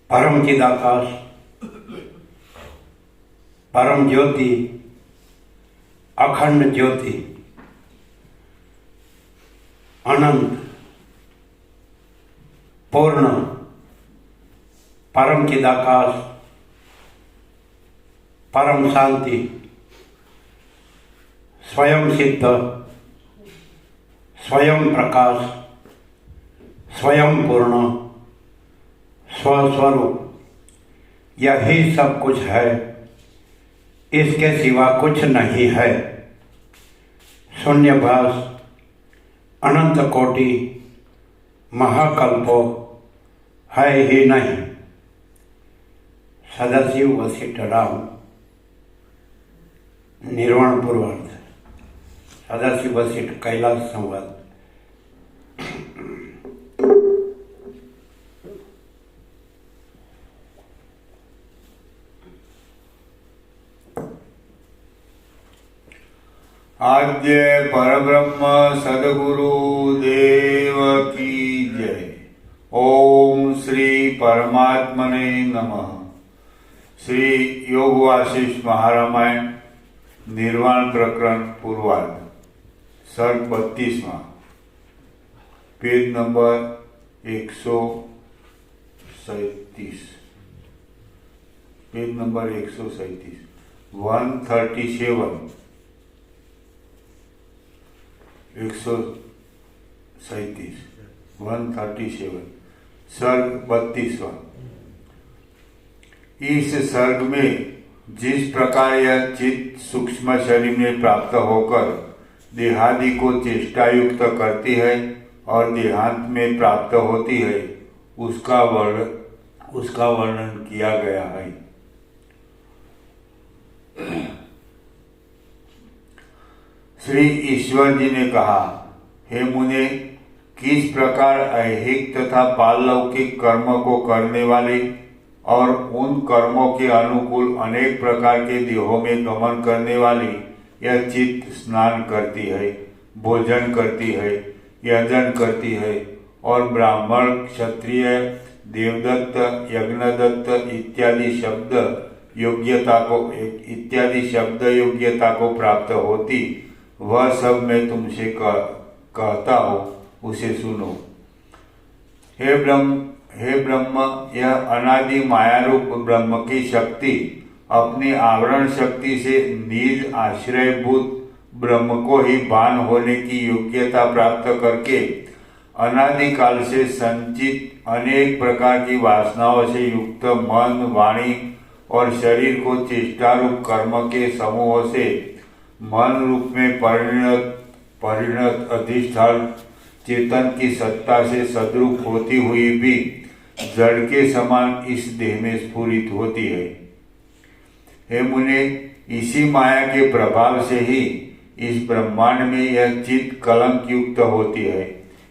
परम चिदाकाश, परम ज्योति, अखंड ज्योति, अनंत, पूर्ण, परम चिदाकाश, परम शांति, स्वयं सिद्ध, स्वयं प्रकाश, स्वयं पूर्ण, स्वस्वरूप, यही सब कुछ है। इसके सिवा कुछ नहीं है। शून्यभास, अनंत कोटि, महाकल्पो है ही नहीं। सदाशिव वशिष्ठ राम, निर्वाण पूर्वार्ध। सदाशिव वशिष्ठ कैलाश संवाद। आद्य परब्रह्म सद्गुरु देव की जय। ओम श्री परमात्मने नमः। श्री योग वासिष्ठ महारामायण निर्वाण प्रकरण पूर्वार्ध, सर्ग 32वां, पेज नंबर 137, पेज नंबर 137, 137, 137, 137, सर्ग 32वां। इस सर्ग में जिस प्रकार यह चित्त सूक्ष्म शरीर में प्राप्त होकर देहादि को चेष्टायुक्त करती है और देहांत में प्राप्त होती है, उसका वर्णन किया गया है। श्री ईश्वर जी ने कहा, हे मुने, किस प्रकार ऐहिक तथा पारलौकिक कर्म को करने वाले और उन कर्मों के अनुकूल अनेक प्रकार के देहों में गमन करने वाली यह चित्त स्नान करती है, भोजन करती है, यजन करती है और ब्राह्मण, क्षत्रिय, देवदत्त, यज्ञदत्त इत्यादि शब्द योग्यता को प्राप्त होती, वह सब मैं तुमसे कहता हूँ, उसे सुनो। हे ब्रह्म, यह अनादि मायारूप ब्रह्म की शक्ति अपनी आवरण शक्ति से निज आश्रयभूत ब्रह्म को ही बान होने की योग्यता प्राप्त करके अनादिकाल से संचित अनेक प्रकार की वासनाओं से युक्त मन, वाणी और शरीर को चेष्टारूप कर्म के समूहों से मन रूप में परिणत अधिष्ठान चेतन की सत्ता से सद्रूप होती हुई भी जड़ के समान इस देह में स्फुरित होती है। हे मुने, इसी माया के प्रभाव से ही इस ब्रह्मांड में यह चित्त कलंक युक्त होती है।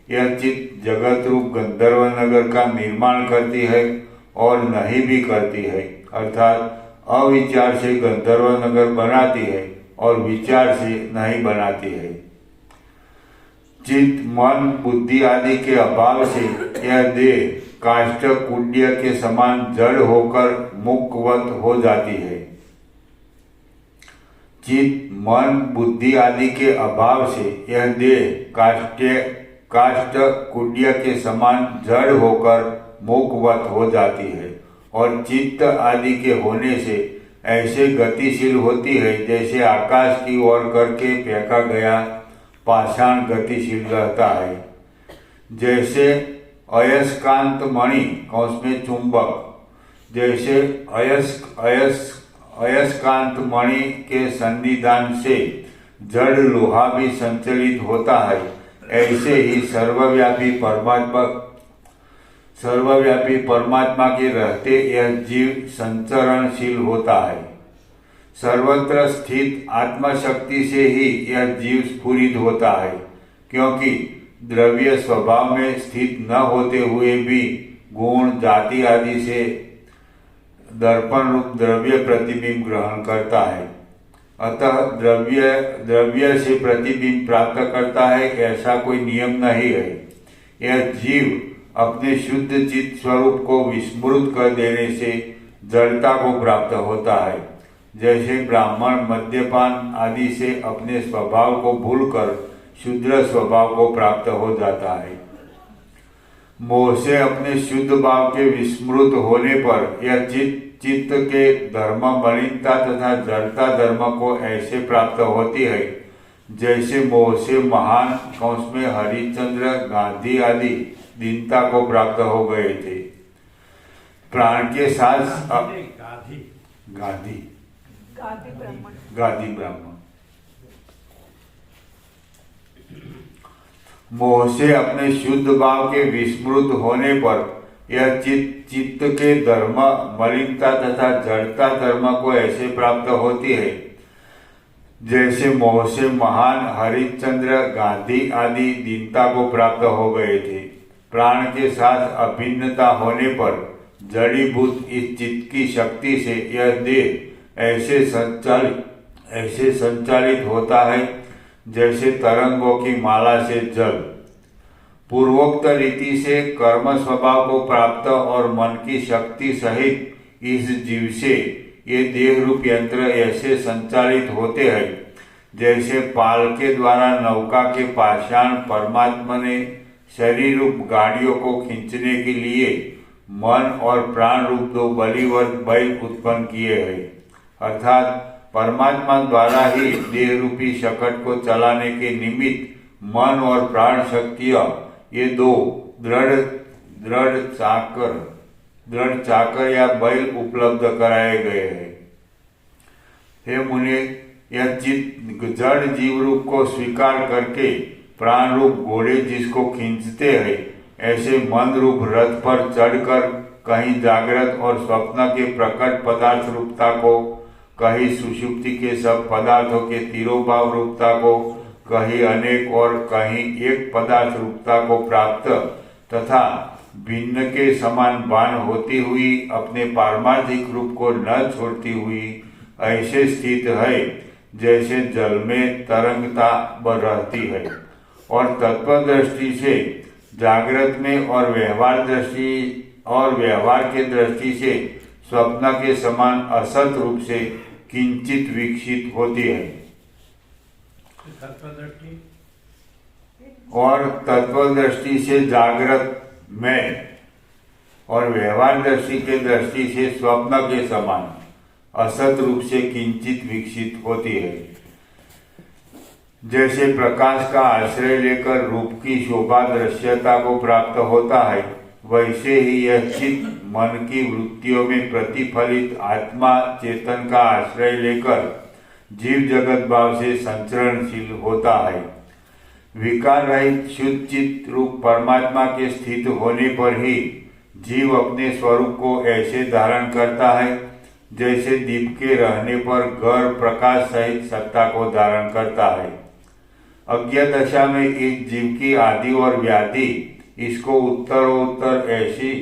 यह चित्त जगत रूप गंधर्व नगर का निर्माण करती है और नहीं भी करती है, अर्थात अविचार से गंधर्व नगर बनाती है और विचार से नहीं बनाती है। चित्त, मन, बुद्धि आदि के अभाव से यह देह काष्ठ कुंड्य के समान जड़ होकर मुक्वत हो जाती है। चित्त, मन, बुद्धि आदि के अभाव से यह देह काष्ठ कुंड्य के समान जड़ होकर मुक्वत हो जाती है और चित्त आदि के होने से ऐसे गतिशील होती है जैसे आकाश की ओर करके फेंका गया पाषाण गतिशील रहता है। जैसे अयस्कांत मणि कौश में चुंबक, जैसे अयस्कांत मणि के सन्निधान से जड़ लोहा भी संचलित होता है, ऐसे ही सर्वव्यापी परमात्मा के रहते यह जीव संचरणशील होता है। सर्वत्र स्थित आत्मशक्ति से ही यह जीव स्फुरित होता है, क्योंकि द्रव्य स्वभाव में स्थित न होते हुए भी गुण, जाति आदि से दर्पण रूप द्रव्य प्रतिबिंब ग्रहण करता है। अतः द्रव्य से प्रतिबिंब प्राप्त करता है, ऐसा कोई नियम नहीं है। यह जीव अपने शुद्ध चित्त स्वरूप को विस्मृत कर देने से जड़ता को प्राप्त होता है। जैसे ब्राह्मण मद्यपान आदि से अपने स्वभाव को भूलकर शुद्र स्वभाव को प्राप्त हो जाता है। मोह से अपने शुद्ध भाव के विस्मृत होने पर यह चित्त के धर्म मलिनता तथा जड़ता धर्म को ऐसे प्राप्त होती है जैसे मोह से महान कंस में हरिश्चंद्र गांधी आदि दीनता को प्राप्त हो गए थे। प्राण के साथ गांधी ब्राह्मण मोह से अपने शुद्ध भाव के विस्मृत होने पर यह चित्त के धर्म मलिनता तथा जड़ता धर्म को ऐसे प्राप्त होती है जैसे मोह से महान हरिश्चंद्र गांधी आदि दीनता को प्राप्त हो गए थे। प्राण के साथ अभिन्नता होने पर जड़ीभूत इस चित्त की शक्ति से यह देह ऐसे संचालित होता है जैसे तरंगों की माला से जल। पूर्वोक्त रीति से कर्म स्वभाव को प्राप्त और मन की शक्ति सहित इस जीव से ये देह रूप यंत्र ऐसे संचालित होते हैं जैसे पाल के द्वारा नौका के पाषाण परमात्मा ने शरीर रूप गाड़ियों को खींचने के लिए मन और प्राण रूप दो बलिवर्ग बैल उत्पन्न किए हैं। अर्थात परमात्मा द्वारा ही देह रूपी शकट को चलाने के निमित्त मन और प्राण शक्तियां ये दो दृढ़ चाकर या बैल उपलब्ध कराए गए हैं। हे मुने, यह चित्त जड़ जीव रूप को स्वीकार करके प्राण रूप घोड़े जिसको खींचते हैं ऐसे मन रूप रथ पर चढ़कर कहीं जागृत और स्वप्न के प्रकट पदार्थ रूपता को, कहीं सुषुप्ति के सब पदार्थों के तिरोभाव रूपता को, कहीं अनेक और कहीं एक पदार्थ रूपता को प्राप्त तथा भिन्न के समान बाण होती हुई अपने पारमार्थिक रूप को न छोड़ती हुई ऐसे स्थित है जैसे जल में तरंगता रहती है। और तत्व दृष्टि से जागृत में और व्यवहार के दृष्टि से स्वप्न के समान असत रूप से किंचित विकसित होती है। और तत्व दृष्टि से जागृत में और व्यवहार दृष्टि के दृष्टि से स्वप्न के समान असत रूप से किंचित विकसित होती है। जैसे प्रकाश का आश्रय लेकर रूप की शोभा दृश्यता को प्राप्त होता है, वैसे ही यह चित्त मन की वृत्तियों में प्रतिफलित आत्मा चेतन का आश्रय लेकर जीव जगत भाव से संचरणशील होता है। विकार रहित शुद्ध चित्त रूप परमात्मा के स्थित होने पर ही जीव अपने स्वरूप को ऐसे धारण करता है जैसे दीप के रहने पर घर प्रकाश सहित सत्ता को धारण करता है। अज्ञ दशा में इस जीव की आदि और व्याधि इसको उत्तरोत्तर ऐसी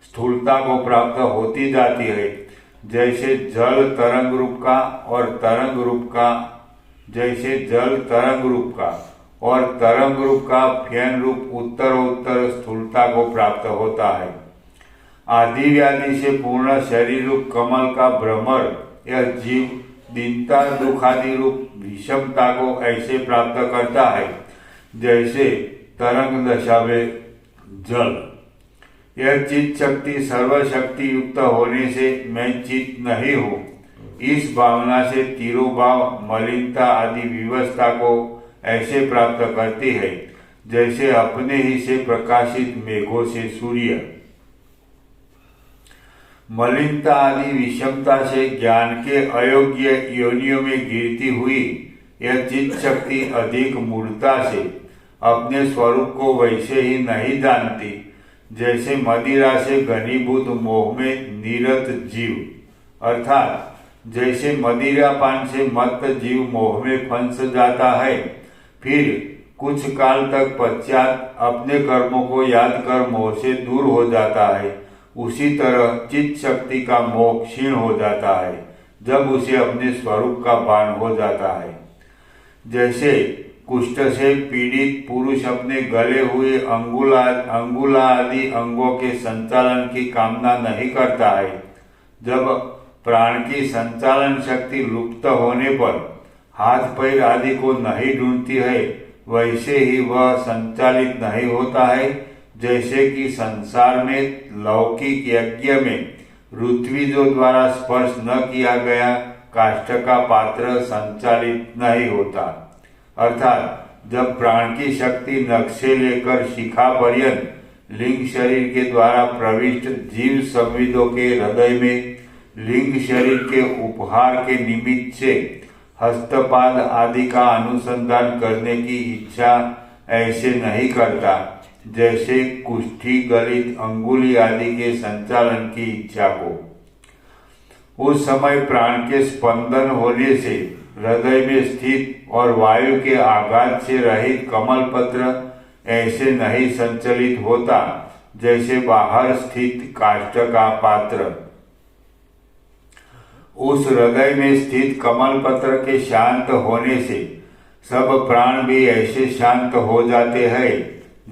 स्थूलता को प्राप्त होती जाती है जैसे जल तरंग रूप का और तरंग रूप का, जैसे जल तरंग रूप का और तरंग रूप का फ्यन रूप उत्तरोत्तर स्थूलता को प्राप्त होता है। आदि व्याधि से पूर्ण शरीर रूप कमल का भ्रमर यह जीव दीनता दुखादि रूप विषमता को ऐसे प्राप्त करता है जैसे तरंग दशा में जल। यह चित्त शक्ति सर्वशक्ति युक्त होने से मैं चित्त नहीं हूँ, इस भावना से तिरोभाव मलिनता आदि विवस्था को ऐसे प्राप्त करती है जैसे अपने ही से प्रकाशित मेघों से सूर्य। मलिनता आदि विषमता से ज्ञान के अयोग्य योनियों में गिरती हुई यह चित्त शक्ति अधिक मूर्ता से अपने स्वरूप को वैसे ही नहीं जानती जैसे मदिरा से घनीभूत मोह में निरत जीव, अर्थात जैसे मदिरा पान से मत जीव मोह में फंस जाता है, फिर कुछ काल तक पश्चात अपने कर्मों को याद कर मोह से दूर हो जाता है, उसी तरह चित्त शक्ति का मोह क्षीण हो जाता है जब उसे अपने स्वरूप का भान हो जाता है। जैसे कुष्ठ से पीड़ित पुरुष अपने गले हुए अंगुला आदि अंगों के संचालन की कामना नहीं करता है। जब प्राण की संचालन शक्ति लुप्त होने पर हाथ पैर आदि को नहीं ढूंढती है, वैसे ही वह संचालित नहीं होता है। जैसे कि संसार में लौकिक यज्ञ में ऋत्विजों द्वारा स्पर्श न किया गया काष्ठ का पात्र संचालित नहीं होता। अर्थात जब प्राण की शक्ति नख से लेकर शिखा पर्यंत लिंग शरीर के द्वारा प्रविष्ट जीव संविदों के हृदय में लिंग शरीर के उपहार के निमित्त से हस्तपाद आदि का अनुसंधान करने की इच्छा ऐसे नहीं करता जैसे कुष्ठी गलित अंगुली आदि के संचालन की इच्छा को। उस समय प्राण के स्पंदन होने से हृदय में स्थित और वायु के आघात से रहित कमल पत्र ऐसे नहीं संचलित होता जैसे बाहर स्थित काष्ठ का पात्र। उस हृदय में स्थित कमल पत्र के शांत होने से सब प्राण भी ऐसे शांत हो जाते हैं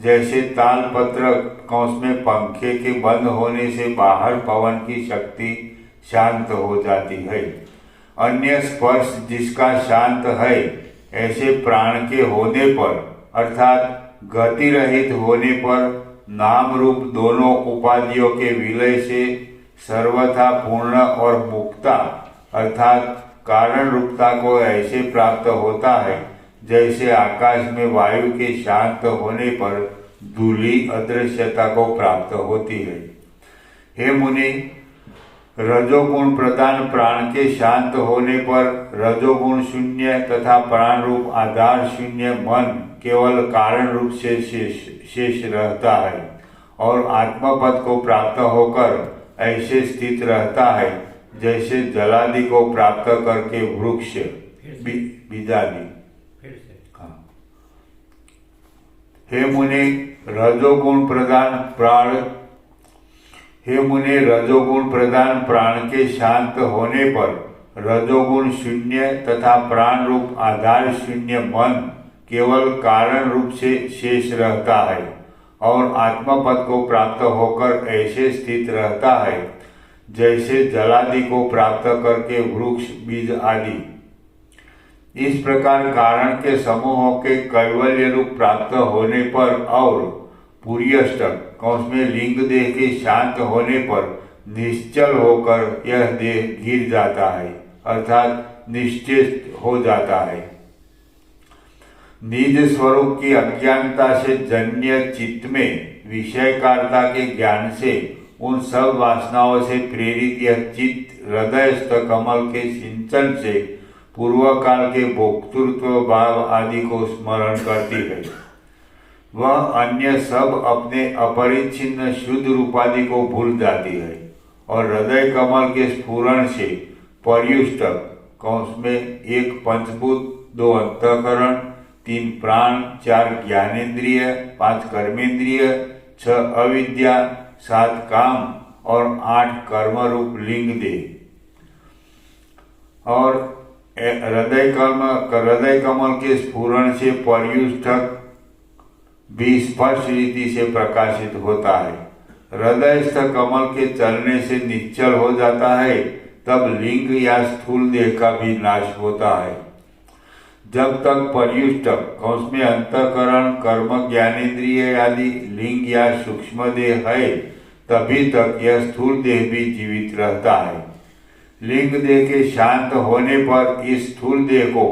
जैसे ताल पत्र कौश में पंखे के बंद होने से बाहर पवन की शक्ति शांत हो जाती है। अन्य स्पर्श जिसका शांत है, ऐसे प्राण के होने पर अर्थात गति रहित होने पर नाम रूप दोनों उपाधियों के विलय से सर्वथा पूर्ण और मुक्ता अर्थात कारण रूपता को ऐसे प्राप्त होता है जैसे आकाश में वायु के शांत होने पर धूलि अदृश्यता को प्राप्त होती है। हे मुनि, रजोगुण प्रधान प्राण के शांत होने पर रजोगुण शून्य तथा प्राण रूप आधार शून्य मन केवल कारण रूप से शेष रहता है और आत्मपद को प्राप्त होकर ऐसे स्थित रहता है जैसे जलादि को प्राप्त करके वृक्ष बीजादि। हे मुने, रजोगुण प्रधान प्राण के शांत होने पर रजोगुण शून्य तथा प्राण रूप आधार शून्य मन केवल कारण रूप से शेष रहता है और आत्मपद को प्राप्त होकर ऐसे स्थित रहता है जैसे जलादि को प्राप्त करके वृक्ष बीज आदि। इस प्रकार कारण के समूहों के कैवल्य रूप प्राप्त होने पर और पुर्यष्टक कौश में लिंग देह के शांत होने पर निश्चल होकर यह देह गिर जाता है अर्थात निश्चेष्ट हो जाता है। निज स्वरूप की अज्ञानता से जन्य चित्त में विषयकारिता के ज्ञान से उन सब वासनाओं से प्रेरित यह चित्त हृदयस्थ कमल के सिंचन से पूर्व काल के भोक्तृत्व भाव आदि को स्मरण करती है। वह अन्य सब अपने अपरिच्छिन्न शुद्ध रूपादि को भूल जाती है और हृदय कमल के स्फुरण से पर्युष्टक कौश में एक पंचभूत, 2 अंतःकरण, 3 प्राण, 4 ज्ञानेन्द्रिय, 5 कर्मेंद्रिय, 6 अविद्या, 7 काम और 8 कर्म रूप लिंग दे और हृदय कमल के स्फुरण से पर्युष्टक भी स्पष्ट रीति से प्रकाशित होता है। हृदयस्थ कमल के चलने से निश्चल हो जाता है, तब लिंग या स्थूल देह का भी नाश होता है। जब तक पर्युष्टक कौश में अंतःकरण, कर्म, ज्ञानेन्द्रिय आदि लिंग या सूक्ष्म देह है, तभी तक यह स्थूल देह भी जीवित रहता है। लिंग देह के शांत होने पर इस स्थूल देह को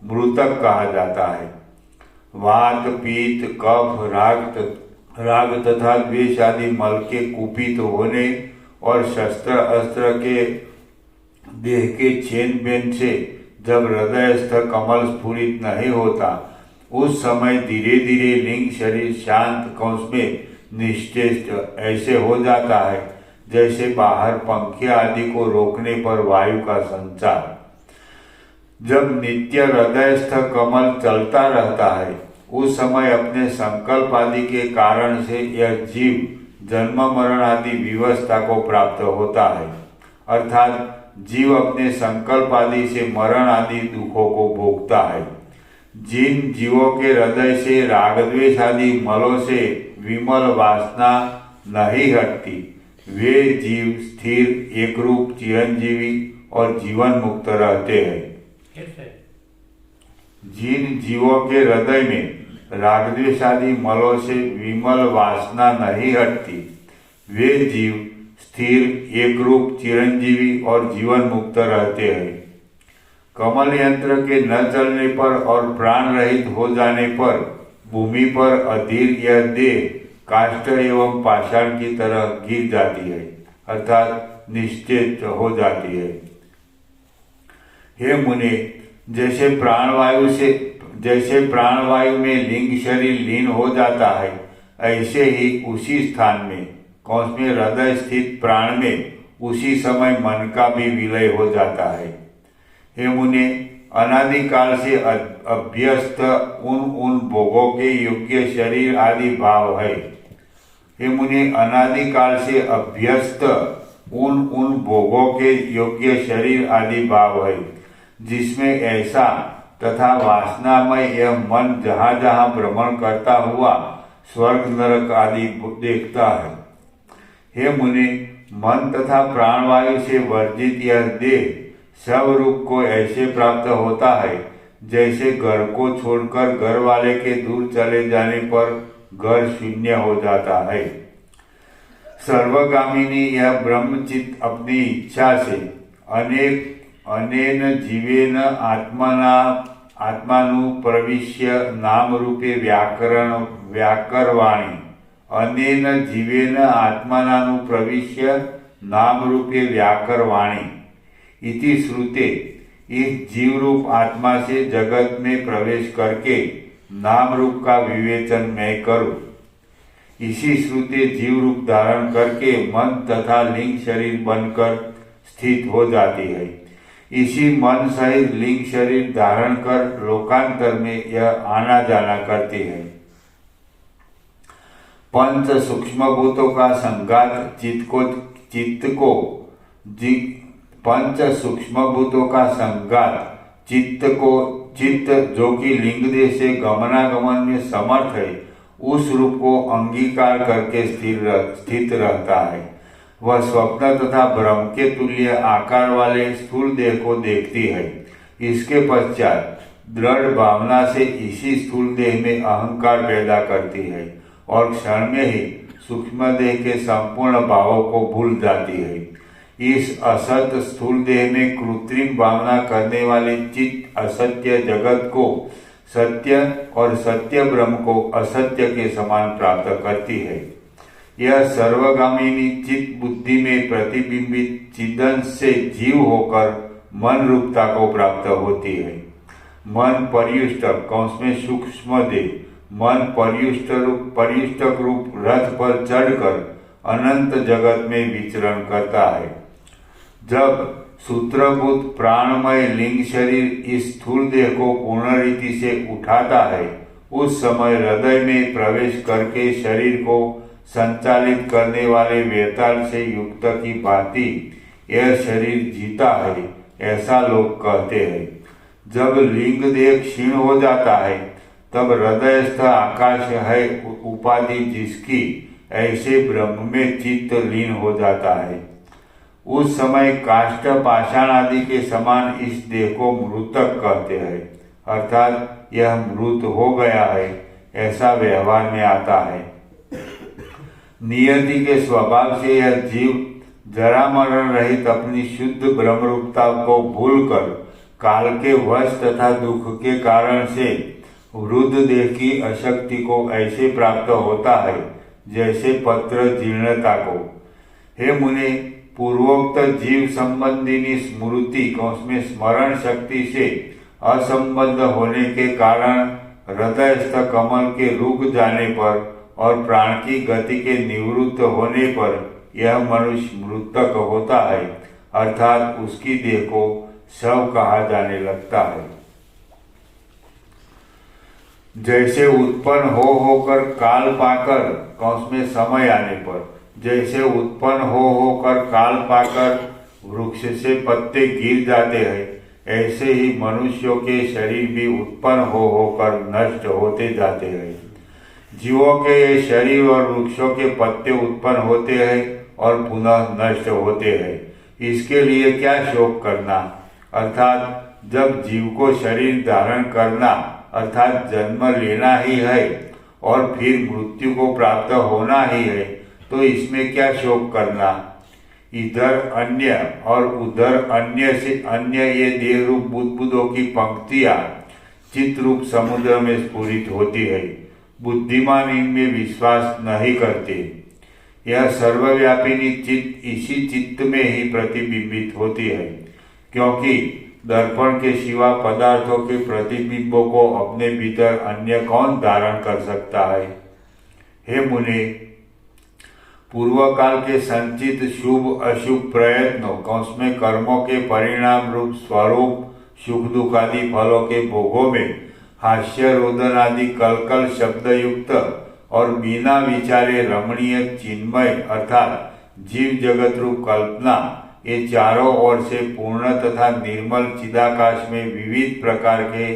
मृतक कहा जाता है। वात, पीत, कफ, राग तथा द्वेष आदि मल के कुपित होने और शस्त्र अस्त्र के देह के छेन बेन से जब हृदयस्थ कमल स्फुरित नहीं होता, उस समय धीरे धीरे लिंग शरीर शांत कौश में निश्चेष्ट ऐसे हो जाता है जैसे बाहर पंखे आदि को रोकने पर वायु का संचार। जब नित्य हृदयस्थ कमल चलता रहता है, उस समय अपने संकल्प आदि के कारण से यह जीव जन्म मरण आदि विवस्था को प्राप्त होता है अर्थात जीव अपने संकल्प आदि से मरण आदि दुखों को भोगता है। जिन जीवों के हृदय से रागद्वेष आदि मलों से विमल वासना नहीं हटती, वे जीव स्थिर एकरूप चिरंजीवी और जीवन मुक्त रहते हैं। जिन जीवों के हृदय में रागद्वेष आदि मलों से विमल वासना नहीं हटती, वे जीव स्थिर एकरूप चिरंजीवी और जीवन मुक्त रहते हैं। कमल यंत्र के न चलने पर और प्राण रहित हो जाने पर भूमि पर अधीर यह देह काष्ठ एवं पाषाण की तरह गिर जाती है, अर्थात निश्चेत हो जाती है। हे मुने, जैसे प्राणवायु में लिंग शरीर लीन हो जाता है, ऐसे ही उसी स्थान में कौश में हृदय स्थित प्राण में उसी समय मन का भी विलय हो जाता है। हे मुने, अनादिकाल से अभ्यस्त उन भोगों के योग्य शरीर आदि भाव है। हे मुने, अनादिकाल से अभ्यस्त उन भोगों के योग्य शरीर आदि भाव है, जिसमें ऐसा तथा वासनामय यह मन जहाँ जहाँ भ्रमण करता हुआ स्वर्ग नरक आदि देखता है। हे मुने, मन तथा प्राणवायु से वर्जित यह देह सब रूप को ऐसे प्राप्त होता है, जैसे घर को छोड़कर घर वाले के दूर चले जाने पर घर शून्य हो जाता है। सर्वगामिनी यह ब्रह्मचित अपनी इच्छा से अनेन जीवेन आत्मानु प्रविश्य नाम रूपे व्याकरवाणी अनेन जीवेन आत्मानु प्रविश्य नाम रूपे व्याकरवाणी इति श्रुते, इस जीव रूप आत्मा से जगत में प्रवेश करके नाम रूप का विवेचन मैं करूं। इसी श्रुते जीव रूप धारण करके मन तथा लिंग शरीर बनकर स्थित हो जाती है। इसी मन सहित लिंग शरीर धारण कर लोकांतर में यह आना जाना करती है। पंच सूक्ष्म भूतों का संघात पंच सूक्ष्म भूतों का संघात चित्त जो कि लिंग देश से गमनागमन में समर्थ है, उस रूप को अंगीकार करके स्थित रहता है। वह स्वप्न तथा भ्रम के तुल्य आकार वाले स्थूल देह को देखती है। इसके पश्चात दृढ़ भावना से इसी स्थूल देह में अहंकार पैदा करती है और क्षण में ही सूक्ष्म देह के संपूर्ण भावों को भूल जाती है। इस असत स्थूल देह में कृत्रिम भावना करने वाले चित्त असत्य जगत को सत्य और सत्य ब्रह्म को असत्य के समान प्राप्त करती है। यह सर्वगामिनी चित्त बुद्धि में प्रतिबिंबित चिदंश से जीव होकर मन रूपता को प्राप्त होती है। मन पर्युष्टक कौंस में सूक्ष्म देह मन पर्युष्टक रूप रथ पर चढ़कर अनंत जगत में विचरण करता है। जब सूत्रभूत प्राणमय लिंग शरीर इस स्थूल देह को पूर्ण रीति से उठाता है, उस समय हृदय में प्रवेश करके शरीर को संचालित करने वाले वेताल से युक्त की भांति यह शरीर जीता है, ऐसा लोग कहते हैं। जब लिंग देह क्षीण हो जाता है, तब हृदयस्थ आकाश है उपाधि जिसकी, ऐसे ब्रह्म में चित्त लीन हो जाता है। उस समय काष्ठ पाषाण आदि के समान इस देह को मृतक कहते हैं, अर्थात यह मृत हो गया है, ऐसा व्यवहार में आता है। नियति के स्वभाव से यह जीव जरा मरण रहित अपनी शुद्ध ब्रह्मरूपता को भूलकर काल के वश तथा दुख के कारण से वृद्ध देह की अशक्ति को ऐसे प्राप्त होता है, जैसे पत्र जीर्णता को। हे मुने, पूर्वोक्त जीव संबंधिनी स्मृति में स्मरण शक्ति से असंबद्ध होने के कारण हृदयस्थ कमल के रुक जाने पर और प्राण की गति के निवृत्त होने पर यह मनुष्य मृतक होता है, अर्थात उसकी देह को शव कहा जाने लगता है। जैसे उत्पन्न होकर काल पाकर कौश में समय आने पर, जैसे उत्पन्न होकर काल पाकर वृक्ष से पत्ते गिर जाते हैं, ऐसे ही मनुष्यों के शरीर भी उत्पन्न हो होकर नष्ट होते जाते हैं। जीवों के ये शरीर और वृक्षों के पत्ते उत्पन्न होते हैं और पुनः नष्ट होते हैं। इसके लिए क्या शोक करना, अर्थात जब जीव को शरीर धारण करना अर्थात जन्म लेना ही है और फिर मृत्यु को प्राप्त होना ही है, तो इसमें क्या शोक करना। इधर अन्य और उधर अन्य से अन्य ये देह रूप बुद्बुदों की पंक्तियां चित्त रूप समुद्र में स्फुरित होती है। बुद्धिमान इनमें विश्वास नहीं करते। यह सर्वव्यापिनी चित्त इसी चित्त में ही प्रतिबिंबित होती है, क्योंकि दर्पण के सिवा पदार्थों के प्रतिबिंबों को अपने भीतर अन्य कौन धारण कर सकता है। हे मुने, पूर्व काल के संचित शुभ अशुभ प्रयत्नों में कर्मों के परिणाम रूप स्वरूप सुख दुख आदि फलों के भोगों में हास्य रोदन आदि कलकल शब्द युक्त और बिना विचारे रमणीय चिन्मय अर्थात जीव जगत रूप कल्पना, ये चारों ओर से पूर्ण तथा निर्मल चिदाकाश में विविध प्रकार के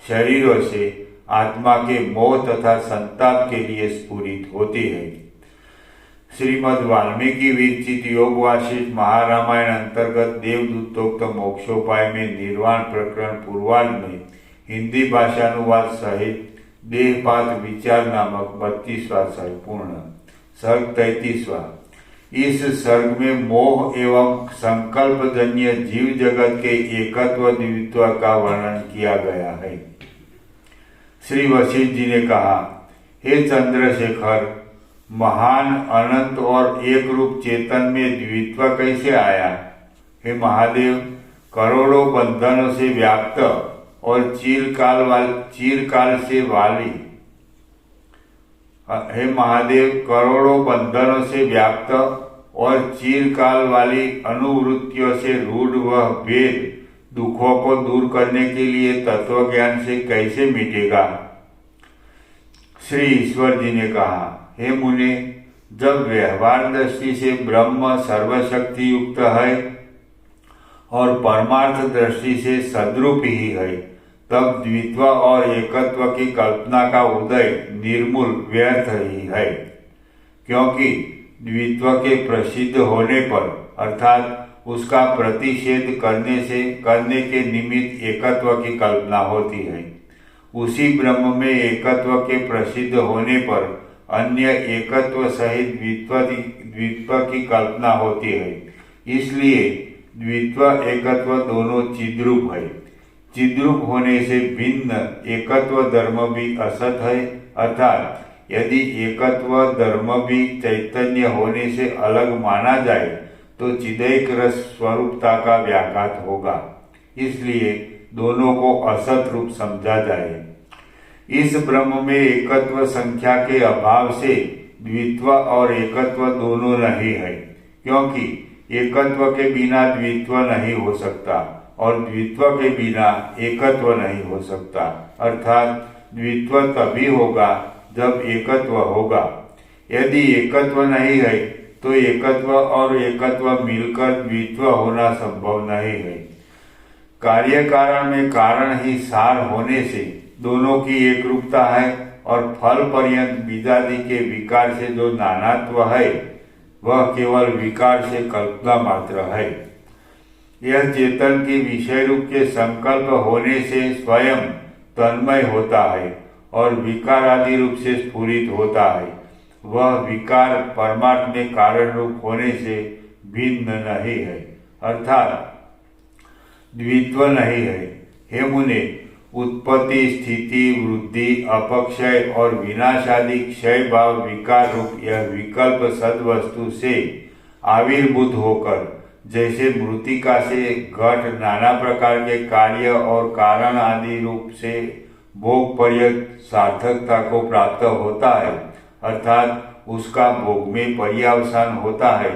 शरीरों से आत्मा के मोह तथा संताप के लिए स्फुरित होती है। श्रीमद् वाल्मीकि विरचित योग वासिष्ठ महारामायण अंतर्गत देवदूतोक्त मोक्षोपाय में निर्वाण प्रकरण पूर्वार्ध में हिंदी भाषानुवाद सहित देहपात विचार नामक 32वां सर्ग पूर्ण। सर्ग 33वां। इस सर्ग में मोह एवं संकल्पजन्य जीव जगत के एकत्व द्वित्व का वर्णन किया गया है। श्री वशिष्ठ जी ने कहा, हे चंद्रशेखर, महान अनंत और एक रूप चेतन में द्वित्व कैसे आया। हे महादेव, करोड़ों बंधनों से व्याप्त और चिरकाल से वाली, हे महादेव, करोड़ों बंधनों से व्याप्त और चिरकाल वाली अनुवृत्तियों से रूढ़ वह वेद दुखों को दूर करने के लिए तत्व ज्ञान से कैसे मिटेगा। श्री ईश्वर जी ने कहा, हे मुने, जब व्यवहार दृष्टि से ब्रह्म सर्वशक्ति युक्त है और परमार्थ दृष्टि से सद्रूप ही है, तब द्वित्व और एकत्व की कल्पना का उदय निर्मूल व्यर्थ ही है, क्योंकि द्वित्व के प्रसिद्ध होने पर अर्थात उसका प्रतिषेध करने के निमित्त एकत्व की कल्पना होती है। उसी ब्रह्म में एकत्व के प्रसिद्ध होने पर अन्य एकत्व सहित द्वित्व की कल्पना होती है। इसलिए द्वित्व एकत्व दोनों चिद्रूप है। चिद्रूप होने से भिन्न एकत्व धर्म भी असत है, अर्थात यदि एकत्व धर्म भी चैतन्य होने से अलग माना जाए तो चिदैक रस स्वरूपता का व्याघात होगा। इसलिए दोनों को असत रूप समझा जाए। इस ब्रह्म में एकत्व संख्या के अभाव से द्वित्व और एकत्व दोनों नहीं है, क्योंकि एकत्व के बिना द्वित्व नहीं हो सकता और द्वित्व के बिना एकत्व नहीं हो सकता। अर्थात द्वित्व तभी होगा जब एकत्व होगा। यदि एकत्व नहीं है तो एकत्व और एकत्व मिलकर द्वित्व होना संभव नहीं है। कार्य कारण में कारण ही सार होने से दोनों की एक रूपता है और फल पर्यंत बीजादि के विकार से जो नानात्व है वह केवल विकार से कल्पना मात्र है। यह चेतन के विषय रूप के संकल्प होने से स्वयं तन्मय होता है और विकार आदि रूप से स्फुरित होता है। वह विकार परमार्थ में कारण रूप होने से भिन्न नहीं है, अर्थात द्वित्व नहीं है। हे मुने, उत्पत्ति स्थिति वृद्धि अपक्षय और विनाश आदि क्षय भाव विकार रूप यह विकल्प सद्वस्तु से आविर्भूत होकर जैसे मृतिका से घट नाना प्रकार के कार्य और कारण आदि रूप से भोग पर्यंत सार्थकता को प्राप्त होता है, अर्थात उसका भोग में पर्यावसान होता है।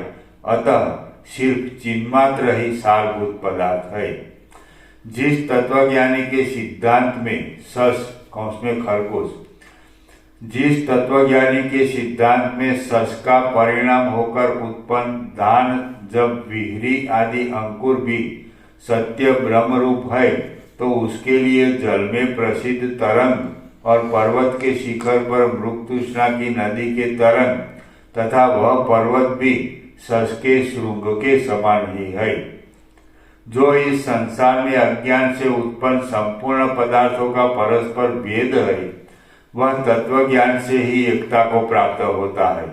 अतः सिर्फ चिन्मात्र ही सारभूत पदार्थ है। जिस तत्वज्ञानी के सिद्धांत में खरगोश, जिस तत्वज्ञानी के सिद्धांत में सस का परिणाम होकर उत्पन्न धान जब विहरी आदि अंकुर भी सत्य ब्रह्म रूप है, तो उसके लिए जल में प्रसिद्ध तरंग और पर्वत के शिखर पर मृगतृष्णा की नदी के तरंग तथा वह पर्वत भी सस के श्रृंग के समान ही है। जो इस संसार में अज्ञान से उत्पन्न संपूर्ण पदार्थों का परस्पर भेद है, वह तत्व ज्ञान से ही एकता को प्राप्त होता है।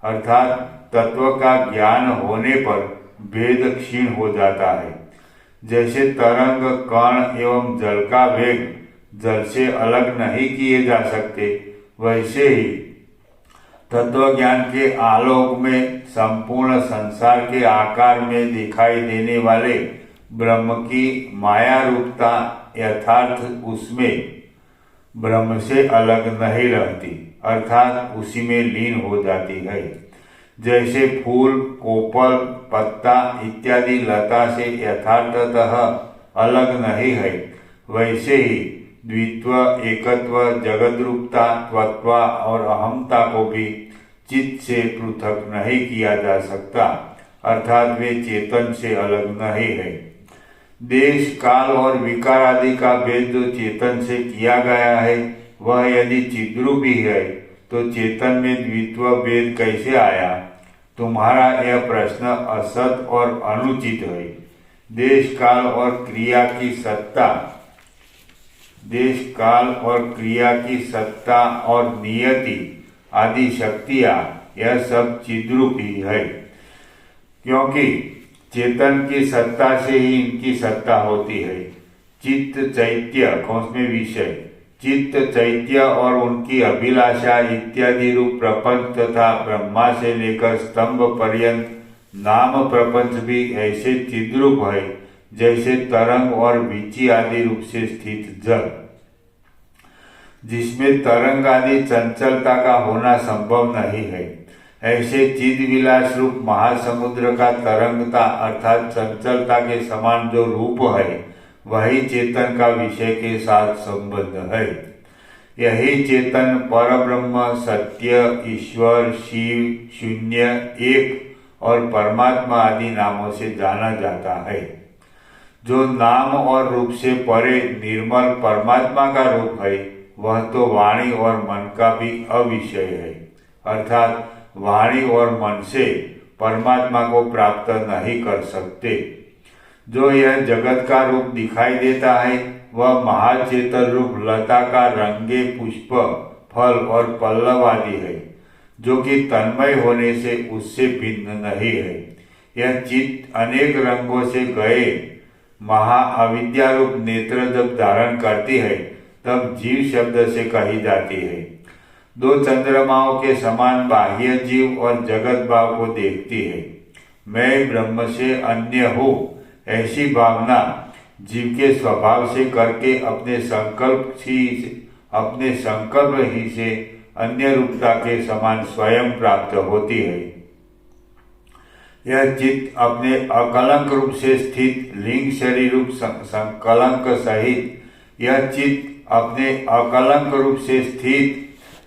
अर्थात तत्व का ज्ञान होने पर भेद क्षीण हो जाता है। जैसे तरंग, कण एवं जल का वेग जल से अलग नहीं किए जा सकते, वैसे ही तत्व ज्ञान के आलोक में संपूर्ण संसार के आकार में दिखाई देने वाले ब्रह्म की माया रूपता यथार्थ उसमें ब्रह्म से अलग नहीं रहती, अर्थात उसी में लीन हो जाती है। जैसे फूल, कोपल, पत्ता इत्यादि लता से यथार्थतः अलग नहीं है, वैसे ही द्वित्व, एकत्व, जगत रूपता, त्वत्व और अहमता को भी चित्त से पृथक नहीं किया जा सकता, अर्थात वे चेतन से अलग नहीं है। देश, काल और विकार आदि का भेद जो चेतन से किया गया है, वह यदि चिद्रूपी है तो चेतन में द्वित्व भेद कैसे आया? तुम्हारा यह प्रश्न असत और अनुचित है। देश काल और क्रिया की सत्ता और नियति आदि शक्तियां, यह सब चिद्रूपी है, क्योंकि चेतन की सत्ता से ही इनकी सत्ता होती है। चित्त, चैत्य, में विषय, चित्त, चैत्य और उनकी अभिलाषा इत्यादि रूप प्रपंच तथा ब्रह्मा से लेकर स्तंभ पर्यंत नाम प्रपंच भी ऐसे चिद्रूप है जैसे तरंग और वीची आदि रूप से स्थित जल, जिसमें तरंग आदि चंचलता का होना संभव नहीं है। ऐसे चिद विलास रूप महासमुद्र का तरंगता अर्थात चंचलता के समान जो रूप है, वही चेतन का विषय के साथ संबंध है। यही चेतन परब्रह्म, सत्य, ईश्वर, शिव, शून्य, एक और परमात्मा आदि नामों से जाना जाता है। जो नाम और रूप से परे निर्मल परमात्मा का रूप है, वह तो वाणी और मन का भी अविषय है, अर्थात वाणी और मन से परमात्मा को प्राप्त नहीं कर सकते। जो यह जगत का रूप दिखाई देता है, वह महाचेतन रूप लता का रंगे पुष्प, फल और पल्लव आदि है, जो कि तन्मय होने से उससे भिन्न नहीं है। यह चित्त अनेक रंगों से गए महाअविद्या रूप नेत्र जब धारण करती है, तब जीव शब्द से कही जाती है। दो चंद्रमाओं के समान बाह्य जीव और जगत भाव को देखती है। मैं ब्रह्म से अन्य हूँ, ऐसी भावना जीव के स्वभाव से करके अपने संकल्प ही से अन्य रूपता के समान स्वयं प्राप्त होती है। यह चित्त अपने अकलंक रूप से स्थित लिंग शरीर रूप संकलंक सहित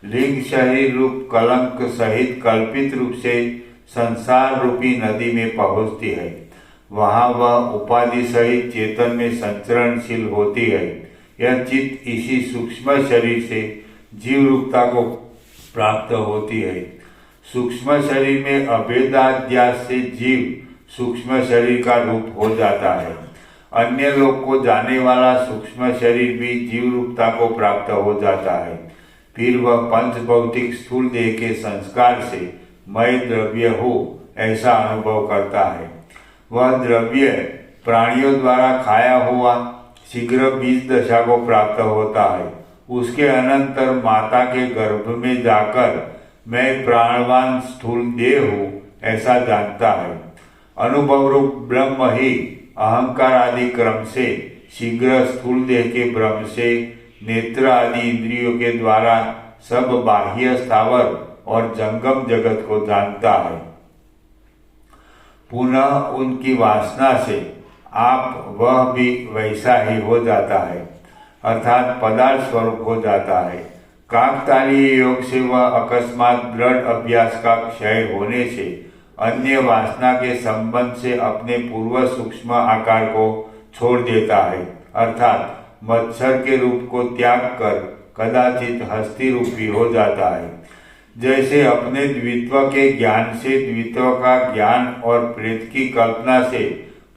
लिंग शरीर रूप कलंक सहित कल्पित रूप से संसार रूपी नदी में पहुंचती है। वहां वह उपाधि सहित चेतन में संचरणशील होती है। यह चित्त इसी सूक्ष्म शरीर से जीव रूपता को प्राप्त होती है। सूक्ष्म शरीर में अभेदाध्यास से जीव सूक्ष्म शरीर का रूप हो जाता है। अन्य लोक को जाने वाला सूक्ष्म शरीर भी जीव रूपता को प्राप्त हो जाता है। फिर वह पंच भौतिक स्थूल देह के संस्कार से मैं द्रव्य हो ऐसा अनुभव करता है। वह द्रव्य प्राणियों द्वारा खाया हुआ शीघ्र बीज दशा को प्राप्त होता है। उसके अनंतर माता के गर्भ में जाकर मैं प्राणवान स्थूल देह हूँ ऐसा जानता है। अनुभव रूप ब्रह्म ही अहंकार आदि क्रम से शीघ्र स्थूल देह के ब्रह्म से नेत्र आदि इंद्रियों के द्वारा सब बाह्य स्थावर और जंगम जगत को जानता है। पुनः उनकी वासना से आप वह भी वैसा ही हो जाता है, अर्थात पदार्थ स्वरूप हो जाता है। काकतालीय योग से वह अकस्मात दृढ़ अभ्यास का क्षय होने से अन्य वासना के संबंध से अपने पूर्व सूक्ष्म आकार को छोड़ देता है, अर्थात मत्सर के रूप को त्याग कर कदाचित हस्ती रूपी हो जाता है। जैसे अपने द्वित्व के ज्ञान से द्वित्व का ज्ञान और प्रेत की कल्पना से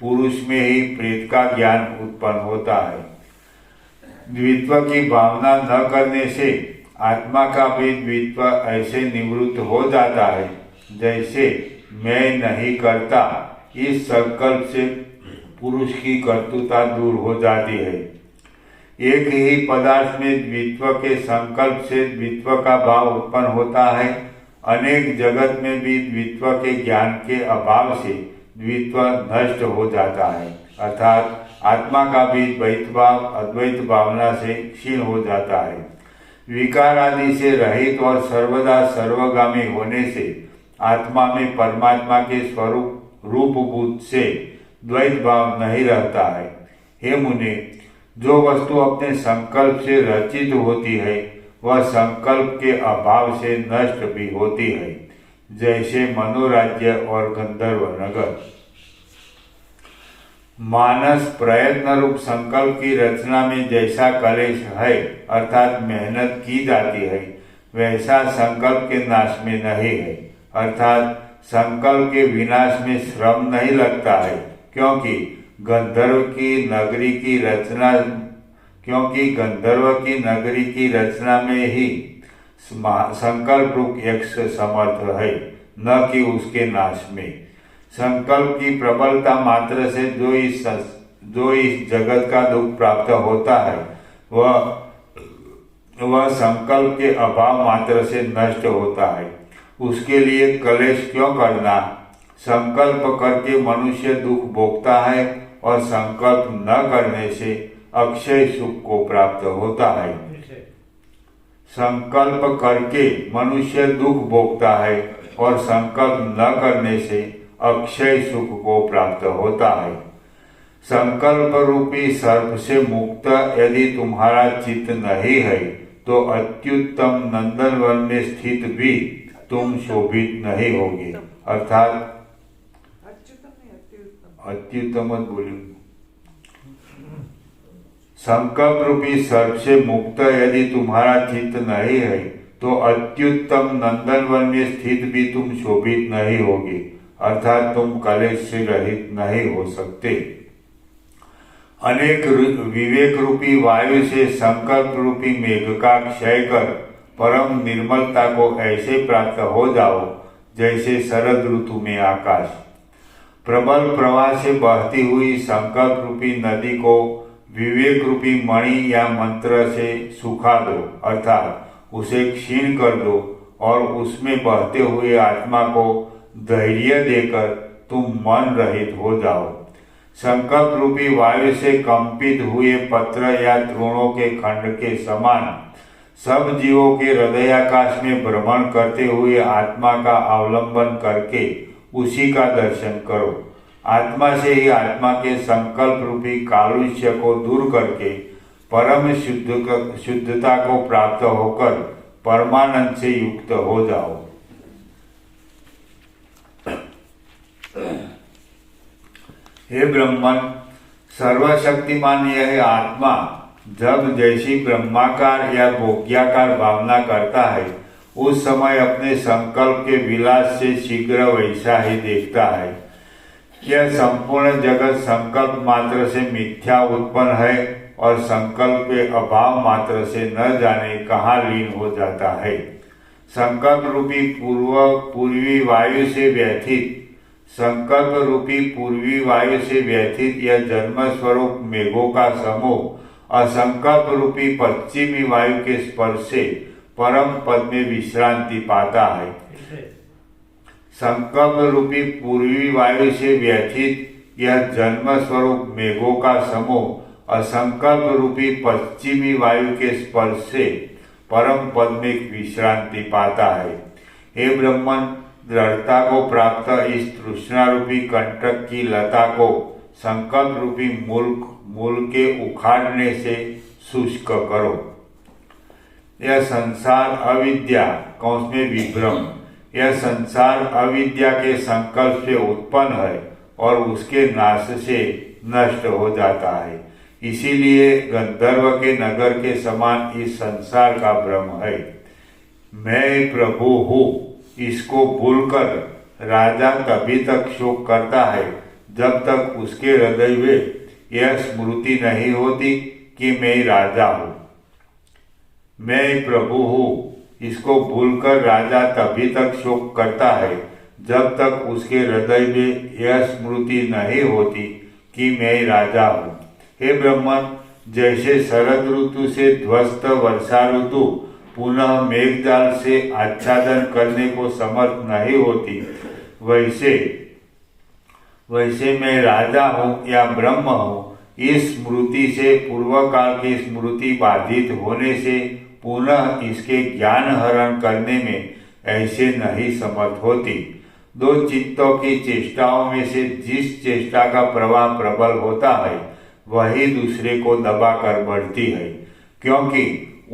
पुरुष में ही प्रेत का ज्ञान उत्पन्न होता है। द्वित्व की भावना न करने से आत्मा का भी द्वित्व ऐसे निवृत्त हो जाता है जैसे मैं नहीं करता इस संकल्प से पुरुष की कर्तृता दूर हो जाती है। एक ही पदार्थ में द्वित्व के संकल्प से द्वित्व का भाव उत्पन्न होता है। अनेक जगत में भी द्वित्व के ज्ञान के अभाव से द्वित्व नष्ट हो जाता है, अर्थात आत्मा का भी द्वैत भाव अद्वैत भावना से क्षीण हो जाता है। विकार आदि से रहित और सर्वदा सर्वगामी होने से आत्मा में परमात्मा के स्वरूप रूपभूत से द्वैत भाव नहीं रहता है। हे मुने, जो वस्तु अपने संकल्प से रचित होती है वह संकल्प के अभाव से नष्ट भी होती है, जैसे मनोराज्य और गंधर्व नगर। मानस प्रयत्न रूप संकल्प की रचना में जैसा कलेश है, अर्थात मेहनत की जाती है, वैसा संकल्प के नाश में नहीं है, अर्थात संकल्प के विनाश में श्रम नहीं लगता है, क्योंकि गंधर्व की नगरी की रचना में ही संकल्प रूप यक्ष समर्थ है, न कि उसके नाश में। संकल्प की प्रबलता मात्र से जो इस जगत का दुख प्राप्त होता है वह संकल्प के अभाव मात्र से नष्ट होता है। उसके लिए कलेश क्यों करना? संकल्प करके मनुष्य दुख भोगता है और संकल्प न करने से अक्षय सुख को प्राप्त होता है। संकल्प करके मनुष्य दुख भोगता है और संकल्प न करने से अक्षय सुख को प्राप्त होता है। संकल्प रूपी सर्प से मुक्त यदि तुम्हारा चित्त नहीं है तो अत्युत्तम नंदनवन में स्थित भी तुम शोभित नहीं होगे, अर्थात अत्युत्तम बोले। संकल्प रूपी सर्प से मुक्त यदि तुम्हारा चित्त नहीं है तो अत्युत्तम नंदनवन में स्थित भी तुम शोभित नहीं होगे, अर्थात तुम कलेश से रहित नहीं हो सकते। अनेक विवेक रूपी वायु से संकल्प रूपी मेघ का क्षय कर परम निर्मलता को ऐसे प्राप्त हो जाओ जैसे शरद ऋतु में आकाश। प्रबल प्रवाह से बहती हुई संकल्प रूपी नदी को विवेक रूपी मणि या मंत्र से सुखा दो, अर्थात उसे क्षीण कर दो और उसमें बहते हुए आत्मा को धैर्य देकर तुम मन रहित हो जाओ। संकल्प रूपी वायु से कंपित हुए पत्र या तृणों के खंड के समान सब जीवों के हृदयाकाश में भ्रमण करते हुए आत्मा का अवलंबन करके उसी का दर्शन करो। आत्मा से ही आत्मा के संकल्प रूपी कालुष्य को दूर करके परम शुद्धता को प्राप्त होकर परमानंद से युक्त हो जाओ। हे ब्रह्मन, सर्वशक्तिमान यह आत्मा जब जैसी ब्रह्माकार या भोग्याकार भावना करता है उस समय अपने संकल्प के विलास से शीघ्र वैसा ही देखता है। यह संपूर्ण जगत संकल्प मात्र से मिथ्या उत्पन्न है और संकल्प के अभाव मात्र से न जाने कहाँ लीन हो जाता है। संकल्प रूपी पूर्वी वायु से व्यथित यह जन्म स्वरूप मेघों का समूह असंकल्प रूपी पश्चिमी वायु के स्पर्श से परम पद में विश्रांति पाता है। संकल्प रूपी पूर्वी वायु से व्यथित यह जन्म स्वरूप मेघों का समूह असंकल्प रूपी पश्चिमी वायु के स्पर्श से परम पद में विश्रांति पाता है। हे ब्रह्मन, दृढ़ता को प्राप्त इस तृष्णा रूपी कंटक की लता को संकल्प रूपी मूल के उखाड़ने से शुष्क करो। यह संसार अविद्या कौंस में विभ्रम, यह संसार अविद्या के संकल्प से उत्पन्न है और उसके नाश से नष्ट हो जाता है। इसीलिए गंधर्व के नगर के समान इस संसार का भ्रम है। मैं प्रभु हूँ, इसको भूलकर राजा तभी तक शोक करता है जब तक उसके हृदय में यह स्मृति नहीं होती कि मैं राजा हूँ। मैं प्रभु हूँ, इसको भूलकर राजा तभी तक शोक करता है जब तक उसके हृदय में यह स्मृति नहीं होती कि मैं राजा हूँ। हे ब्रह्मन, जैसे शरद ऋतु से ध्वस्त वर्षा ऋतु पुनः मेघजाल से आच्छादन करने को समर्थ नहीं होती, वैसे मैं राजा हूँ या ब्रह्म हूँ, इस स्मृति से पूर्व काल की स्मृति बाधित होने से पुनः इसके ज्ञान हरण करने में ऐसे नहीं समर्थ होती। दो चित्तों की चेष्टाओं में से जिस चेष्टा का प्रवाह प्रबल होता है वही दूसरे को दबाकर बढ़ती है, क्योंकि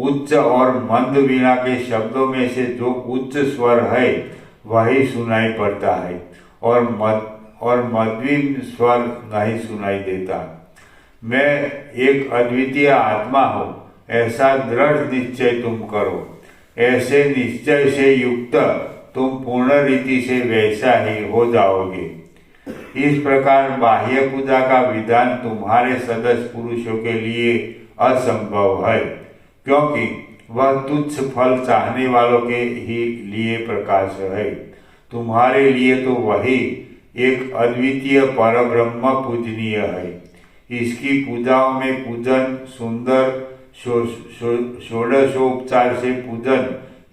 उच्च और मंद वीणा के शब्दों में से जो उच्च स्वर है वही सुनाई पड़ता है और मध्यम स्वर नहीं सुनाई देता। मैं एक अद्वितीय आत्मा हूँ, ऐसा दृढ़ निश्चय तुम करो। ऐसे निश्चय से युक्त तुम पूर्ण रीति से वैसा ही हो जाओगे। इस प्रकार बाह्य पूजा का विधान तुम्हारे सदस्य पुरुषों के लिए असंभव है, क्योंकि वह तुच्छ फल चाहने वालों के ही लिए प्रकाश है। तुम्हारे लिए तो वही एक अद्वितीय परब्रह्म पूजनीय है। इसकी पूजाओं में पूजन, सुंदर षोडशोपचार से पूजन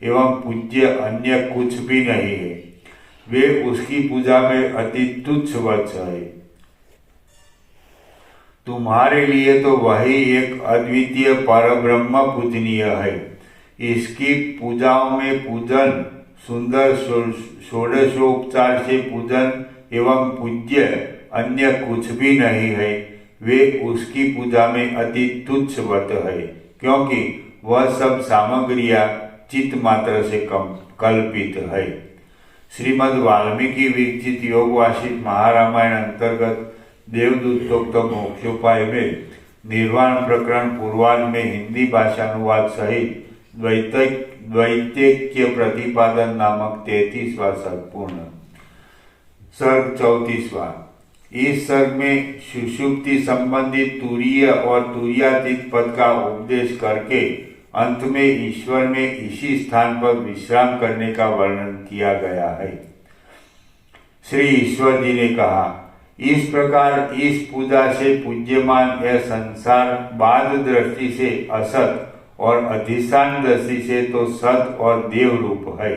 एवं पूज्य अन्य कुछ भी नहीं है। वे उसकी पूजा में अति तुच्छ वत्स है। तुम्हारे लिए तो वही एक अद्वितीय परब्रह्म पूजनीय है। इसकी पूजाओं में पूजन, सुंदर षोडशोपचार से पूजन एवं पूज्य अन्य कुछ भी नहीं है। वे उसकी पूजा में अति तुच्छ वत है, क्योंकि वह सब सामग्रियां चित्त मात्र से कल्पित है। श्रीमद् वाल्मीकि विरचित योग वासिष्ठ महारामायण अंतर्गत देवदूतोक्त मोक्षोपाय में निर्वाण प्रकरण पूर्वार्ध में हिंदी भाषानुवाद सहित द्वैतैक्य प्रतिपादन नामक 33वां सर्ग पूर्ण। सर्ग 34वां। इस सर्ग में सुषुप्ति संबंधित तुरीय और तुरीयातीत पद का उपदेश करके अंत में ईश्वर में इसी स्थान पर विश्राम करने का वर्णन किया गया है। श्री ईश्वर जी ने कहा, इस प्रकार इस पूजा से पूज्यमान यह संसार बाद दृष्टि से असत और अधिष्ठान दृष्टि से तो सत और देव रूप है।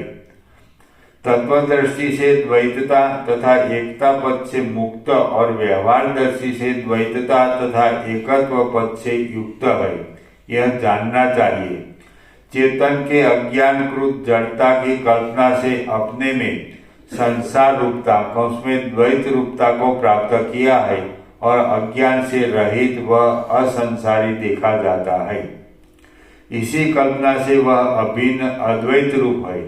तत्व दृष्टि से द्वैतता तथा एकता पद से मुक्त और व्यवहार दृष्टि से द्वैतता तथा एकत्व पद से युक्त है, यह जानना चाहिए। चेतन के अज्ञानकृत जड़ता की कल्पना से अपने में संसार रूपता उसमें द्वैत रूपता को प्राप्त किया है और अज्ञान से रहित वह असंसारी देखा जाता है। इसी कल्पना से वह अभिन्न अद्वैत रूप है।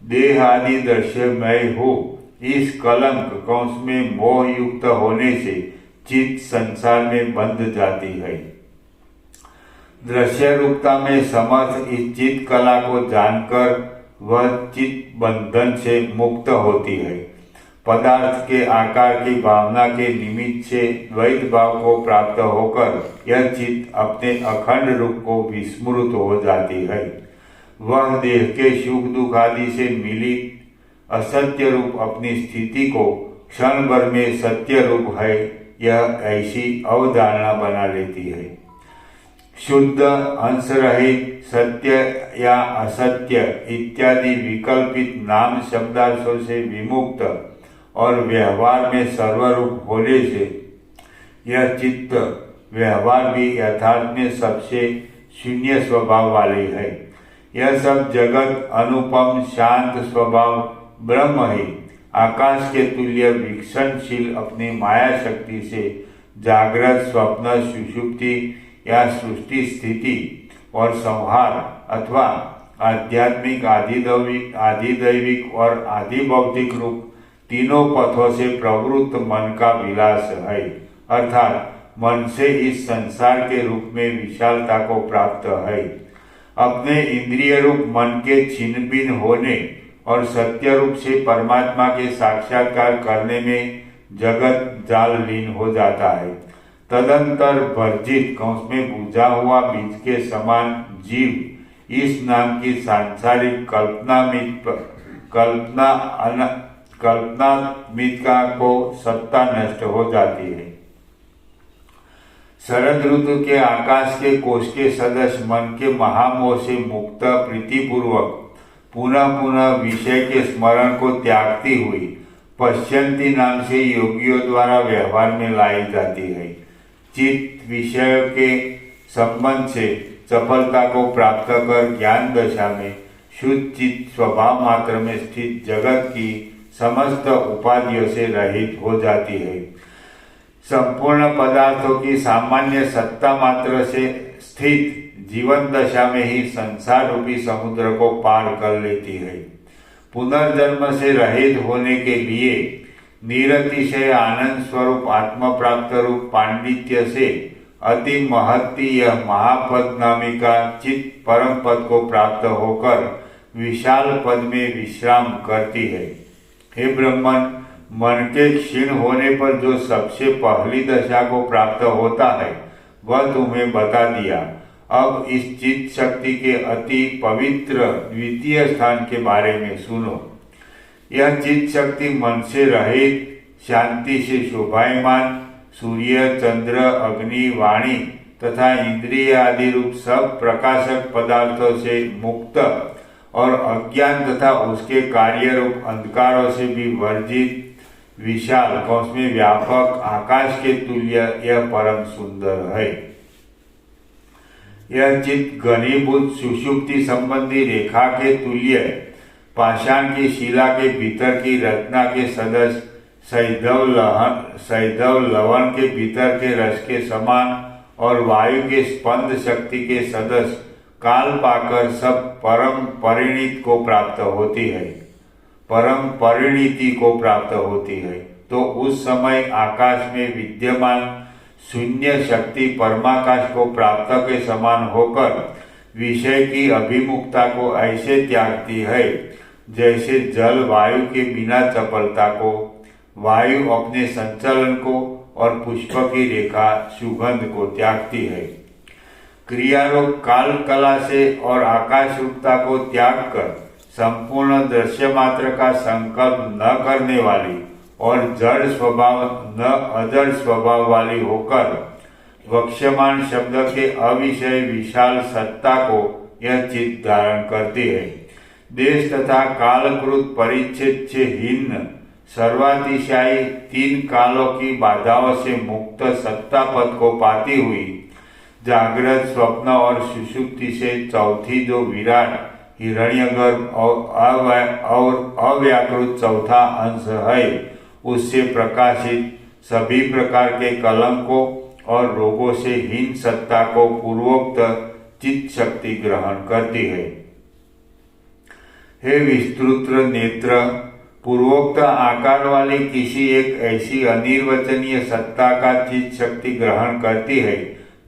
देह आदि दृश्य मैं हो, इस कलंक कौंस में मोह युक्त होने से चित्त संसार में बंध जाती है। दृश्य रूपता में समर्थ इस चित्त कला को जानकर वह चित्त बंधन से मुक्त होती है। पदार्थ के आकार की भावना के निमित्त से द्वैत भाव को प्राप्त होकर यह चित्त अपने अखंड रूप को विस्मृत हो जाती है। वह देह के सुख दुख आदि से मिली असत्य रूप अपनी स्थिति को क्षण भर में सत्य रूप है, यह ऐसी अवधारणा बना लेती है। शुद्ध, अंश रहित, सत्य या असत्य इत्यादि विकल्पित नाम शब्दार्थों से विमुक्त और व्यवहार में सर्वरूप होने से यह चित्त व्यवहार भी यथार्थ में सबसे शून्य स्वभाव वाली है। यह सब जगत अनुपम शांत स्वभाव ब्रह्म ही आकाश के तुल्य वीक्षणशील अपनी माया शक्ति से जागृत, स्वप्न, सुषुप्ति या सृष्टि स्थिति और संहार अथवा आध्यात्मिक, आधिदैविक और आधिभौतिक रूप तीनों पथों से प्रवृत्त मन का विलास है, अर्थात मन से इस संसार के रूप में विशालता को प्राप्त है। अपने इंद्रिय रूप मन के छिन्न भिन्न होने और सत्य रूप से परमात्मा के साक्षात्कार करने में जगत जाल लीन हो जाता है। तदंतर वर्जित कौंस में बुझा हुआ बीज के समान जीव इस नाम की सांसारिक कल्पनात्मिका को सत्ता नष्ट हो जाती है। शरद ऋतु के आकाश के कोश के सदस्य मन के महामोह से मुक्त प्रीतिपूर्वक पुनः पुनः विषय के स्मरण को त्यागती हुई पश्यंती नाम से योगियों द्वारा व्यवहार में लाई जाती है। चित्त विषय के संबंध से सफलता को प्राप्त कर ज्ञान दशा में शुद्ध चित्त स्वभाव मात्र में स्थित जगत की समस्त उपाधियों से रहित हो जाती है। संपूर्ण पदार्थों की सामान्य सत्ता मात्र से स्थित जीवन दशा में ही संसार रूपी समुद्र को पार कर लेती है। पुनर्जन्म से रहित होने के लिए निरतिशय आनंद स्वरूप आत्म प्राप्त रूप पांडित्य से अति महत्ती यह महापद नामिका चित्त परम पद को प्राप्त होकर विशाल पद में विश्राम करती है। हे ब्रह्मन, मन के क्षीण होने पर जो सबसे पहली दशा को प्राप्त होता है वह तुम्हें बता दिया। अब इस चित्त शक्ति के अति पवित्र द्वितीय स्थान के बारे में सुनो। यह चित्त शक्ति मन से रहित शांति से शोभायमान सूर्य, चंद्र, अग्नि, वाणी तथा इंद्रिय आदि रूप सब प्रकाशक पदार्थों से मुक्त और अज्ञान तथा उसके कार्य रूप अंधकारों से भी वर्जित विशाल कौंस में व्यापक आकाश के तुल्य यह परम सुंदर है। यह चित्त घनीभूत सुषुप्ति संबंधी रेखा के तुल्य पाषाण की शिला के भीतर की रत्ना के सदस्य सैंधव लवण के भीतर के रस के समान और वायु के स्पंद शक्ति के सदस्य काल पाकर सब परम परिणीति को प्राप्त होती है। तो उस समय आकाश में विद्यमान शून्य शक्ति परमाकाश को प्राप्त के समान होकर विषय की अभिमुखता को ऐसे त्यागती है जैसे जल वायु के बिना चपलता को, वायु अपने संचलन को और पुष्प की रेखा सुगंध को त्यागती है। क्रियारूप काल कला से और आकाश रूपता को त्याग कर संपूर्ण दृश्य मात्र का संकल्प न करने वाली और जड़ स्वभाव न अजड़ स्वभाव वाली होकर वक्ष्यमाण शब्द के अविषय विशाल सत्ता को यह चित्त धारण करती है। देश तथा कालकृत परिच्छेद से हीन सर्वातिशायी तीन कालों की बाधाओं से मुक्त सत्ता पद को पाती हुई जागृत, स्वप्न और सुषुप्ति से चौथी जो विराट हिरण्यगर्भ और अव्याकृत चौथा अंश है उससे प्रकाशित सभी प्रकार के कलंकों और रोगों से हीन सत्ता को पूर्वोक्त चित्त शक्ति ग्रहण करती है। हे विस्तृत नेत्र, पूर्वोक्त आकार वाली किसी एक ऐसी अनिर्वचनीय सत्ता का चित्त शक्ति ग्रहण करती है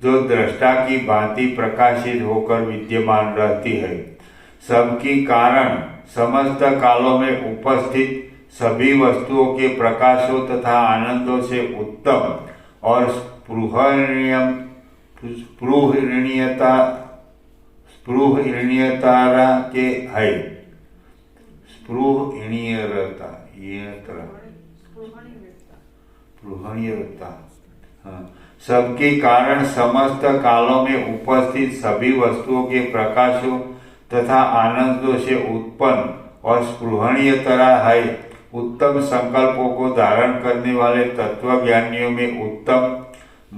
जो दृष्टा की भांति प्रकाशित होकर विद्यमान रहती है। सबकी कारण समस्त कालों में उपस्थित सभी वस्तुओं के प्रकाशों तथा आनंदों से उत्तम और स्पृहणीयता के है। सबके कारण समस्त कालों में उपस्थित सभी वस्तुओं के प्रकाशों तथा आनंदों से उत्पन्न और स्पृहणीयतरा है। उत्तम संकल्पों को धारण करने वाले तत्वज्ञानियों में उत्तम।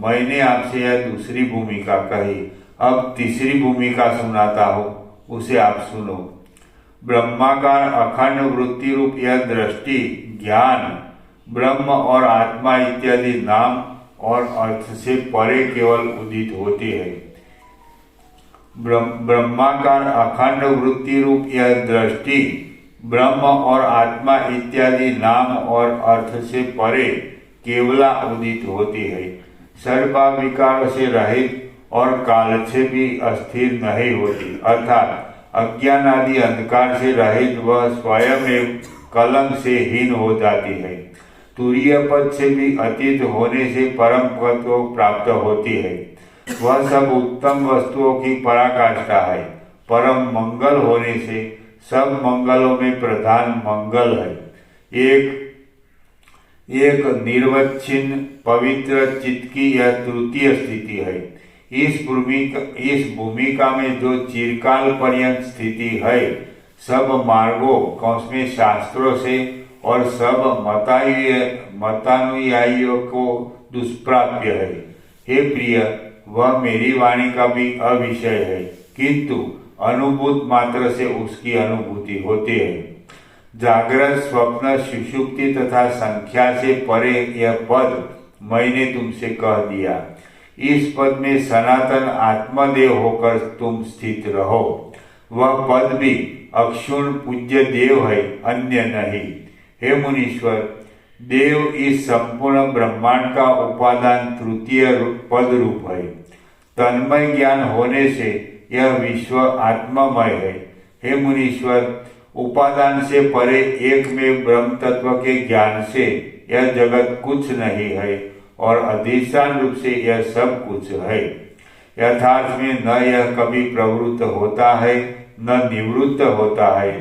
मैंने आपसे यह दूसरी भूमिका कही, अब तीसरी भूमिका सुनाता हूँ, उसे आप सुनो। ब्रह्माकार अखंड वृत्ति रूप यह दृष्टि ज्ञान ब्रह्म और आत्मा इत्यादि नाम और अर्थ से परे केवल उदित होती है। ब्रह्माकार अखंड वृत्ति रूप यह दृष्टि ब्रह्म और आत्मा इत्यादि नाम और अर्थ से परे केवला उदित होती है। सर्वा विकारों से रहित और काल से भी अस्थिर नहीं होती, अर्थात अज्ञान आदि अंधकार से रहित वह स्वयं एवं कलंक से हीन हो जाती है। तुरीय पद से भी अतीत होने से परम पद को प्राप्त होती है। वह सब उत्तम वस्तुओं की पराकाष्ठा है। परम मंगल होने से सब मंगलों में प्रधान मंगल है। एक निर्वच्छिन्न पवित्र चित्त की यह तृतीय स्थिति है। इस भूमिका में जो चिरकाल पर्यंत स्थिति है, सब मार्गों में शास्त्रों से और सब मतानुयायियों को दुष्प्राप्य है। हे प्रिय, वह मेरी वाणी का भी अविषय है, किंतु अनुभूत मात्र से उसकी अनुभूति होती है। जागृत, स्वप्न, सुषुप्ति तथा संख्या से परे यह पद मैंने तुमसे कह दिया। इस पद में सनातन आत्मदेव होकर तुम स्थित रहो। वह पद भी अक्षुण पूज्य देव है, अन्य नहीं। हे मुनीश्वर, देव इस संपूर्ण ब्रह्मांड का उपादान तृतीय पद रूप है। तन्मय ज्ञान होने से यह विश्व आत्ममय है। हे मुनीश्वर, उपादान से परे एक में ब्रह्म तत्व के ज्ञान से यह जगत कुछ नहीं है और अधिष्ठान रूप से यह सब कुछ है। यथार्थ में न यह कभी प्रवृत्त होता है न निवृत्त होता है।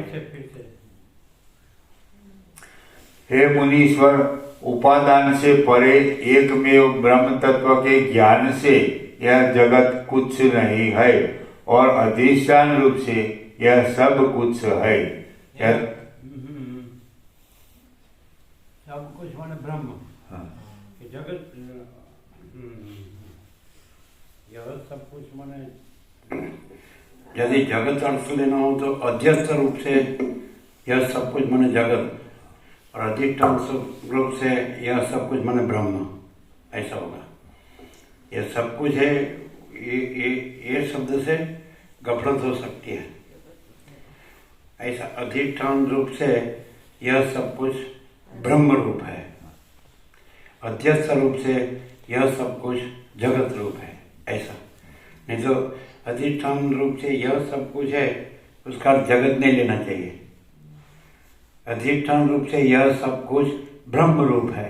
हे मुनीश्वर, उपादान से परे एक में ब्रह्म तत्व के ज्ञान से यह जगत कुछ नहीं है और अधिष्ठान रूप से यह सब कुछ है। सब कुछ माने ब्रह्म। हाँ। जगत यह सब कुछ माने, यदि जगत अर्थ लेना हो तो अध्यस्त रूप से यह सब कुछ माने जगत और अधिष्ठान रूप से यह सब कुछ माने ब्रह्म, ऐसा होगा। यह सब कुछ है, ये शब्द से गफलत हो सकती है। ऐसा अधिष्ठान रूप से यह सब कुछ ब्रह्म रूप है, अध्यस्त रूप से यह सब कुछ जगत रूप है, ऐसा। नहीं तो अधिष्ठान रूप से यह सब कुछ है, उसका जगत नहीं लेना चाहिए। अधिष्ठान रूप से यह सब कुछ ब्रह्म रूप है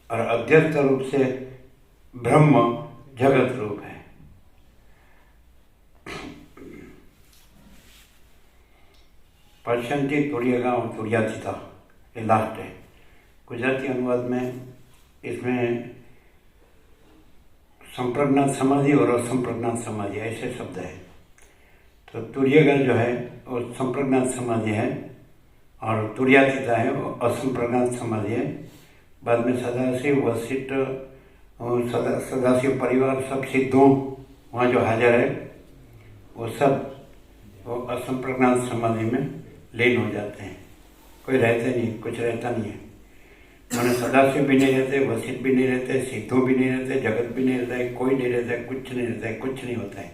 और अध्यस्त रूप से ब्रह्म जगत रूप है। पश्यंती तुर्यगा और तुर्यातीता, ये लास्ट है। गुजराती अनुवाद में इसमें संप्रज्ञात समाधि और असंप्रज्ञात समाधि ऐसे शब्द है। तो तुर्यगा जो है वो संप्रज्ञात समाधि है और तुर्यातीता है वो असंप्रज्ञात समाधि है। बाद में सदाशिव, वशिष्ठ, सदाशिव परिवार, सब सिद्धों वहाँ जो हाजिर है वो सब वो असंप्रज्ञात समाधि में लीन हो जाते हैं। कोई रहते नहीं, कुछ रहता नहीं है। मैंने सदाशिव भी नहीं रहते, वशिष्ठ भी नहीं रहते, सिद्धों भी नहीं रहते, जगत भी नहीं रहता है, कोई नहीं रहता है, कुछ नहीं रहता है, कुछ नहीं होता है।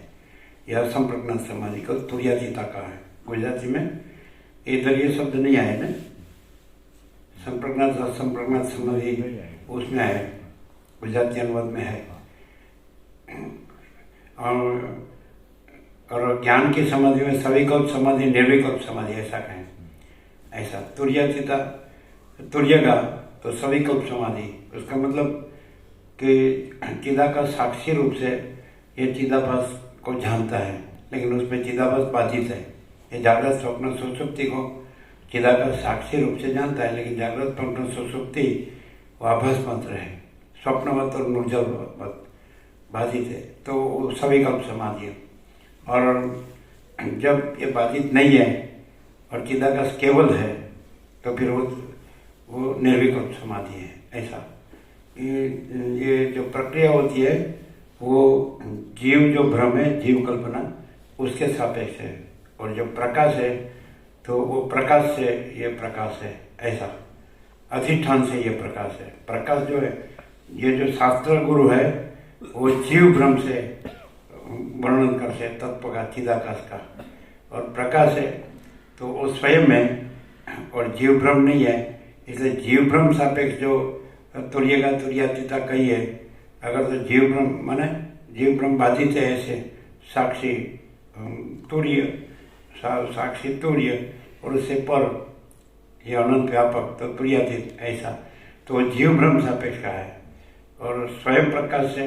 यह असंप्रज्ञात समाधि को तुर्यातीता का है। गुजराती में इधर ये शब्द नहीं आए ना, संप्रज्ञात असंप्रज्ञात समाधि उसमें है, गुजराती अनुवाद में है। और ज्ञान की समाधि में सविकल्प समाधि, निर्विकल्प समाधि ऐसा कहें। ऐसा तुर्यातीता, तुर्यगा तो सविकल्प समाधि, उसका मतलब कि चिदाभास साक्षी रूप से ये चिदाभास को जानता है, लेकिन उसमें चिदाभास बाधित है। ये जागृत स्वप्न सुषुप्ति को चिदाभास साक्षी रूप से जानता है, लेकिन जागृत स्वप्न सुषुप्ति वो आभास मात्र है, स्वप्नवत और मूर्जावत बाधित है। तो सविकल्प समाधि है। और जब ये बाधित नहीं है और चिदाभास केवल है तो फिर वो निर्विकल्प समाधि है। ऐसा ये जो प्रक्रिया होती है वो जीव जो भ्रम है, जीव कल्पना, उसके सापेक्ष है। और जो प्रकाश है तो वो प्रकाश से ये प्रकाश है, ऐसा अधिष्ठान से ये प्रकाश है। प्रकाश जो है, ये जो शास्त्र गुरु है वो जीव भ्रम से वर्णन करते हैं तत्व का, चिदाकाश का। और प्रकाश है तो वो स्वयं है और जीव भ्रम नहीं है, इसलिए जीव भ्रम सापेक्ष जो तुर्य का तुर्यातीता कही है। अगर तो जीव ब्रह्म माने जीव ब्रह्म बाधित है ऐसे साक्षी तुर्य साक्षी तुर्य और उससे पर ये अनंत व्यापक तो तुर्यातीत ऐसा तो जीव ब्रह्म सापेक्ष का है। और स्वयं प्रकाश से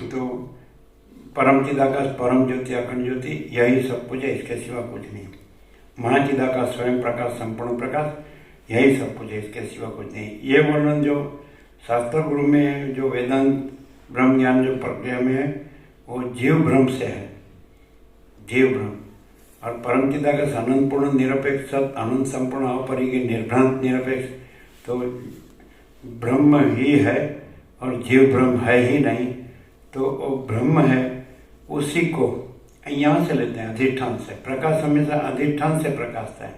तो परम चिदाकाश परम ज्योति अखंड ज्योति यही सब कुछ है, इसके सिवा कुछ नहीं। महाचिदाकाश स्वयं प्रकाश संपूर्ण प्रकाश यही सब कुछ है, इसके सिवा कुछ नहीं। ये वर्णन जो शास्त्र गुरु में जो वेदांत ब्रह्म ज्ञान जो प्रक्रिया में है वो जीव ब्रह्म से है, जीव ब्रह्म। और परम चिदाकाश अनंत पूर्ण निरपेक्ष सत अनंत संपूर्ण अपरिग्रही निर्भ्रांत निरपेक्ष तो ब्रह्म ही है और जीव ब्रह्म है ही नहीं। तो वो ब्रह्म है उसी को यहाँ से लेते हैं अधिष्ठान से। प्रकाश हमेशा अधिष्ठान से प्रकाशता है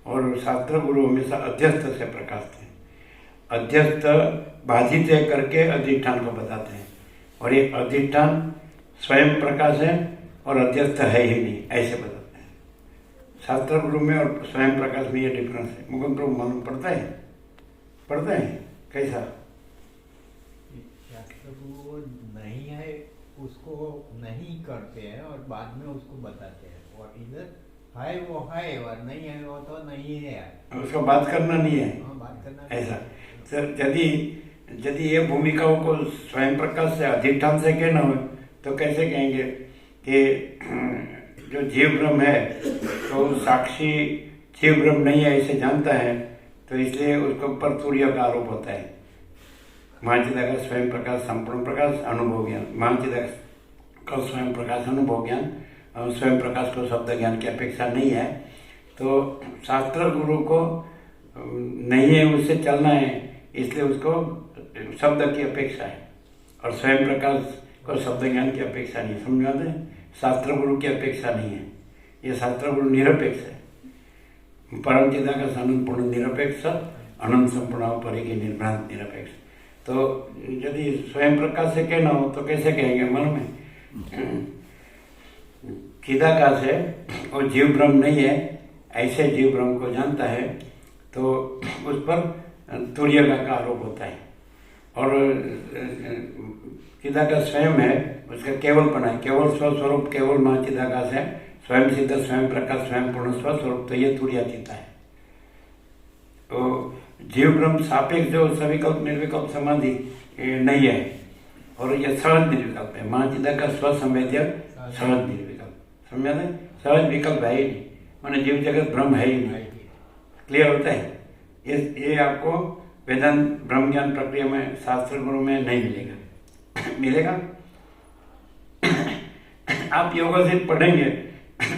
और शास्त्र गुरु हमेशा अध्यस्त से प्रकाशते हैं। अध्यस्त बाधित है करके अधिष्ठान को बताते हैं और ये अधिष्ठान स्वयं प्रकाश है और अध्यस्त है ही नहीं, ऐसे बताते हैं। शास्त्र गुरु में और स्वयं प्रकाश में ये डिफरेंस है। मुकुंद प्रभु मालूम पड़ता है कैसा? शास्त्र गुरु नहीं है उसको नहीं करते हैं और बाद में उसको बताते हैं, और इधर है वो है और नहीं है वो तो नहीं है, उसको बात करना नहीं है। बात करना ऐसा सर यदि ये भूमिकाओं को स्वयं प्रकाश से अधिष्ठान से कहना हो तो कैसे कहेंगे कि जो जीव ब्रह्म है तो साक्षी जीव ब्रह्म नहीं है ऐसे जानता है तो इसलिए उसके ऊपर सूर्य का आरोप होता है। महाचिदाकाश स्वयं प्रकाश संपूर्ण प्रकाश अनुभव ज्ञान, महाचिदाकाश का स्वयं प्रकाश अनुभव ज्ञान, स्वयं प्रकाश को शब्द ज्ञान की अपेक्षा नहीं है। तो शास्त्र गुरु को नहीं है उससे चलना है इसलिए उसको शब्द की अपेक्षा है और स्वयं प्रकाश को शब्द ज्ञान की अपेक्षा नहीं। समझा दें, शास्त्र गुरु की अपेक्षा नहीं है, ये शास्त्र गुरु निरपेक्ष है। परम चिदाकाश अनंत पूर्ण निरपेक्ष अनंत संपूर्ण अपरिग्रही निर्भ्रांत निरपेक्ष। तो यदि स्वयं प्रकाश से कहना हो तो कैसे कहेंगे? मन में चिदाकाश है और जीव ब्रह्म नहीं है ऐसे जीव ब्रह्म को जानता है तो उस पर तुर्य का आरोप होता है। और चिदाकाश स्वयं है उसका केवलपन है, केवल स्वस्वरूप केवल महाचिदाकाश है, स्वयं सिद्ध स्वयं प्रकाश स्वयं पूर्ण स्वस्वरूप, तो ये तुर्यातीत है। तो जीव ब्रह्म सापेक्ष जो सविकल्प निर्विकल्प समाधि नहीं है और ये सहज निर्विकल्प है। महाचिदाकाश स्वसंवेद्य सहज निर्विकल्प, समझा दें, सहज विकल्प है ही नहीं, माने जीव जगत ब्रह्म है ही नहीं। क्लियर होता है? ये आपको वेदांत ब्रह्म ज्ञान प्रक्रिया में शास्त्र गुरु में नहीं मिलेगा। मिलेगा आप योगा से पढ़ेंगे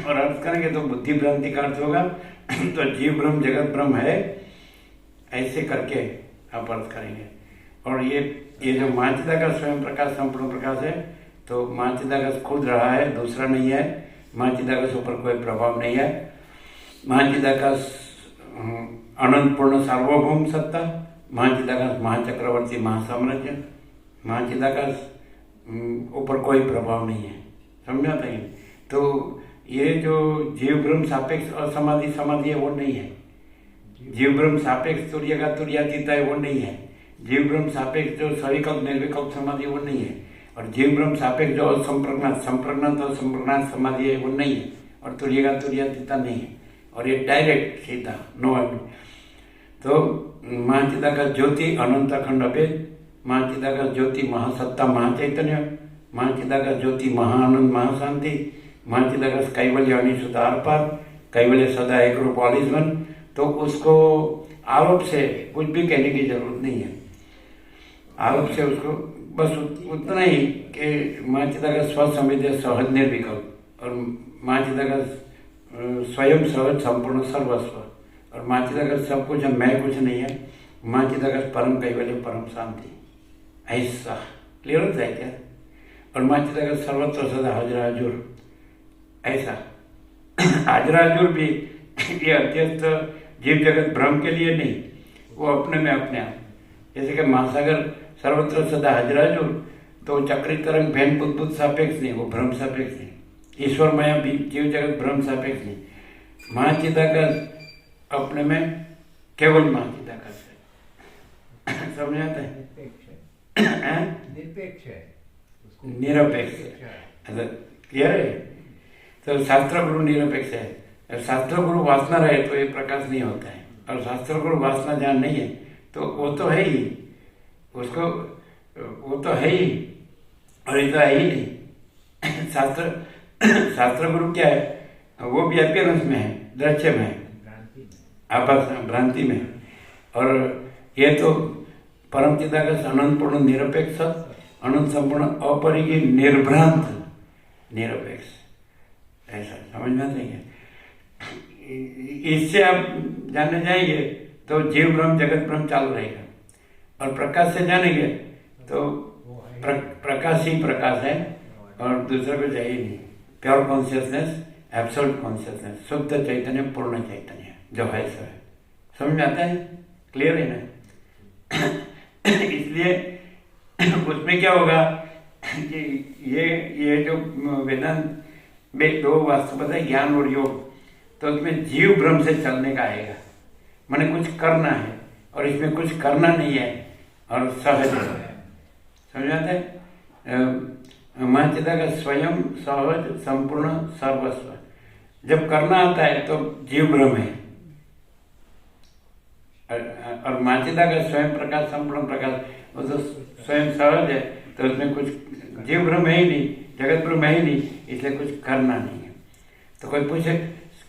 और अर्थ करेंगे तो बुद्धि भ्रांति का अर्थ होगा तो जीव ब्रह्म जगत ब्रह्म है ऐसे करके आप अर्थ करेंगे। और ये जो महाचिदाकाश स्वयं प्रकाश संपूर्ण प्रकाश है तो महाचिदाकाश खुद रहा है, दूसरा नहीं है। महाचिदाकाश ऊपर कोई प्रभाव नहीं है। महाचिदाकाश अनंत पूर्ण सार्वभौम सत्ता, महाचिदाकाश महाचक्रवर्ती महासाम्राज्य, महाचिदाकाश ऊपर कोई प्रभाव नहीं है। समझा नहीं? तो ये जो जीव ब्रह्म सापेक्ष असमाधि समाधि है वो नहीं है। जीव ब्रह्म सापेक्ष तुर्य का तुर्यातीत है वो नहीं है। जीव ब्रह्म सापेक्ष जो सविकल्प निर्विकल्प समाधि वो नहीं है। और जीव ब्रह्म सापेक्ष जो असंप्रज्ञात संप्रज्ञात और संप्रज्ञात समाधि है वो नहीं है। और तुर्य का तुर्यातीता नहीं है। और ये डायरेक्ट सीधा नो एंड। तो महाचिदाकाश ज्योति अनंत अखंड अभेद, महाचिदाकाश ज्योति महासत्ता महाचैतन्य, महाचिदाकाश ज्योति महाआनंद महाशांति, महाचिदाकाश कैवल्य अनिश्चित आर पार, कैवल्य सदा एक रूप ऑल इज वन। तो उसको आरोप से कुछ भी कहने की जरूरत नहीं है। आरोप से उसको बस उतना ही कि महाचिदाकाश स्वसंवेद्य सहज निर्विकल्प और महाचिदाकाश स्वयं सहज संपूर्ण सर्वस्व और महाचिदाकाश सब कुछ है, मैं कुछ नहीं है। महाचिदाकाश परम कैवल्य परम शांति, ऐसा क्लियर होता है क्या? और महाचिदाकाश सर्वत्र सदा हाजरा हजूर, ऐसा हाजरा हजूर भी ये अध्यस्त जीव जगत ब्रह्म के लिए नहीं, वो अपने में अपने आप। जैसे कि महासागर सर्वत्र सदा हाजरा हजूर तो चक्री तरंग भेन बुद्ध सापेक्ष नहीं, वो ब्रह्म सापेक्ष नहीं। ईश्वर माया भी जीव जगत ब्रह्म सापेक्ष नहीं। महाचिदाकाश अपने में केवल महाचिदाकाश है। समझ आता है? निरपेक्ष है, निरपेक्ष है उसको, निरपेक्ष है। अच्छा क्लियर है? तो शास्त्र गुरु निरपेक्ष है। अब शास्त्र गुरु वासना रहे तो ये प्रकाश नहीं होता है, और शास्त्र गुरु वासना जहाँ नहीं है तो वो तो है ही, उसको वो तो है ही, और ये तो है ही नहीं। शास्त्र गुरु क्या है? वो भी अपीयरेंस में है, दृश्य में है, भ्रांति में, आभास भ्रांति में। और ये तो परम चिदाकाश अनंत पूर्ण निरपेक्ष, अनंत संपूर्ण अपरिगी निर्भ्रांत निरपेक्ष, ऐसा समझ में आता है। इससे आप जानने जाएंगे तो जीव ब्रह्म जगत ब्रह्म चालू रहेगा, और प्रकाश से जानेंगे तो प्रकाश ही प्रकाश है, और दूसरा कुछ है ही नहीं। प्योर कॉन्शियसनेस, एब्सोल्यूट कॉन्शियसनेस, शुद्ध चैतन्य, पूर्ण चैतन्य जो है सो है। समझ में आता है? क्लियर है ना? इसलिए उसमें क्या होगा कि ये जो वेदांत में दो वास्तु पता है, ज्ञान और योग, तो उसमें जीव ब्रह्म से चलने का आएगा, मैंने कुछ करना है, और इसमें कुछ करना नहीं है, और सहज है। समझ आता है? मानचिता का स्वयं सहज संपूर्ण सर्वस्व, जब करना आता है तो जीव ब्रह्म है, और मानचिता का स्वयं प्रकाश संपूर्ण प्रकाश, वो तो स्वयं सहज है, तो उसमें कुछ जीव ब्रह्म है ही नहीं, जगत ब्रह्म है ही नहीं, इसलिए कुछ करना नहीं है। तो कोई पूछे,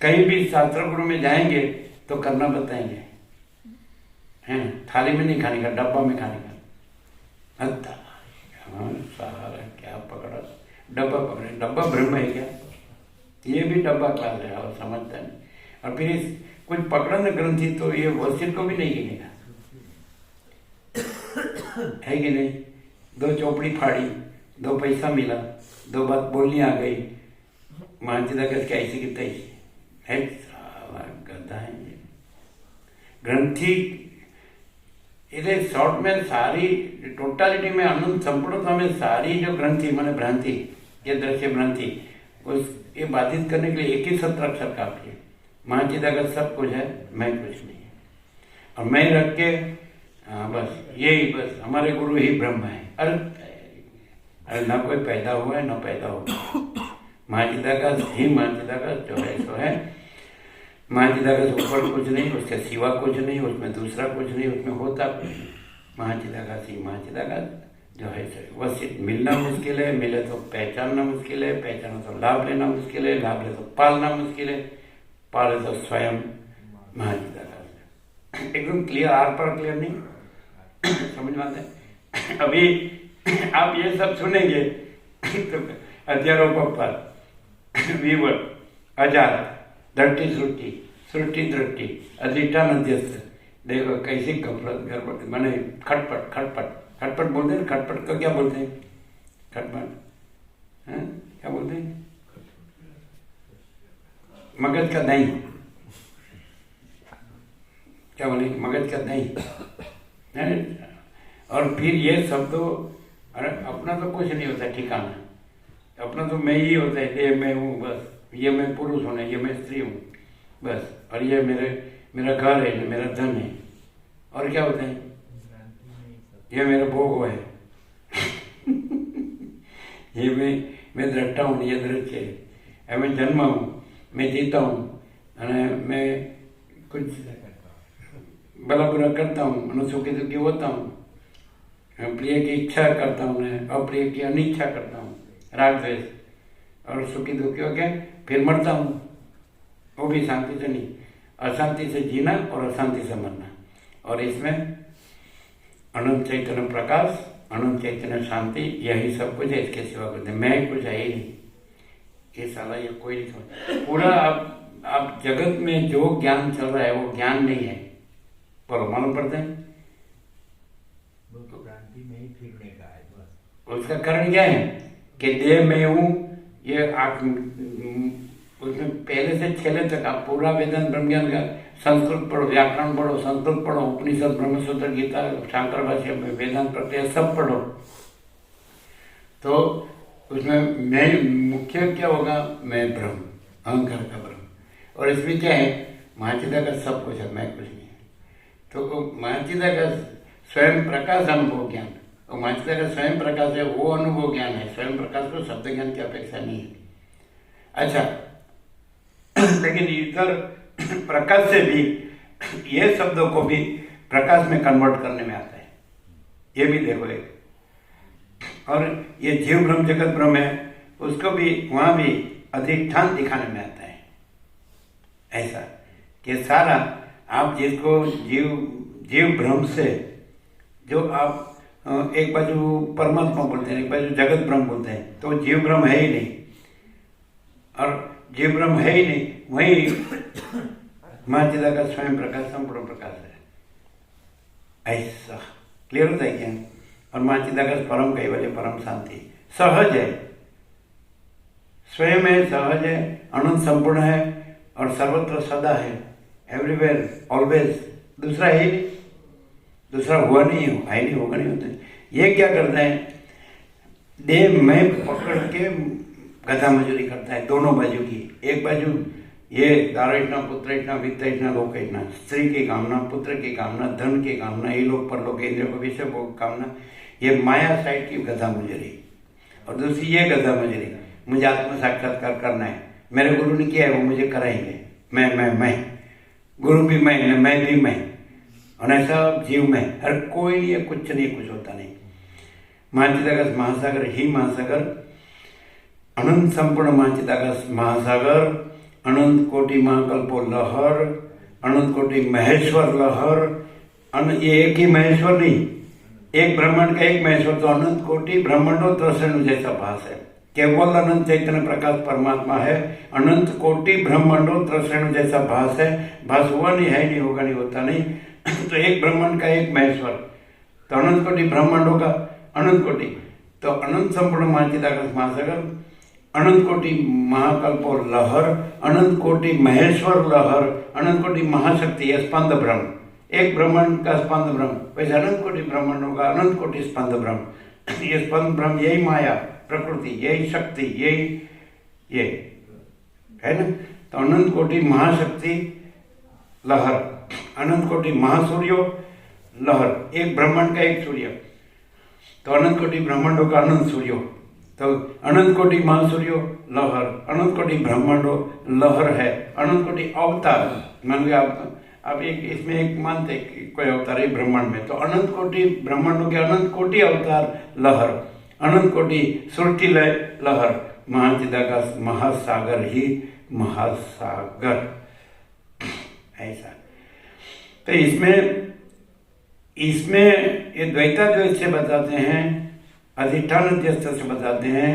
कहीं भी शास्त्र गुरु में जाएंगे तो करना बताएंगे, हैं? थाली में नहीं खाने का, डब्बा में खाने का। अच्छा सारा क्या पकड़ा, डब्बा पकड़े, डब्बा ब्रह्म है क्या? ये भी डब्बा क्लास है, और समझता नहीं। और फिर इस कुछ पकड़ा ना ग्रंथि, तो ये वसील को भी नहीं गिनेगा, है कि नहीं? दो चौपड़ी फाड़ी, दो पैसा मिला, दो बात बोलनी आ गई, मानचिता करके ऐसी की तैसी है, गधा है ये ग्रंथि। इसे शॉर्ट में सारी टोटालिटी में अनंत संपूर्णता में सारी जो ग्रंथि माने भ्रांति, ये दृश्य भ्रांति, उस ये बाधित करने के लिए एक ही सत्र अक्षर काफी है। मानचिता का सब कुछ है, मैं कुछ नहीं है, और मैं रख के बस यही, बस हमारे गुरु ही ब्रह्म है। अरे ना कोई पैदा हुआ है ना पैदा होगा, मानचिता का ही मानचिता का जो है सो है। मानचिता का ऊपर कुछ नहीं, उसके सिवा कुछ नहीं, उसमें दूसरा कुछ नहीं, उसमें होता कुछ नहीं। मानचिता का सी मानचिता का जो है सो, बस मिलना मुश्किल है, मिले तो पहचानना मुश्किल है, पहचाना तो लाभ लेना मुश्किल है, लाभ ले तो पालना मुश्किल है, पाले तो स्वयं मानचिता का। एकदम क्लियर, आर पर क्लियर नहीं समझ में आता है? अभी आप ये सब सुनेंगे तो हजारों पर वीवर, अजार, धरती सृष्टि, सृष्टि दृष्टि, अधिष्ठान अध्यस्त, देखो कैसी गफलत गड़बड़, माने खटपट खटपट खटपट बोलते हैं। खटपट को क्या बोलते हैं? खटपट क्या बोलते हैं? मगज का दही, क्या बोले? मगज का दही है। और फिर ये शब्दों, अरे अपना तो कुछ नहीं होता ठिकाना, अपना तो मैं ही होता है, ये मैं हूँ बस, ये मैं पुरुष हूँ, ये मैं स्त्री हूँ बस, और ये मेरा घर है, ये मेरा धन है, और क्या होता है? ये मेरा भोग है ये मैं दृष्टा हूँ, ये दृश्य है, मैं जन्मा हूँ, मैं जीता हूँ, मैं कुछ भला बुरा करता हूँ, मनुष्य की दुखी होता हूँ, प्रिय की इच्छा करता हूँ, मैं अप्रिय की अनिच्छा करता हूँ, राग द्वेष, और सुखी दुखी हो गया, फिर मरता हूँ, वो भी शांति से नहीं, अशांति से जीना और अशांति से मरना। और इसमें अनंत चैतन्य प्रकाश, अनंत चैतन्य शांति, यही सब कुछ है, इसके सिवा कुछ मैं कुछ है ही नहीं। ये साला ये कोई नहीं समझ पूरा। अब जगत में जो ज्ञान चल रहा है वो ज्ञान नहीं है, बोलो मालूम पड़ता है? क्रांति में ही फिरने का है बस। उसका कारण क्या है कि देह में हूँ, ये उसमें पहले से छेले तक आप पूरा वेदांत ब्रह्म ज्ञान का संस्कृत पढ़ो, व्याकरण पढ़ो, संस्कृत पढ़ो, उपनिषद, ब्रह्मसूत्र, गीता, शांकर भाष्य, वेदांत प्रत्यय सब पढ़ो, तो उसमें मैं मुख्य क्या होगा? मैं ब्रह्म, अहंकार का ब्रह्म। और इसमें क्या है? मानचिता का सब कुछ है, मैं कुछ नहीं है। तो मानचिता का स्वयं प्रकाश अनुभव ज्ञान, और मानसिकता का स्वयं प्रकाश है वो अनुभव ज्ञान है, स्वयं प्रकाश को शब्द ज्ञान की अपेक्षा नहीं है। अच्छा, लेकिन इधर प्रकाश से भी ये शब्दों को भी प्रकाश में कन्वर्ट करने में आता है, ये भी देखो एक। और ये जीव ब्रह्म जगत ब्रह्म है, उसको भी वहां भी अधिष्ठान दिखाने में आता है, ऐसा कि सारा आप जिसको जीव ब्रह्म से जो आप एक बाजू परमात्मा बोलते हैं, एक बाजू जगत ब्रह्म बोलते हैं, तो जीव ब्रह्म है ही नहीं, और जीव ब्रह्म है ही नहीं, वही माँ चिदा का स्वयं प्रकाश संपूर्ण प्रकाश है, ऐसा क्लियर होता है क्या? और माँ चिदा का परम कैवल्य परम शांति सहज है, स्वयं है, सहज है, अनंत संपूर्ण है और सर्वत्र सदा है, एवरीवेयर ऑलवेज, दूसरा है ही नहीं, दूसरा हुआ नहीं है, नहीं होगा नहीं होता। ये क्या करता है, देह में पकड़ के गधा मजूरी करता है दोनों बाजू की। एक बाजू ये दारिद्र्य पुत्र वित्त लोक स्त्री की कामना, पुत्र की कामना, धन की कामना, ये लोग परलोक इंद्रिय भविष्य भोग कामना, ये माया साइड की गधा मजूरी। और दूसरी ये गधा मजूरी, मुझे आत्म साक्षात्कार करना है, मेरे गुरु ने किया है वो मुझे कराएंगे, मैं गुरु भी मैं भी मैं, और ऐसा जीव में हर कोई नहीं है, कुछ नहीं, कुछ होता नहीं। महाचिदाकाश महासागर ही महासागर, अनंत संपूर्ण महाचिदाकाश महासागर, अनंत कोटि महाकल्पो लहर, अनंत कोटि महेश्वर लहर, ये एक ही महेश्वर नहीं, एक ब्रह्मांड का एक महेश्वर, तो अनंत कोटि ब्रह्मांडों त्रसण जैसा भास है, केवल अनंत चैतन्य प्रकाश परमात्मा है, अनंत कोटि ब्रह्मांडों त्रसण जैसा भास है, भास हुआ नहीं है, नहीं होगा नहीं होता नहीं, तो एक ब्रह्मांड का एक महेश्वर, तो अनंत कोटि ब्रह्मांडों का अनंत कोटि, तो अनंत संपूर्ण महाचिदाकाश महासागर, अनंत कोटि महाकल्पो लहर, अनंत कोटि महेश्वर लहर, अनंत कोटि महाशक्ति स्पंद ब्रह्म, एक ब्रह्मांड का स्पंद ब्रह्म, वैसे अनंत कोटि ब्रह्मांडों का अनंत कोटि स्पंद ब्रह्म। ये स्पंद ब्रह्म यही माया प्रकृति, यही शक्ति, यही ये है ना। तो अनंत कोटि महाशक्ति लहर, अनंत कोटि महासूर्यो लहर, एक ब्रह्मांड का एक सूर्य, तो अनंत कोटि ब्रह्मांडों का अनंत सूर्यो, तो अनंत कोटि महासूर्यो लहर, अनंत कोटि ब्रह्मांडो लहर है, अनंत कोटि अवतार, मान लो आप एक इसमें एक मानते कोई अवतार है ब्रह्मांड में, तो अनंत कोटि ब्रह्मांडों के अनंत कोटि अवतार लहर, अनंत कोटि सृष्टि लय लहर, महाचिदाकाश महासागर ही महासागर, ऐसा। तो इसमें ये द्वैताद्वैत से बताते हैं, अधिष्ठान अध्यस्त से बताते हैं,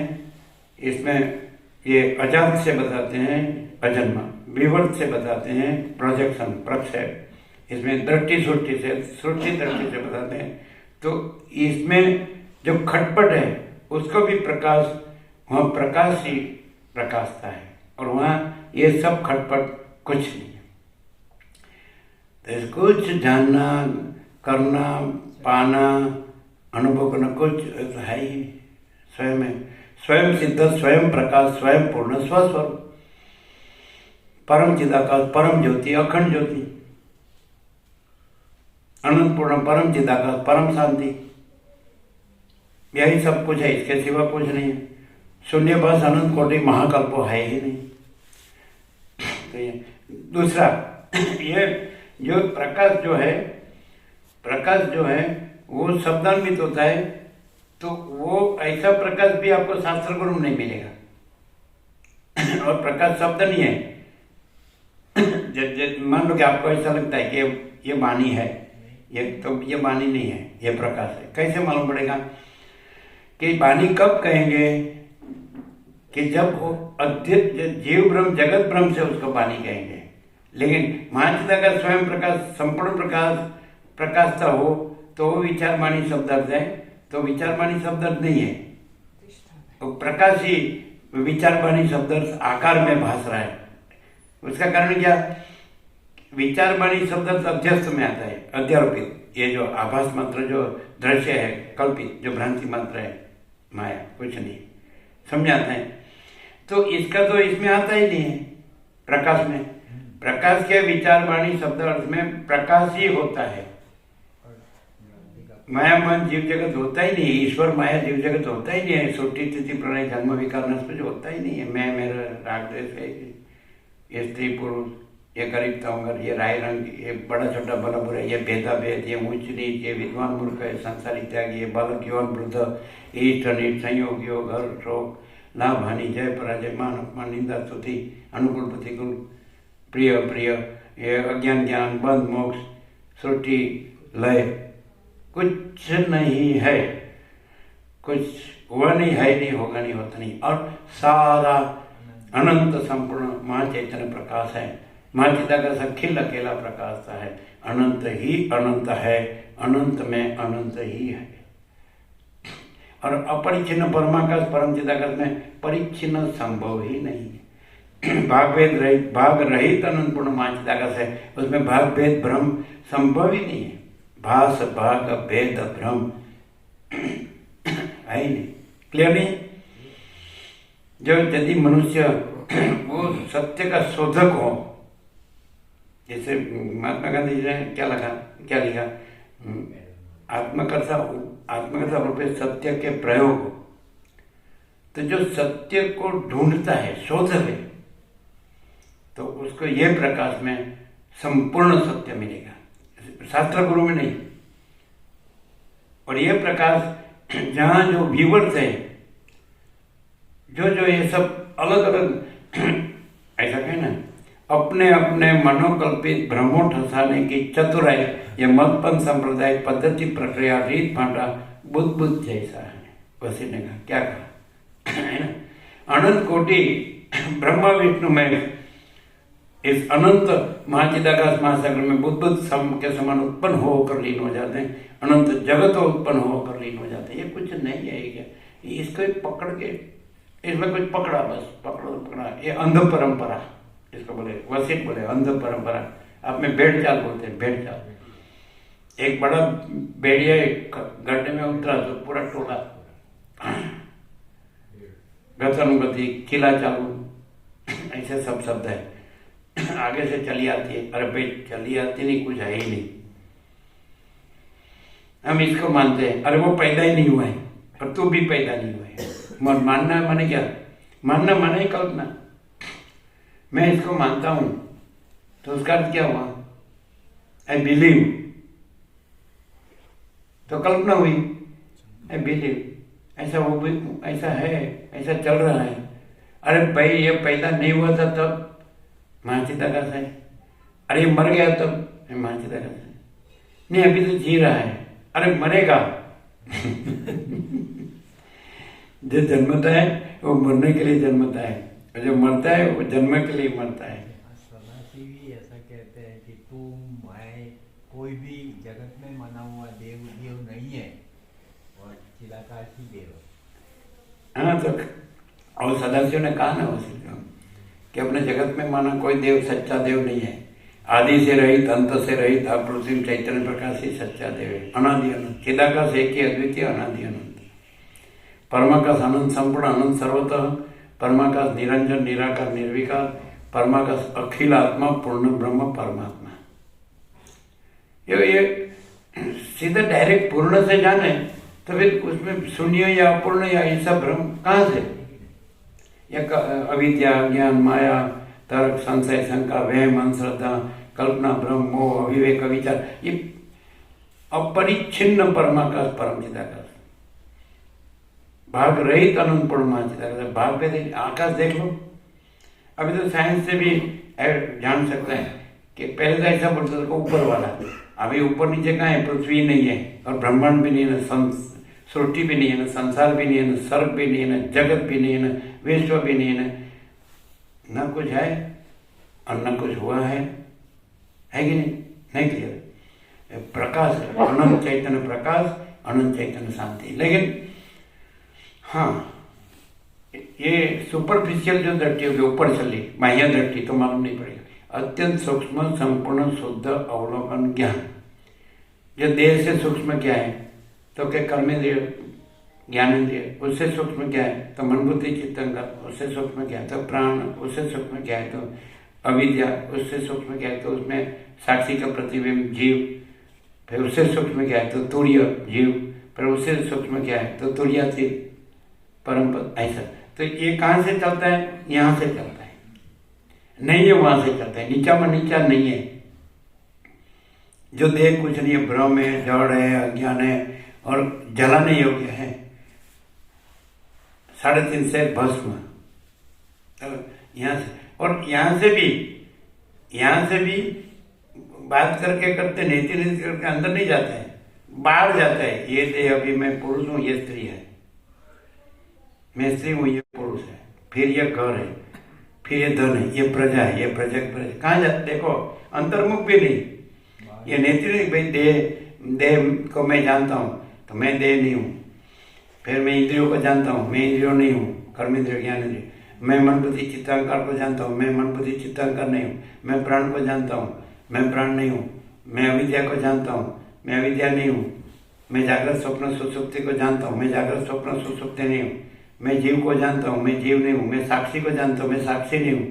इसमें ये अजात से बताते हैं अजन्मा, विवर्त से बताते हैं प्रोजेक्शन प्रक्षेप, इसमें दृष्टि सृष्टि दृष्टि से बताते हैं। तो इसमें जो खटपट है उसको भी प्रकाश, वहाँ प्रकाश ही प्रकाशता है, और वहाँ ये सब खटपट कुछ नहीं है। तो कुछ जानना, करना, पाना, अनुभव करना कुछ तो है ही स्वयं है, स्वयं सिद्ध, स्वयं प्रकाश, स्वयं पूर्ण, स्वस्वरूप, परम चिदाकाश, परम ज्योति, अखंड ज्योति, अनंत पूर्ण, परम चिदाकाश, परम शांति, यही सब कुछ है, इसके सिवा कुछ नहीं है। शून्य बस अनंत कोटि महाकल्प है ही नहीं। तो ये दूसरा, ये जो प्रकाश जो है वो शब्दान्वित होता है, तो वो ऐसा प्रकाश भी आपको शास्त्र गुरु में नहीं मिलेगा। और प्रकाश शब्द नहीं है, मान लो कि आपको ऐसा लगता है कि ये वाणी है, ये वाणी नहीं है, ये प्रकाश है। कैसे मालूम पड़ेगा कि वाणी कब कहेंगे? कि जब वो जीव ब्रह्म जगत ब्रह्म से उसको वाणी कहेंगे। लेकिन महाचिदा का स्वयं प्रकाश, संपूर्ण प्रकाशता हो तो वो विचारवाणी शब्दार्थ है, तो विचारवाणी शब्दार्थ नहीं है, तो प्रकाश ही विचारवाणी शब्दार्थ आकार में भास रहा है। उसका कारण क्या? विचारवाणी शब्दार्थ अध्यस्त में आता है, अध्यारोपित, ये जो आभास मात्र जो दृश्य है कल्पित, जो भ्रांति मात्र है, माया, कुछ नहीं समझाते हैं। तो इसका तो इसमें आता ही नहीं है प्रकाश में। प्रकाश के विचारवाणी शब्द अर्थ में प्रकाश ही होता है, माया मन जीव जगत होता ही नहीं, ईश्वर माया जीव जगत होता ही नहीं है। सृष्टि स्थिति प्रलय जन्म विकार नष्ट कुछ होता ही नहीं है। मैं मेरा राग द्वेष है, ये स्त्री पुरुष, ये गरीब तमगर, ये राय रंग, ये बड़ा छोटा बड़ा बुरा, ये भेदा भेद, ये ऊंच नीच, ये विद्वान मूर्ख है, संसारी त्यागी, ये बालक यौन वृद्ध, इष्ट अनिष्ट, संयोग योग, हर शोक, लाभ हानि, जय पराजय, मान अपमान, निंदा स्तुति, अनुकूल प्रतिकूल, प्रिय अप्रिय, ये अज्ञान ज्ञान, बंध मोक्ष, सृष्टि लय, कुछ नहीं है, कुछ हुआ नहीं है, नहीं होगा, नहीं होता नहीं। और सारा अनंत संपूर्ण महाचैतन्य प्रकाश है। महाचिदाकाश अखिल अकेला प्रकाश है। अनंत ही अनंत है, अनंत में अनंत ही है। और अपरिच्छिन्न परमाकाश परम चिदाकाश में परिच्छिन्न संभव ही नहीं है। भाग रहित अनंत पूर्ण महाचिदाकाश है, उसमें भाग भेद भ्रम संभव ही नहीं है। भास भाग भेद भ्रम है ही नहीं। क्लियर नहीं? जो यदि मनुष्य वो सत्य का शोधक हो, जैसे महात्मा गांधी जी ने क्या लिखा, आत्मकथा रूपे सत्य के प्रयोग। तो जो सत्य को ढूंढता है, शोधक है, तो उसको ये प्रकाश में संपूर्ण सत्य मिलेगा, शास्त्र गुरु में नहीं। और ये प्रकाश जहां जो व्यूवर्स है, जो ये सब अलग अलग ऐसा कहे ना, अपने अपने मनोकल्पित भ्रमों ठसाने की चतुराई, ये मतपन संप्रदाय पद्धति प्रक्रिया रीत भाटा बुद्ध जैसा है। वैसे ने कहा, क्या कहा है ना, अनंत कोटि ब्रह्मा विष्णु में इस अनंत महाचिदाकाश महासागर में बुद्ध के समान उत्पन्न होकर लीन हो जाते हैं। अनंत जगत उत्पन्न होकर लीन हो जाते हैं। ये कुछ नहीं है क्या, इसको पकड़ के इसमें कुछ पकड़ा, बस पकड़ा। ये अंध परंपरा इसको बोले, वशिष्ठ बोले अंध परंपरा। आप में भेड़ चाल बोलते हैं, भेड़ चाल। एक बड़ा भेड़िया एक गड्ढे में उतरा तो पूरा टोला गतानुगति, किला चालू, ऐसे सब शब्द है। आगे से चली आती है, अरे भाई चली आती नहीं, कुछ है ही नहीं, हम इसको मानते हैं। अरे वो पैदा ही नहीं हुआ है, और तू भी पैदा नहीं हुआ है। मानना माने क्या? मानना माने कल्पना। मैं इसको मानता हूं, तो उसका अर्थ क्या हुआ? आई बिलीव, तो कल्पना हुई। आई बिलीव, ऐसा वो भी ऐसा है, ऐसा चल रहा है। अरे भाई ये पैदा नहीं हुआ था तब महाचिदाकाश है, अरे ये मर गया तब महाचिदाकाश है। नहीं, अभी तो जी रहा है, अरे मरेगा। जो जन्मता है वो मरने के लिए जन्मता है, और जो मरता है वो जन्म के लिए मरता है। सन्यासी भी ऐसा कहते हैं कि तुम मैं कोई भी जगत में माना हुआ देव नहीं है, और चिदाकाश ही देव। हाँ, तो और सदाशिव ने कहा ना वशिष्ठ कि अपने जगत में माना कोई देव सच्चा देव नहीं है। आदि से रहित, अंत से रहित, अप्रतिम चैतन्य प्रकाश ही सच्चा देव है। अनादि अनंत चिदाकाश एक ही अद्वितीय अनादि अनंत। परमाकाश अनंत संपूर्ण अनंत सर्वतः, परमाकाश निरंजन निराकार निर्विकार, परमाकाश अखिल आत्मा पूर्ण ब्रह्म परमात्मा। ये सीधा डायरेक्ट पूर्ण से जाने तो फिर उसमें शून्य या अपूर्ण या ऐसा भ्रम कहाँ से? या अविद्या, ज्ञान, माया, तर्क, संशय, शंका, वहम, अंधश्रद्धा, कल्पना, भ्रम, मोह, अविवेक, विचार, ये अपरिच्छिन्न परमाकाश परम चिदाकाश, भाग रहित अनंत पूर्ण महाचिदाकाश। भाग पे देख, आकाश देख लो। अभी तो साइंस से भी जान सकते हैं कि पहले तो ऐसा बोलते थे ऊपर वाला, अभी ऊपर नीचे कहाँ है? पृथ्वी नहीं है, और ब्रह्मांड भी नहीं है, सृष्टि भी नहीं है ना, संसार भी नहीं है ना, सर्ग भी नहीं है ना, जगत भी नहीं है ना, विश्व भी नहीं है ना, न कुछ है और न कुछ हुआ है कि नहीं? नहीं क्लियर? प्रकाश है, अनंत चैतन्य प्रकाश, अनंत चैतन्य शांति। लेकिन हाँ, ये सुपरफिशियल जो दृष्टि होगी, ऊपर चली बाह्य दृष्टि, तो मालूम नहीं पड़ेगा। अत्यंत सूक्ष्म संपूर्ण शुद्ध अवलोकन ज्ञान, जो देह से सूक्ष्म क्या है? तो क्या कर्मेंद्रिय, ज्ञानेंद्रिय। उससे सूक्ष्म क्या है? तो मन बुद्धि चित्तंकर। उससे सूक्ष्म क्या है? तो प्राण। उससे सूक्ष्म क्या है? तो अविद्या। उससे सूक्ष्म क्या है? तो उसमें साक्षी का प्रतिबिंब जीव। फिर उससे सूक्ष्म क्या है तो तुर्य जीव, फिर उससे सूक्ष्म क्या है तो तुर्यातीत परम पद। ऐसा तो ये कहाँ से चलता है? यहाँ से चलता है, नहीं है वहां से चलता है। नीचा में नीचा नहीं है, जो देह कुछ नहीं है, भ्रम है, जड़ है, अज्ञान है और जलाने योग्य है, 3.5 से भस्म। यहाँ से और यहाँ से भी बात करके करते नीति नीति करके अंदर नहीं जाते हैं, बाहर जाता है। ये देह अभी मैं पुरुष हूँ, ये स्त्री है, मैं स्त्री हूँ, ये पुरुष है, फिर ये घर है, फिर ये धन है, ये प्रजा है, ये प्रजा की प्रजा कहाँ जाते? देखो अंतर्मुख भी नहीं, ये नीति नहीं। भाई देह को मैं जानता हूँ तो मैं देह नहीं हूँ, फिर मैं इंद्रियों को जानता हूँ, मैं इंद्रियों नहीं हूँ, कर्म इंद्रिय ज्ञान इंद्रिय। मैं मन बुद्धि चित्तांकार को जानता हूँ, मैं मन बुद्धि चित्तांकार नहीं हूँ। मैं प्राण को जानता हूँ, मैं प्राण नहीं हूँ। मैं अविद्या को जानता हूँ, मैं अविद्या नहीं हूँ। मैं जागृत स्वप्न सुसुप्ति को जानता हूँ, मैं जागृत स्वप्न सुसुप्ति नहीं हूँ। मैं जीव को जानता हूँ, मैं जीव नहीं हूँ। मैं साक्षी को जानता हूँ, मैं साक्षी नहीं हूँ।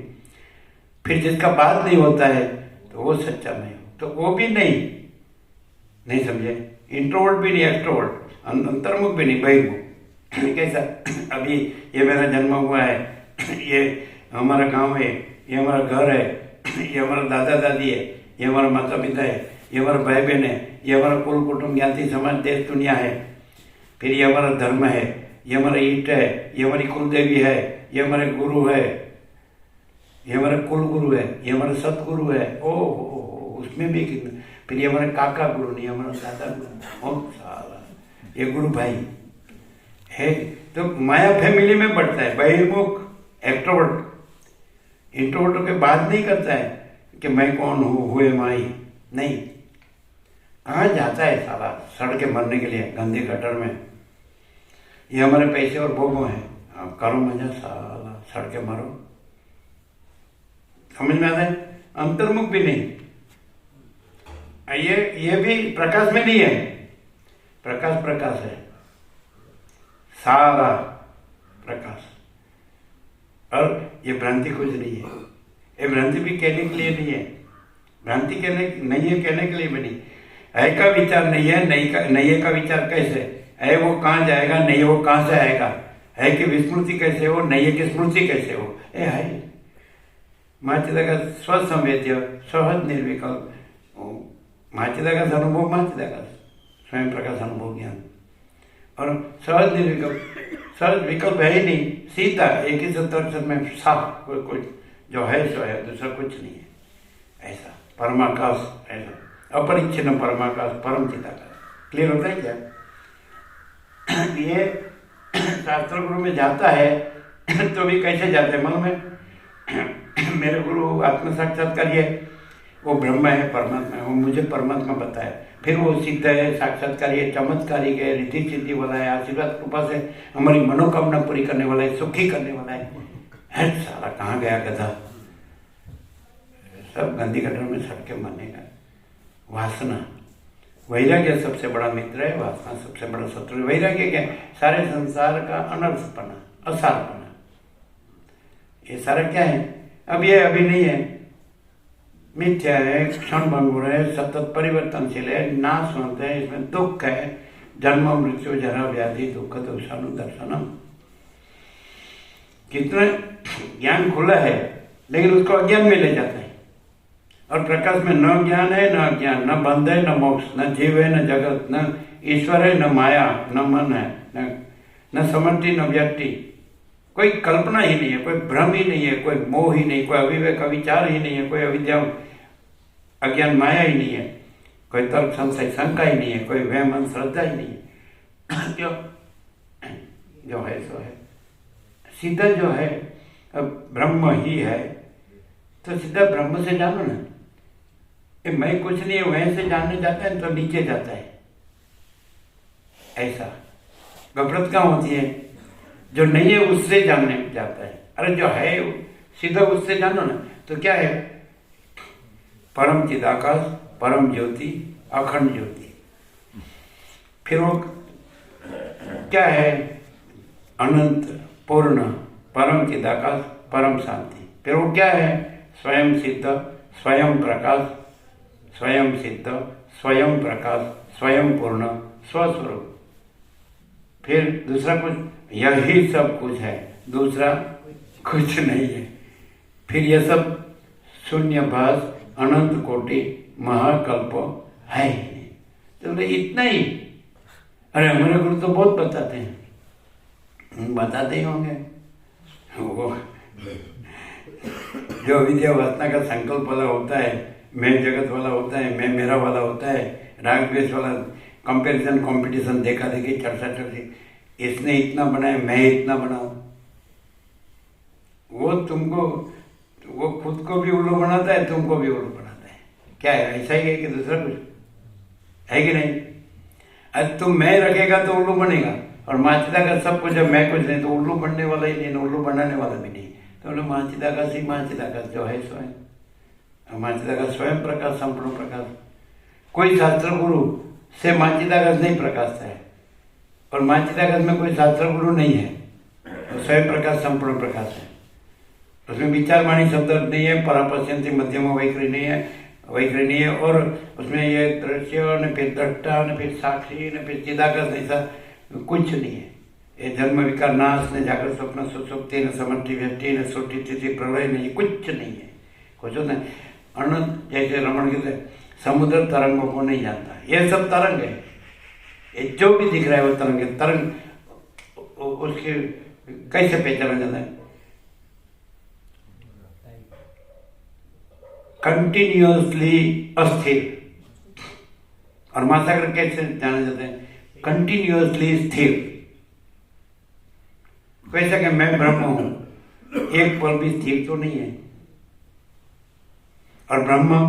फिर जिसका बात नहीं होता है तो वो सच्चा नहीं हो, तो वो भी नहीं समझे। इंट्रोवर्ट भी नहीं, एक्सट्रोवर्ट, अंतर्मुख भी नहीं, बहिर्मुख। कैसा? अभी ये मेरा जन्म हुआ है, ये हमारा गांव है, ये हमारा घर है, ये हमारा दादा दादी है, ये हमारा माता पिता है, ये हमारा भाई बहन है, ये हमारा कुल कुटुंब ज्ञाति समाज देश दुनिया है। फिर ये हमारा धर्म है, ये हमारा ईट है, ये हमारी कुल देवी है, ये हमारे गुरु है, ये हमारा कुल गुरु है, ये हमारा सतगुरु है। ओ उसमें भी कितना। फिर ये हमारे काका गुरु नहीं, हमारा दादा गुरु, और सारा ये गुरु भाई है। तो माया फैमिली में बढ़ता है, बहिर्मुख एक्ट्रोवर्ट। इंट्रोवर्ट के बात नहीं करता है कि मैं कौन हूँ, हुए माई नहीं। कहाँ जाता है साला सड़ के मरने के लिए गंदे गटर में। ये हमारे पैसे और भोगों हैं, आप करो मजा, साला सड़ के मरो। समझ में आता है? अंतर्मुख भी नहीं। ये भी प्रकाश में नहीं है, प्रकाश है, सारा प्रकाश। और ये भ्रांति कुछ नहीं है, ये भ्रांति भी कहने के लिए नहीं है, भ्रांति नहीं है कहने के लिए भी नहीं है। का विचार नहीं है, नहीं है का विचार कैसे है? वो कहाँ जाएगा? नहीं वो कहाँ से आएगा? है कि विस्मृति कैसे हो? नहीं है कि स्मृति कैसे हो? ये है माचिदा स्वसंवेद्य सहज निर्विकल्प माचिदा का अनुभव, माचिदा का स्वयं प्रकाश अनुभव ज्ञान। और सहज निर्विकल्प, सहज विकल्प है ही नहीं, सीधा एक ही दर्शन में साफ कोई जो है सो है, दूसरा कुछ नहीं है। ऐसा परमाकाश, ऐसा अपरिच्छिन्न परमाकाश, परम चिदाकाश। क्लियर होता है क्या? ये शास्त्र गुरु में जाता है तो भी कैसे जाते हैं? मन में मेरे गुरु आत्म साक्षात्कार ये वो ब्रह्म है, परमात्मा है, वो मुझे परमात्मा बताया। फिर वो सिद्ध है, साक्षात्कारी है, चमत्कारी है, रिद्धि सिद्धि वाला है, आशीर्वाद कृपा से हमारी मनोकामना पूरी करने वाला है, सुखी करने वाला है। सारा कहाँ गया गधा? सब गंदी गटर में सड़के मरने का। वासना, वैराग्य सबसे बड़ा मित्र है, वासना सबसे बड़ा शत्रु है। वैराग्य क्या? सारे संसार का अनर्थपना, असारपना। ये सारा क्या है? अब ये अभी नहीं है, मिथ्या है, क्षण भंगुर है, सतत परिवर्तनशील है, नाशवंत है, इसमें दुख है, जन्म मृत्यु जरा व्याधि दुख दोषानुदर्शनम। कितना ज्ञान खुला है लेकिन उसको अज्ञान में ले जाता है। और प्रकाश में न ज्ञान है न अज्ञान, न बंध है न मोक्ष, न जीव है न जगत, न ईश्वर है न माया, न मन है, न समष्टि न व्यक्ति। कोई कल्पना ही नहीं है, कोई भ्रम ही नहीं है, कोई मोह ही नहीं, कोई अविवेक अविचार ही नहीं है, कोई अविद्या अज्ञान माया ही नहीं है, कोई तर्क संशय शंका ही नहीं है, कोई वहम श्रद्धा ही नहीं है। जो है सो है, सीधा जो है ब्रह्म ही है, तो सीधा ब्रह्म से जानो ना। मैं कुछ नहीं है, वहीं से जानने जाता है तो नीचे जाता है। ऐसा गफलत कहाँ होती है? जो नहीं है उससे जानने जाता है। अरे जो है सीधा उससे जानो ना। तो क्या है? परम चिदाकाश, परम ज्योति, अखंड ज्योति। फिर वो क्या है? अनंत पूर्ण परम चिदाकाश, परम शांति। फिर वो क्या है? स्वयं सिद्ध, स्वयं प्रकाश, स्वयं सिद्ध, स्वयं प्रकाश, स्वयं पूर्ण, स्वस्वरूप। फिर दूसरा कुछ, यही सब कुछ है, दूसरा कुछ नहीं है। फिर यह सब शून्यभास, अनंत कोटि, महाकल्प है ही नहीं। तो बोले इतना ही? अरे हमारे गुरु तो बहुत बताते हैं। बताते ही होंगे। वो जो विद्या वासना का संकल्प वाला होता है, मैं जगत वाला होता है, मैं मेरा वाला होता है, राग द्वेष वाला कंपैरिजन, कंपटीशन, देखा देखी, चर्चा चर्ची, इसने इतना बनाया मैं इतना बनाऊं, वो तुमको, वो खुद को भी उल्लू बनाता है, तुमको भी उल्लू बनाता है। क्या है, ऐसा ही है कि दूसरा कुछ है कि नहीं? आज तुम मैं रखेगा तो उल्लू बनेगा, और माचिदाकाश सब कुछ है, मैं कुछ नहीं, तो उल्लू बनने वाला ही नहीं, उल्लू बनाने वाला भी नहीं। तो माचिदाकाश ही माचिदाकाश जो है स्वयं, माचिदाकाश स्वयं प्रकाश, संपूर्ण प्रकाश। कोई शास्त्र गुरु से माचिदाकाश नहीं प्रकाशता है, और माचिदाकाश में कोई शास्त्र गुरु नहीं है, तो स्वयं प्रकाश संपूर्ण प्रकाश है। उसमें विचार वाणी शब्द नहीं है, परापश्यंती मध्यम वैखरी नहीं है, वैखरी नहीं है, और उसमें ये दृश्य न फिर दृष्टा न फिर साक्षी न फिर चिदाकाश, ऐसा कुछ नहीं है। ये जन्म विकार नाश न जाकर स्वप्न सुसुप्ति न समष्टि व्यष्टि न सुष्टि तिथि प्रलय नहीं, कुछ नहीं है। कुछ नहीं अनंत, जैसे रमण कहते समुद्र तरंगों को नहीं जानता, ये सब तरंग है, ये जो भी दिख रहा है वो तरंग है। तरंग उसके कैसे पहचाना जाता है? कंटिन्यूअसली अस्थिर। और महासागर कैसे जाना जाता है? कंटिन्यूअसली स्थिर। कैसा कि मैं ब्रह्म हूं, एक पल भी स्थिर तो नहीं है, और ब्रह्म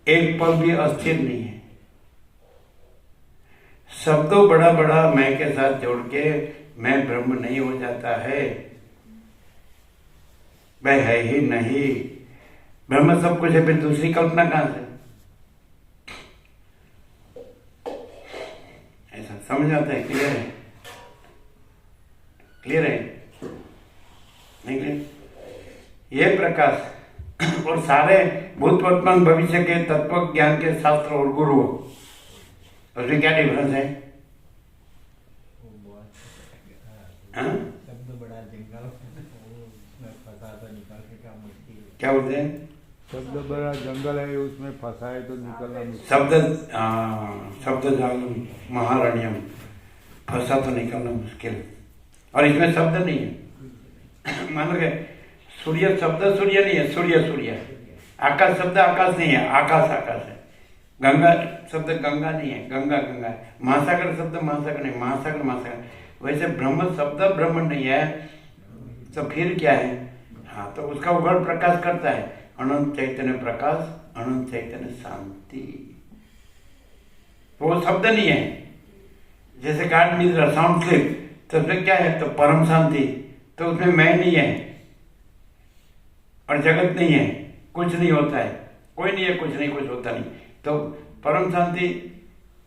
एक पल भी अस्थिर नहीं है। शब्दों बड़ा बड़ा मैं के साथ जोड़ के मैं ब्रह्म नहीं हो जाता है, वह है ही नहीं। ब्रह्म सब कुछ है, फिर दूसरी कल्पना कहां से? ऐसा समझ आता है? क्लियर है? क्लियर है? नहीं क्लियर? ये प्रकाश और सारे भूत वर्तमान भविष्य के तत्व ज्ञान के शास्त्र और गुरु, उसमें क्या डिफरेंस है? शब्द बड़ा जंगल, उसमें फंसा तो निकाल के क्या मुश्किल है। क्या बोलते हैं? शब्द बड़ा जंगल है, उसमें फंसाए तो निकलना मुश्किल। शब्द जाल महारण्यम, फंसा तो निकलना मुश्किल। और इसमें शब्द नहीं है। मान लो सूर्य शब्द सूर्य नहीं है, सूर्य सूर्य। आकाश शब्द आकाश नहीं है, आकाश आकाश है। गंगा शब्द गंगा नहीं है, गंगा गंगा है। महासागर शब्द महासागर नहीं, महासागर महासागर। वैसे ब्रह्म शब्द ब्रह्म नहीं है, तो फिर क्या है? हाँ, तो उसका उगड़ प्रकाश करता है अनंत चैतन्य प्रकाश, अनंत चैतन्य शांति। वो शब्द नहीं है। जैसे गाढ़ निद्रा, साउंड स्लीप, तो उसमें क्या है? तो परम शांति। तो उसमें मैं नहीं है और जगत नहीं है, कुछ नहीं होता है, कोई नहीं है, कुछ नहीं, कुछ होता नहीं। तो परम शांति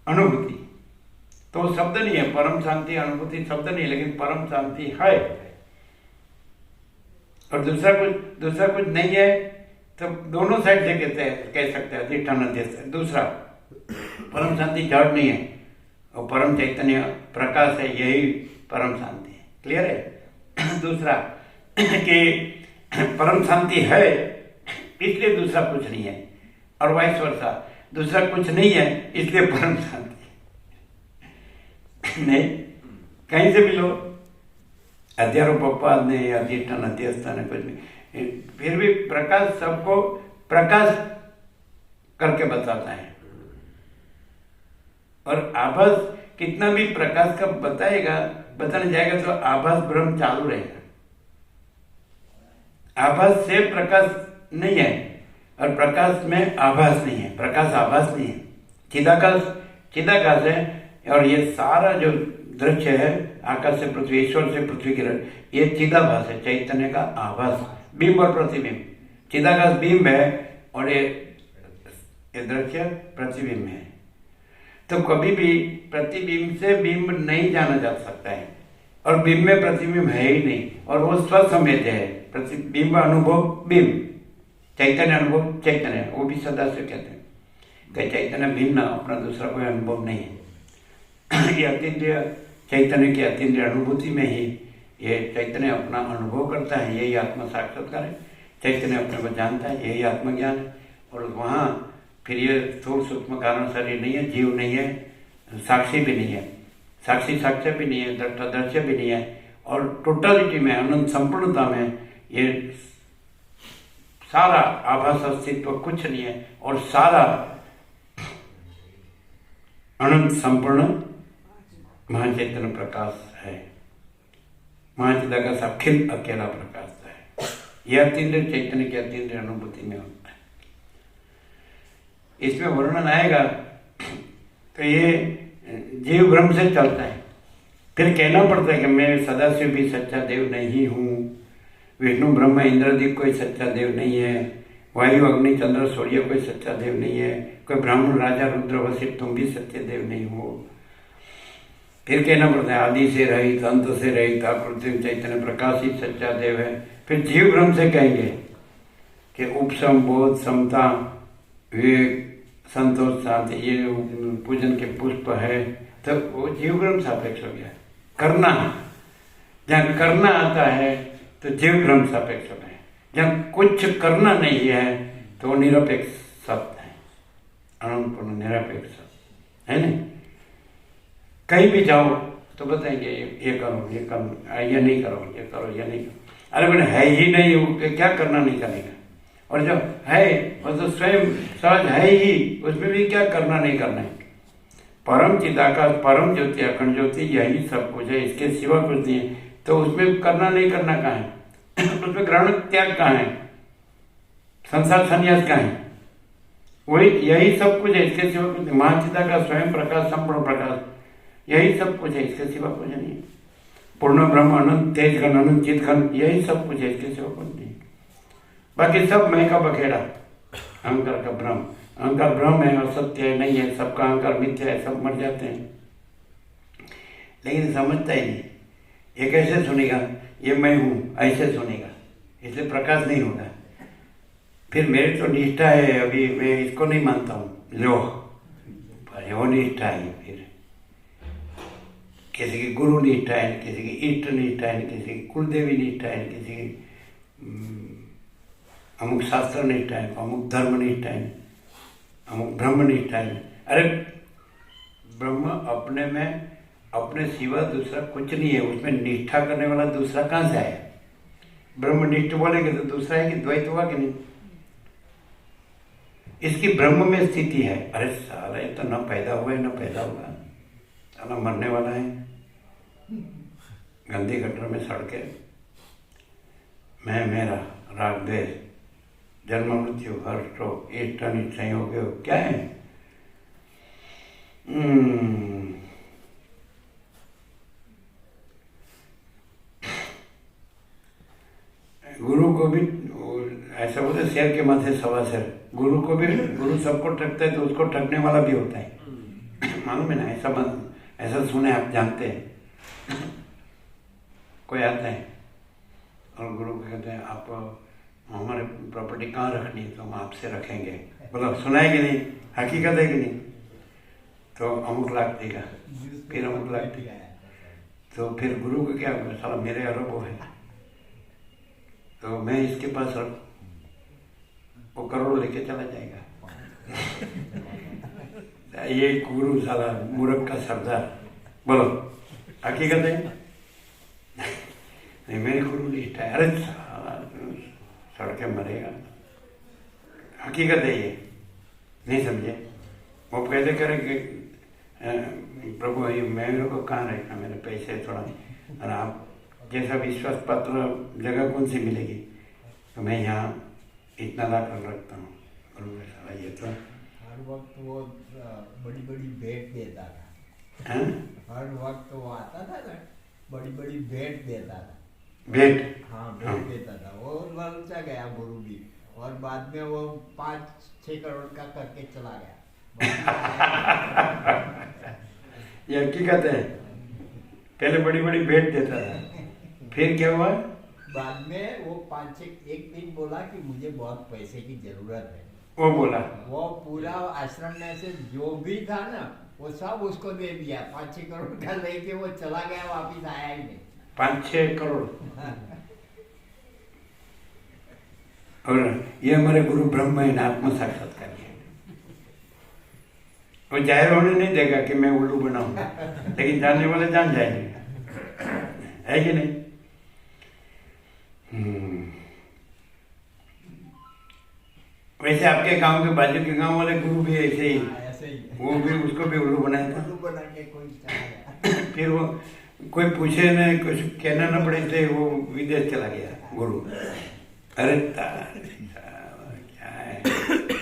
अनुभूति, तो शब्द नहीं है। परम शांति अनुभूति शब्द नहीं है, लेकिन परम शांति है। और दूसरा कुछ नहीं है, तो दोनों साइड से कह सकते हैं अधिष्ठान अध्यक्ष। दूसरा परम शांति जड़ नहीं है, और परम चैतन्य प्रकाश है, यही परम शांति है। क्लियर है? दूसरा कि परम शांति है, इसलिए दूसरा कुछ नहीं है, और वाइस वर्सा, दूसरा कुछ नहीं है इसलिए परम शांति नहीं। कहीं से भी लो, अध्यारोपवाद ने, अधिष्ठान अध्यवस्था ने, कुछ भी, फिर भी प्रकाश सबको प्रकाश करके बताता है। और आभास कितना भी प्रकाश का बताने जाएगा तो आभास ब्रह्म चालू रहेगा। आभास से प्रकाश नहीं है, और प्रकाश में आभास नहीं है, प्रकाश आभास नहीं है। चिदाकाश है, और ये सारा जो दृश्य है, आकाश से पृथ्वी, ईश्वर से पृथ्वी की, ये चिदाभास है, चैतन्य का आभास, बिंब और प्रतिबिंब। चिदाकाश बिंब है, और ये दृश्य प्रतिबिंब है। तो कभी भी प्रतिबिंब से बिंब नहीं जाना जा सकता है, और बिंब में प्रतिबिंब है ही नहीं, और वो स्वसंवेद्य है। प्रतिबिंब अनुभव बिंब, चैतन्य अनुभव चैतन्य, वो भी सदा से कहते हैं। कि चैतन्य भिन्न, अपना दूसरा कोई अनुभव नहीं है। ये अतीन्द्रिय चैतन्य की अतीन्द्रिय अनुभूति में ही ये चैतन्य अपना अनुभव करता है, यही आत्म साक्षात्कार है। चैतन्य अपने को जानता है, यही आत्मज्ञान है। और वहाँ फिर ये स्थूल सूक्ष्म कारण शरीर नहीं है, जीव नहीं है, साक्षी भी नहीं है, साक्षी साक्ष्य भी नहीं है, दृष्टा दृश्य भी नहीं है। और टोटलिटी में, अनंत संपूर्णता में ये सारा आभास अस्तित्व कुछ नहीं है और सारा अनंत संपूर्ण महाचैतन्य प्रकाश है। महाचिदाकाश अखिल अकेला प्रकाश है। यह अतीन्द्रिय चैतन्य की अतीन्द्रिय अनुभूति में होता है। इसमें वर्णन आएगा तो ये जीव भ्रम से चलता है। फिर कहना पड़ता है कि मैं सदाशिव भी सच्चा देव नहीं हूँ, विष्णु ब्रह्म इंद्रदीप कोई सच्चा देव नहीं है, वायु अग्नि चंद्र सूर्य कोई सच्चा देव नहीं है, कोई ब्राह्मण राजा रुद्र वशिष्ठ तुम भी सच्चे देव नहीं हो। फिर कहना पड़ता है आदि से रहित, अंत से रहित, अकृत्रिम चैतन्य प्रकाश ही सच्चा देव है। फिर जीव भ्रम से कहेंगे कि उपशम बोध समता विवेक संतोष शांति ये पूजन के पुष्प है, तो वो जीव भ्रम सापेक्ष हो गया। करना, जहाँ करना आता है तो जीव भ्रम सापेक्ष हो गया। जहाँ कुछ करना नहीं है तो वो निरपेक्ष शब्द है, अनंतपूर्ण निरपेक्ष शब्द है नहीं। कहीं भी जाओ तो बताएंगे ये करो, ये करो, ये नहीं करो, ये करो, ये नहीं करो। अरे मैंने है ही नहीं, क्या करना नहीं करने का। और जो है वो तो स्वयं सहज है ही, उसमें भी क्या करना नहीं करना है। परम चिदाकाश, परम ज्योति, अखंड ज्योति, यही सब कुछ है, इसके सिवा कुछ नहीं है। तो उसमें करना नहीं करना कहाँ है? उसमें ग्रहण त्याग कहाँ है? संसार संन्यास कहाँ है? वही यही सब कुछ है, इसके सिवा कुछ नहीं। महाचिदाकाश स्वयं प्रकाश, संपूर्ण प्रकाश, यही सब कुछ है, इसके सिवा कुछ नहीं। पूर्ण ब्रह्म, अनंत तेज घन, अनंत चित घन, यही सब कुछ है, इसके सिवा कुछ नहीं। बाकी सब मैं का बखेड़ा, अहंकार का भ्रम। अहंकार भ्रम है, असत्य है, नहीं है, सबका अहंकार मिथ्या है, सब मर जाते हैं। लेकिन समझता ही नहीं। ये कैसे सुनेगा ये मैं हूँ, ऐसे सुनेगा, इसलिए प्रकाश नहीं होगा। फिर मेरी तो निष्ठा है, अभी मैं इसको नहीं मानता हूँ, लो वो निष्ठा है। फिर किसी की गुरु निष्ठा है, किसी की इष्ट निष्ठा है, किसी की कुलदेवी निष्ठा है, किसी की अमुक शास्त्र निष्ठा है, अमुक धर्म निष्ठा है, अमुक ब्रह्म निष्ठा है। अरे ब्रह्म अपने में अपने सिवा दूसरा कुछ नहीं है, उसमें निष्ठा करने वाला दूसरा कहाँ से आया? ब्रह्मनिष्ठ बोलेंगे तो दूसरा है कि द्वैत हुआ कि नहीं? इसकी ब्रह्म में स्थिति है। अरे साला ये तो न पैदा हुआ है न पैदा होगा, साला मरने वाला है, गंदी गटर में सड़ के। मैं मेरा राग द्वेष, जन्म मृत्यु, हर्ष शोक, इष्ट अनिष्ट संयोग क्या है? गुरु को भी ऐसा बोलते शेर के माथे सवा शेर। गुरु को भी, गुरु सबको ठगता है तो उसको ठगने वाला भी होता है। मालूम है ना? ऐसा सुने आप, जानते हैं। कोई आता है और गुरु को कहते हैं आप हमारे प्रॉपर्टी कहाँ रखनी है तो हम आपसे रखेंगे। बोलो सुना है कि नहीं? हकीकत है कि नहीं? तो अमुक लाख देगा, फिर अमुक लाख देगा। तो फिर गुरु को क्या होगा? साला मेरे अरबों है तो मैं इसके पास रख, वो करोड़ लेके चला जाएगा। ये गुरु साला मूर्ख का सरदार। बोलो हकीकत है? नहीं, मेरे गुरु निष्ठा है। अरे साला सड़के मरेगा। हकीकत है ये, नहीं समझे? वो कैसे करेंगे? प्रभु ये मेरे को कहाँ रखना, मेरे पैसे थोड़ा, और आप जैसा विश्वास पात्र जगह कौन सी मिलेगी? तो मैं यहाँ इतना ला कर रखता हूँ। और ये तो हर वक्त वो बड़ी बड़ी भेंट देता था। हाँ? हर वक्त वो आता था ना, बड़ी बड़ी भेंट देता था। भेंट? हाँ भेंट देता था। वो ललचा गया गुरु भी, और बाद में वो 5-6 करोड़ का करके चला गया। ये हकीकत है। पहले बड़ी बड़ी भेंट देता था, फिर क्या हुआ? बाद में वो 5-6 एक दिन बोला कि मुझे बहुत पैसे की जरूरत है, वो बोला वो पूरा आश्रम में से जो भी था ना वो सब उसको दे दिया। 5-6 करोड़ का लेके वो चला गया, वापिस आया ही नहीं। 5-6 करोड़। और ये हमारे गुरु ब्रह्म है ना, आत्म साक्षात्कार किया। वो जाहिर होने नहीं देगा कि मैं उल्लू बनाऊं, लेकिन जानने वाले जान जाएंगे, है कि नहीं? वैसे आपके गांव के बाजू के गांव वाले गुरु भी ऐसे ही, ऐसे ही वो भी उसको भी उल्लू बनाया था। उल्लू बना के कोई चला गया। फिर वो कोई पूछे न, कुछ कहना न पड़े थे, वो विदेश चला गया गुरु। अरे क्या है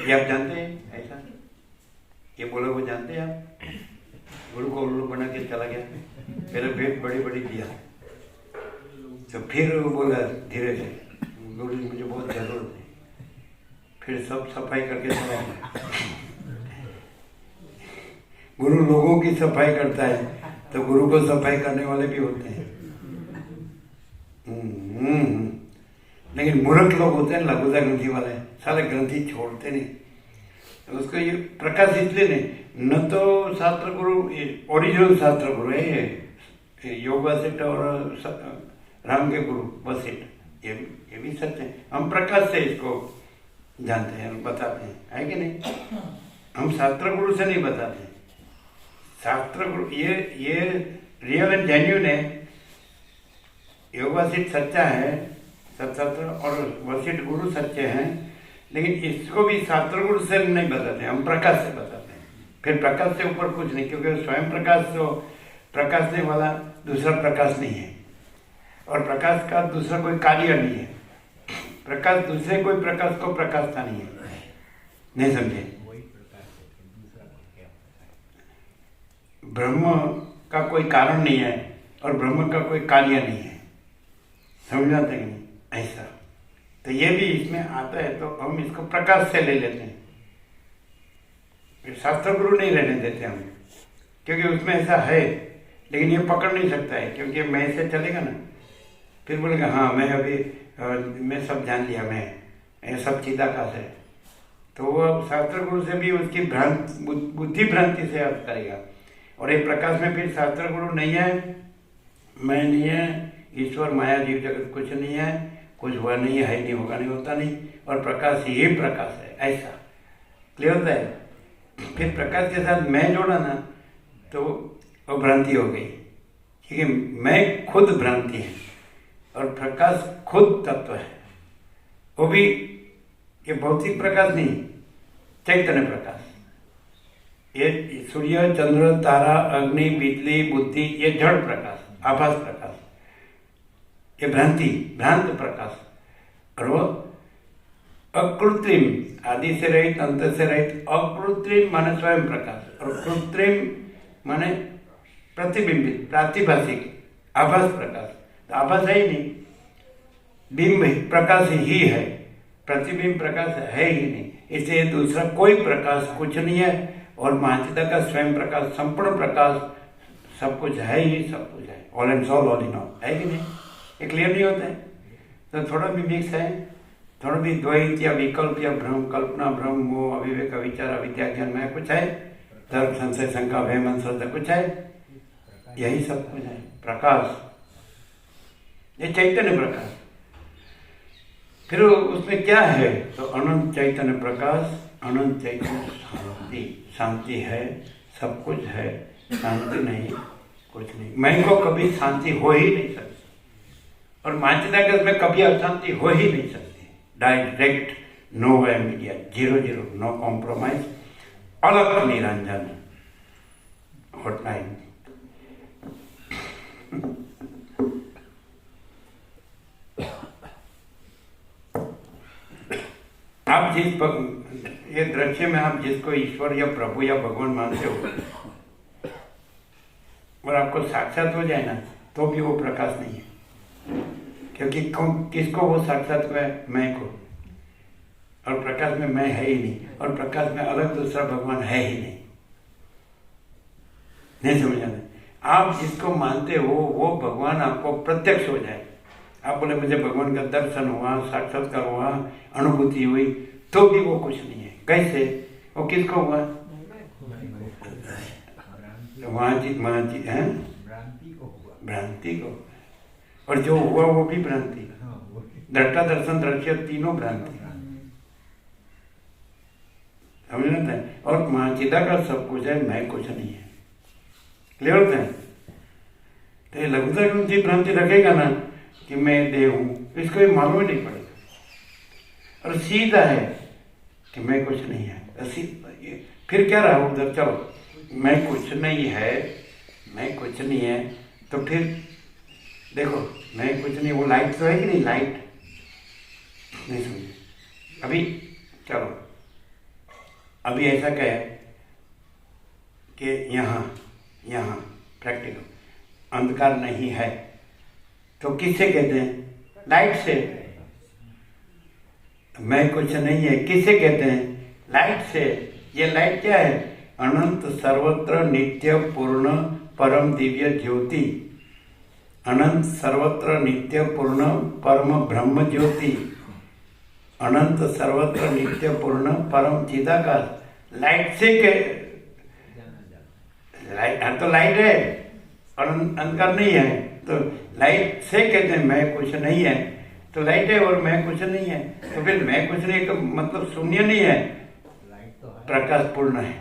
ये, आप जानते हैं ऐसा? ये बोले वो जानते हैं आप? गुरु को उल्लू बना के चला गया, पहले भेंट बड़ी बड़ी दिया, तो फिर वो बोला धीरे से, गुरु जी मुझे बहुत जरूरत है, फिर सब सफाई करके चला गया। गुरु लोगों की सफाई करता है, तो गुरु को सफाई करने वाले भी होते हैं। लेकिन मूर्ख लोग होते हैं लघुता ग्रंथि वाले, सारे ग्रंथि छोड़ते नहीं। उसको ये प्रकाश इसलिए नहीं, न तो शास्त्र गुरु ओरिजिनल शास्त्र गुरु है ये योग वशिष्ठ और राम के गुरु वशिष्ठ, ये भी सत्य है। हम प्रकाश से इसको जानते हैं, बताते हैं, है कि नहीं? हम शास्त्र गुरु से नहीं बताते। शास्त्र गुरु ये रियल एंड जेन्यून है। योग वशिष्ठ सच्चा है, सत्शास्त्र और वशिष्ठ गुरु सच्चे हैं, लेकिन इसको भी शास्त्र गुरु से नहीं बताते, हम प्रकाश से बताते हैं। फिर प्रकाश से ऊपर कुछ नहीं, क्योंकि स्वयं प्रकाश तो प्रकाशने वाला दूसरा प्रकाश नहीं है, और प्रकाश का दूसरा कोई कार्य नहीं है। प्रकाश दूसरे कोई प्रकाश को प्रकाशता नहीं है। नहीं समझे? वही प्रकाश है, दूसरा को क्या पता है? ब्रह्म का कोई कारण नहीं है और ब्रह्म का कोई कार्य नहीं है। समझाते नहीं ऐसा, तो ये भी इसमें आता है, तो हम इसको प्रकाश से ले लेते हैं। शास्त्र गुरु नहीं रहने देते हम, क्योंकि उसमें ऐसा है, लेकिन ये पकड़ नहीं सकता है, क्योंकि मैं से चलेगा ना, फिर बोलेगा हाँ मैं अभी मैं सब जान लिया, मैं ये सब चिदाकाश है। तो वो शास्त्र गुरु से भी उसकी बुद्धि भ्रांति से अर्थ करेगा। और एक प्रकाश में फिर शास्त्र गुरु नहीं है, मैं नहीं है, ईश्वर माया जीव जगत कुछ नहीं है, कुछ हुआ नहीं है नहीं, होगा नहीं, होता नहीं, और प्रकाश ही प्रकाश है, ऐसा क्लियर होता है। फिर प्रकाश के साथ मैं जोड़ा ना, तो वो भ्रांति हो गई, क्योंकि मैं खुद भ्रांति है और प्रकाश खुद तत्व है। वो भी ये भौतिक प्रकाश नहीं, चैतन्य प्रकाश। ये सूर्य चंद्र तारा अग्नि बिजली बुद्धि ये जड़ प्रकाश, आभास प्रकाश, ये भ्रांत प्रकाश। और वो अकृत्रिम, आदि से रहित अंत से रहित, अकृत्रिम माने स्वयं प्रकाश, और कृत्रिम माने प्रतिबिंबित प्रातिभाषिक आभास प्रकाश। तो आभास है ही नहीं, बिंब प्रकाश ही है, प्रतिबिंब प्रकाश है ही नहीं, इसलिए दूसरा कोई प्रकाश कुछ नहीं है। और महाचिता का स्वयं प्रकाश, संपूर्ण प्रकाश, सब कुछ है ही, सब कुछ है, all and all, all in all, है कि नहीं? ये क्लियर नहीं होता है? तो थोड़ा भी मिक्स है, थोड़ा भी द्वैत या विकल्प या भ्रम, कल्पना, भ्रम, मोह, अविवेक, विचार, अविद्या, ज्ञान में कुछ है, तर्क, संशय, शंका, भय, मन, श्रद्धा कुछ है, यही सब कुछ है प्रकाश, ये चैतन्य प्रकाश। फिर उसमें क्या है? तो अनंत चैतन्य प्रकाश, अनंत चैतन्य शांति, शांति है, सब कुछ है, शांति नहीं, कुछ नहीं। मैं को कभी शांति हो ही नहीं सकती, और मानचिता में कभी अशांति हो ही नहीं सकती। डायरेक्ट, नो वे मीडिया, 0-0, नो कॉम्प्रोमाइज, अलग निरंजन, हॉटलाइन। आप जिस ये दृश्य में आप जिसको ईश्वर या प्रभु या भगवान मानते हो, और आपको साक्षात हो जाए ना, तो भी वो प्रकाश नहीं है, क्योंकि किसको वो साक्षात हुआ है? मैं को। और प्रकाश में मैं है ही नहीं, और प्रकाश में अलग दूसरा भगवान है ही नहीं। नहीं समझ आना? आप जिसको मानते हो वो भगवान आपको प्रत्यक्ष हो जाए। आप बोले मुझे भगवान का दर्शन हुआ, साक्षात्कार हुआ, अनुभूति हुई, तो भी वो कुछ नहीं है, कैसे? वो किसको हुआ? भ्रांति हैं? भ्रांति को हुआ। भ्रांति को। और जो हुआ वो भी भ्रांति। हाँ, वो भी। दृष्टा दर्शन दृश्य तीनों भ्रांति। समझ लेते हैं। और महाचिदाकाश सब कुछ है, मैं कुछ नहीं है। क्लियर होते हैं? तो ये लघुता की भ्रांति रखेगा ना कि मैं देह हूं, इसको ये मालूम ही नहीं पड़ेगा। और सीधा है कि मैं कुछ नहीं है। फिर क्या रहा उधर? चलो मैं कुछ नहीं है, मैं कुछ नहीं है, तो फिर देखो मैं कुछ नहीं, वो लाइट तो है कि नहीं? लाइट नहीं समझे अभी। चलो अभी ऐसा क्या है कि यहाँ प्रैक्टिकल अंधकार नहीं है, तो किससे कहते हैं? लाइट से। मैं कुछ नहीं है किससे कहते हैं? लाइट से। ये लाइट क्या है? अनंत सर्वत्र नित्य पूर्ण परम दिव्य ज्योति। अनंत सर्वत्र नित्य पूर्ण परम ब्रह्म ज्योति। अनंत सर्वत्र नित्य पूर्ण परम चिदाकाश। लाइट से के लाइट, तो लाइट है और अंधकार नहीं है, तो लाइट से कहते हैं मैं कुछ नहीं है, तो लाइट है और मैं कुछ नहीं है, तो फिर मैं कुछ नहीं का मतलब शून्य नहीं है, प्रकाश पूर्ण है।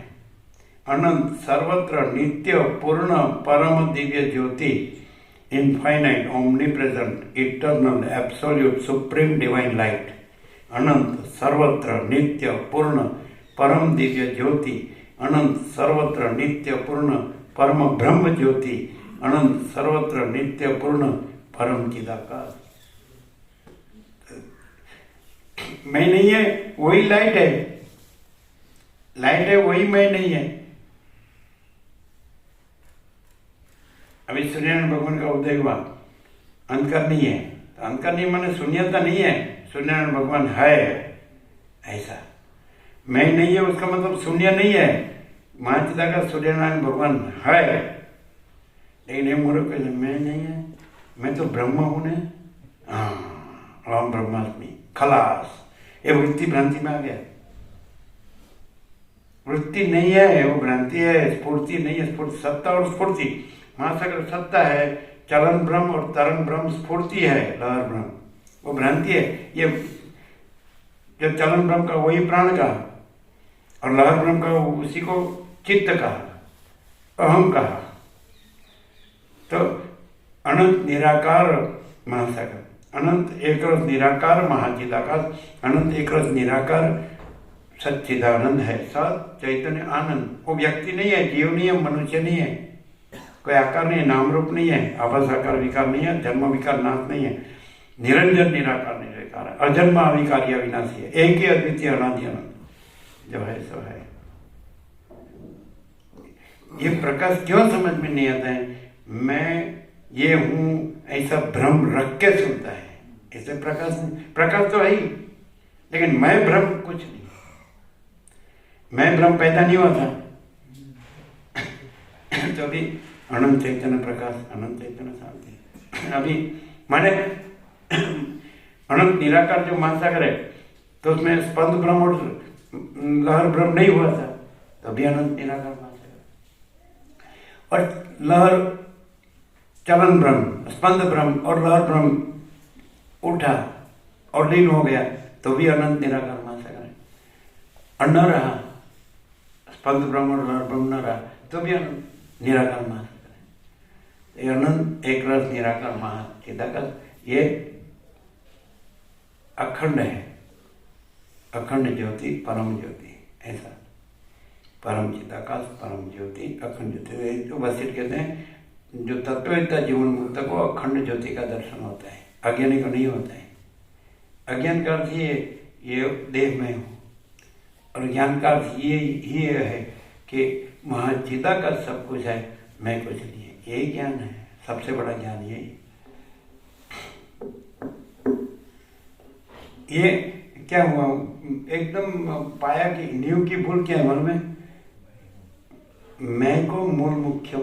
अनंत सर्वत्र नित्य पूर्ण परम दिव्य ज्योति, infinite omnipresent eternal absolute supreme divine light. अनंत सर्वत्र नित्य पूर्ण परम दिव्य ज्योति, अनंत सर्वत्र नित्य पूर्ण परम ब्रह्म ज्योति, अनंत सर्वत्र नित्य पूर्ण परम चिदाकाश। मैं नहीं है, वही लाइट है। लाइट है वही मैं नहीं है। अभी सूर्यनारायण भगवान का उदय हुआ, अंधकार नहीं है, तो अंधकार नहीं माने शून्यता नहीं है, सूर्यनारायण भगवान है। ऐसा मैं नहीं है उसका मतलब शून्य नहीं है। महाचिदाकाश सूर्यनारायण भगवान है, लेकिन ये मूर्ख मैं नहीं है, मैं तो ब्रह्म हूं ने। राम ब्रह्मास्मि, खलास। ये वृत्ति भ्रांति में आ गया। वृत्ति नहीं है, वो भ्रांति है। स्फूर्ति नहीं है, स्फूर्ति सत्ता और स्फूर्ति। महासागर सत्ता है, चलन ब्रह्म और तरंग ब्रह्म स्फूर्ति है, लहर ब्रह्म वो भ्रांति है। ये जब चलन ब्रह्म का वही प्राण का और लहर ब्रह्म का उसी को चित्त का, अहम का। तो अनंत निराकार महासागर, अनंत एक रस निराकार महाचिदाकाश, अनंत एक रस निराकार सच्चिदानंद है, सत चैतन्य आनंद। वो व्यक्ति नहीं है, जीव नहीं है, मनुष्य नहीं है, कोई आकार नहीं है, नाम रूप नहीं है, आभास आकार विकार नहीं है, जन्म विकार नाश नहीं है, निरंजन निराकार निराकार है, अजन्म अविकारी अविनाशी है, एक ही अद्वितीय अनादि अनंत, जो है सो है। ये प्रकाश क्यों समझ में नहीं आता है? मैं ये हूं ऐसा भ्रम रख के सुनता है। ऐसे प्रकाश तो है ही, लेकिन मैं भ्रम कुछ नहीं। मैं भ्रम पैदा नहीं हुआ था। तो अभी अनंत चैतन्य प्रकाश, अनंत चैतन्य शांति। अभी माने अनंत निराकार जो महासागर है, तो उसमें स्पंद ब्रह्म और लहर ब्रह्म नहीं हुआ था, तो अभी अनंत निराकार महासागर। और लहर चलन ब्रह्म, स्पंद ब्रह्म और लहर ब्रह्म उठा और लीन हो गया, तो भी अनंत निराकार महासागर है। और न रहा स्पंद ब्रह्म और लहर ब्रह्म न रहा, तो भी अनंत निराकार महासागर है। ये अनंत एक रस निराकार महाचिदाकाश, ये अखंड है, अखंड ज्योति परम ज्योति। ऐसा परम चिदाकाश परम ज्योति अखंड ज्योति। तो वशिष्ठ कहते हैं जो तत्ववेत्ता जीवन मुक्त को अखंड ज्योति का दर्शन होता है, अज्ञानी को नहीं होता है। अज्ञान का अर्थ ये देह में हूँ, और ज्ञान का अर्थ ये है कि महाचिदाकाश सब कुछ है, मैं कुछ नहीं है। यही ज्ञान है, सबसे बड़ा ज्ञान यही। ये क्या हुआ? एकदम पाया कि नींव की भूल क्या है मालूम है? मैं को मूल मुख्य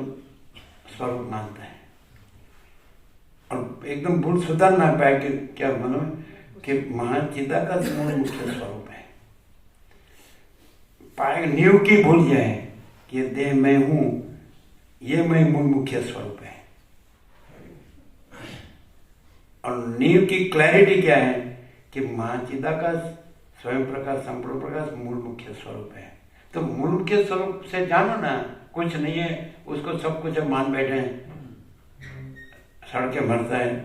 स्वरूप मानता है, और एकदम भूल सुधार ना पाया कि क्या मालूम है कि महाचिदाकाश मूल मुख्य स्वरूप है। पाए नींव की भूल जाए कि देह मैं हूं, ये मैं मूल मुख्य स्वरूप है। और नींव की क्लैरिटी क्या है कि महाचिदाकाश स्वयं प्रकाश संपूर्ण प्रकाश मूल मुख्य स्वरूप है। तो मूल मुख्य स्वरूप से जानो ना, कुछ नहीं है, उसको सब कुछ अब मान बैठे हैं। सड़ के मरता है,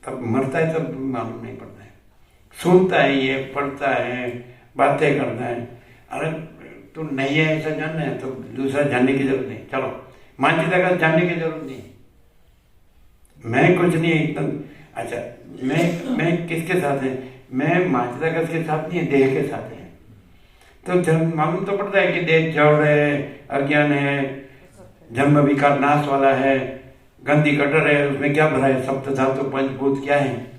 तब मरता है तब मालूम नहीं पड़ता है। सुनता है, ये पढ़ता है, बातें करता है। अरे तू नहीं है ऐसा जानना है तो दूसरा जानने की जरूरत नहीं। चलो महाचिदाकाश जानने की जरूरत नहीं। मैं कुछ नहीं एकदम अच्छा, मैं किसके साथ है? मैं महाचिदाकाश के साथ नहीं है, देह के साथ है। तो जब मालूम तो पड़ता है कि देह जड़ है, अज्ञान है, जन्म विकार नाश वाला है, गंदी कटर है, उसमें क्या भरा है? सप्त धातु पंचभूत क्या है?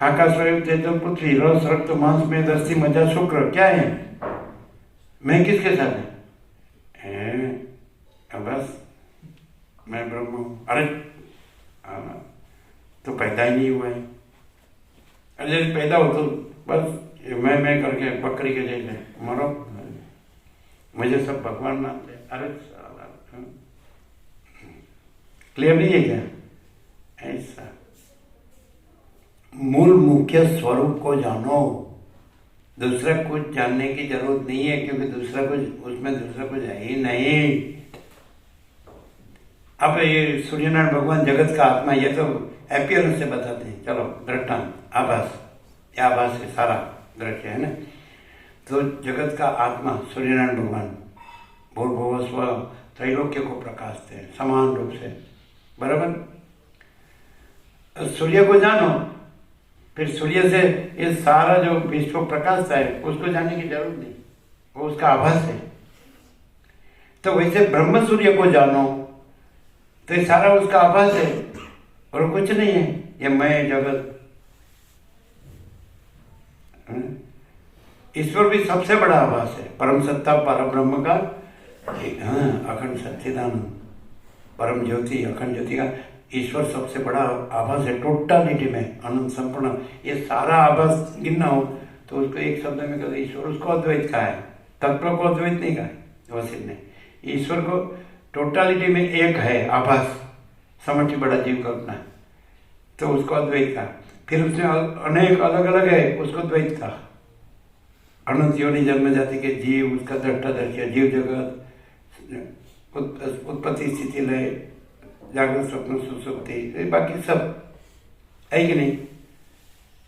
आकाश वायु तेजो पृथ्वी रस रक्त मांस में दस्ती मज्जा शुक्र क्या है? मैं किसके साथ है? बस मैं ब्रह्म हूं। अरे तो पैदा ही नहीं हुआ है। अरे पैदा हो तो बस मैं करके बकरी के जैसे मरो, मुझे सब भगवान मानते। अरे क्लियर नहीं है क्या? ऐसा मूल मुख्य स्वरूप को जानो, दूसरा कुछ जानने की जरूरत नहीं है, क्योंकि दूसरा कुछ उसमें दूसरा कुछ है ही नहीं। अब ये सूर्यनारायण भगवान जगत का आत्मा, ये तो अपीयरेंस से बताते हैं। चलो दृष्टांत, आभास, या आभास से सारा दृश्य है ना। तो जगत का आत्मा सूर्यनारायण भगवान भूर्भुवः स्वः त्रैलोक्य को प्रकाशते हैं समान रूप से, बराबर। सूर्य को जानो, फिर सूर्य से ये सारा जो विश्व प्रकाशता है उसको जानने की जरूरत नहीं, वो उसका आभास है। तो वैसे ब्रह्म सूर्य को जानो तो ये सारा उसका आभास है और कुछ नहीं है। ये मैं जगत, ईश्वर भी सबसे बड़ा आभास है, परम सत्ता परम ब्रह्म का अखंड सच्चिदानंद परम ज्योति, अखंड ज्योति का ईश्वर सबसे बड़ा आभास है टोटलिटी में, अनंत संपूर्ण। ये सारा आभास गिनना हो तो उसको एक शब्द में कहते ईश्वर, उसको अद्वैत कहा है, तत्व को अद्वैत नहीं कहा है वशिष्ठ ने। ईश्वर को टोटलिटी में एक है आभास, समष्टि बड़ा जीव कल्पना, तो उसको अद्वैत कहा। फिर उसमें अनेक अलग अलग है, उसको द्वैत कहा। अनंत योनि जन्म जाति के जीव, उसका दृष्टा दृश्य जीव जगत, उत्पत्ति स्थिति लय, जागृत स्वप्न सुसुप्ति, बाकी सब है कि नहीं।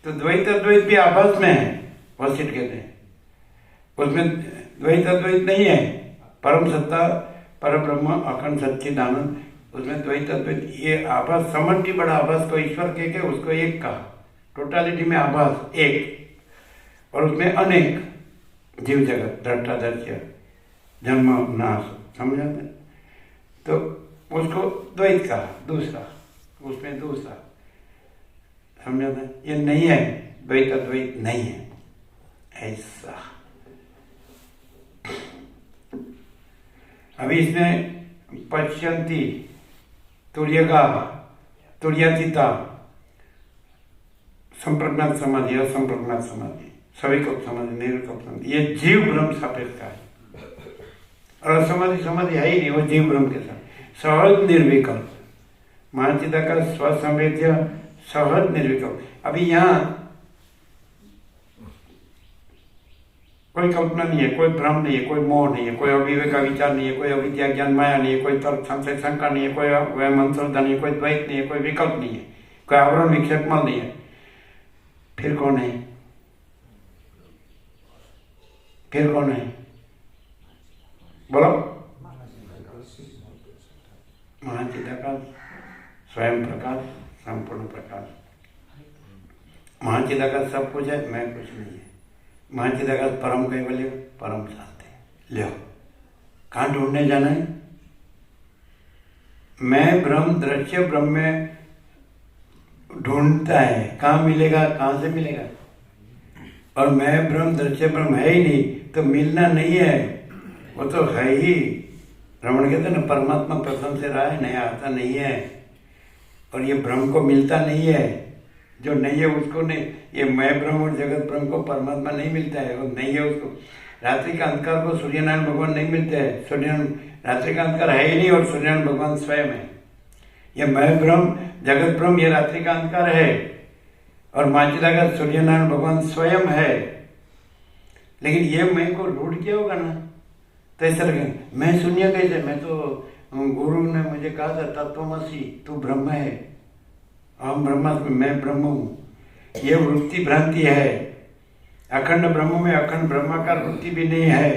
तो द्वैत अद्वैत भी आभास में है, वशिष्ठ कहते हैं। उसमें द्वैत अद्वैत नहीं है, परम सत्ता परम ब्रह्म अखंड सच्चिदानंद, उसमें द्वैत अद्वैत ये आभास, समष्टि बड़ा आभास को ईश्वर कह के उसको एक कहा। टोटालिटी में आभास एक, और उसमें अनेक जीव जगत दृष्टा दृश्य जन्म नाश, समझाते। तो उसको द्वैत कहा, दूसरा उसमें दूसरा, समझाते। ये नहीं है, द्वैत अद्वैत नहीं है ऐसा। अभी इसमें पश्यंती, तुर्यगा, तुर्यातीता, संप्रज्ञात समाधि, असंप्रज्ञात समाधि, सविकल्प समाधि, निर्विकल्प समाधि, ये जीव ब्रह्म सापेक्ष का है। और असमाधि समाधि है ही नहीं, वो जीव ब्रह्म के साथ सहज निर्विकल्प, महाचिदाकाश स्वसंवेद्य सहज निर्विकल्प। अभी यहाँ कोई कल्पना नहीं है, कोई भ्रम नहीं है, कोई मोह नहीं है, कोई अविवेक का विचार नहीं है, कोई अविद्या ज्ञान माया नहीं है, कोई तर्क संशय शंका नहीं है, कोई वह मंत्रधा नहीं है, कोई द्वैत नहीं है, कोई विकल्प नहीं है, कोई आवरण विक्षेप मल नहीं है। फिर कौन है? फिर कौन है? बोलो। महाचिदाकाश स्वयं प्रकाश संपूर्ण प्रकाश। महाचिदाकाश सब कुछ है, मैं कुछ नहीं है। महाचिदाकाश परम कैवल्य परम शांति। लो कहाँ ढूंढने जाना है? मैं ब्रह्म दृश्य ब्रह्म में ढूंढता है, कहाँ मिलेगा, कहाँ से मिलेगा? और मैं ब्रह्म दृश्य ब्रह्म है ही नहीं, तो मिलना नहीं है, वो तो है ही। रमण कहते हैं ना, परमात्मा प्रथम से रहा है, नया आता नहीं है। और ये ब्रह्म को मिलता नहीं है, जो नहीं है उसको नहीं। ये मैं ब्रह्म और जगत ब्रह्म को परमात्मा नहीं मिलता है, वो नहीं है उसको। रात्रि का अंधकार को सूर्यनारायण भगवान नहीं मिलते हैं। सूर्यनारायण रात्रि का अंधकार है ही नहीं और सूर्यनारायण भगवान स्वयं है। ये मैं ब्रह्म, जगत ब्रह्म, ये रात्रि का अंधकार है और माँ चिदाकाश सूर्यनारायण भगवान स्वयं है। लेकिन ये मैं को लूट गया होगा ना, तो ऐसा लगे मैं शून्य कैसे, मैं तो गुरु ने मुझे कहा था तत्वमसि, तू ब्रह्म है, अहम ब्रह्मास्मि, मैं ब्रह्म हूँ। ये वृत्ति भ्रांति है। अखंड ब्रह्म में अखंड ब्रह्माकार वृत्ति भी नहीं है।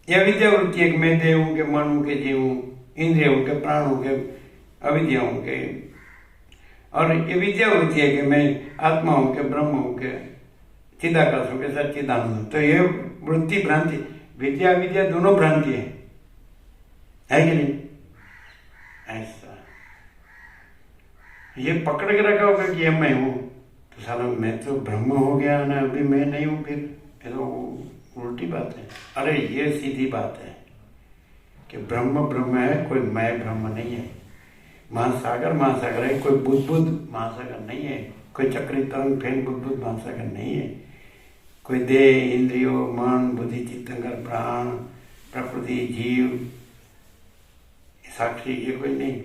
यह विद्या वृत्ति है कि मैं देह हूँ, के मन हूँ, के जीव हूँ, इंद्रिय हूँ, के प्राण हूँ, के अविद्या हूँ, के, और ये विद्या वृत्ति है कि मैं आत्मा हूँ, के ब्रह्म हूँ, के चिदाकाश हूँ, के सच्चिदानंद हूँ। तो ये वृत्ति भ्रांति, विद्या विद्या दोनों भ्रांति है कि नहीं? ऐसा ये पकड़ के रखा होगा कि ये मैं हूँ, तो साला मैं तो ब्रह्म हो गया ना, अभी मैं नहीं हूँ, फिर ये तो उल्टी बात है। अरे ये सीधी बात है कि ब्रह्म ब्रह्म है, कोई मैं ब्रह्म नहीं है। महासागर महासागर है, कोई बुद्ध महासागर नहीं है। कोई चक्री तरंग फैन बुद्ध महासागर नहीं है। कोई देह, इंद्रियों, मन, बुद्धि, चित्तंकर, प्राण, प्रकृति, जीव, साक्षी, ये कोई नहीं।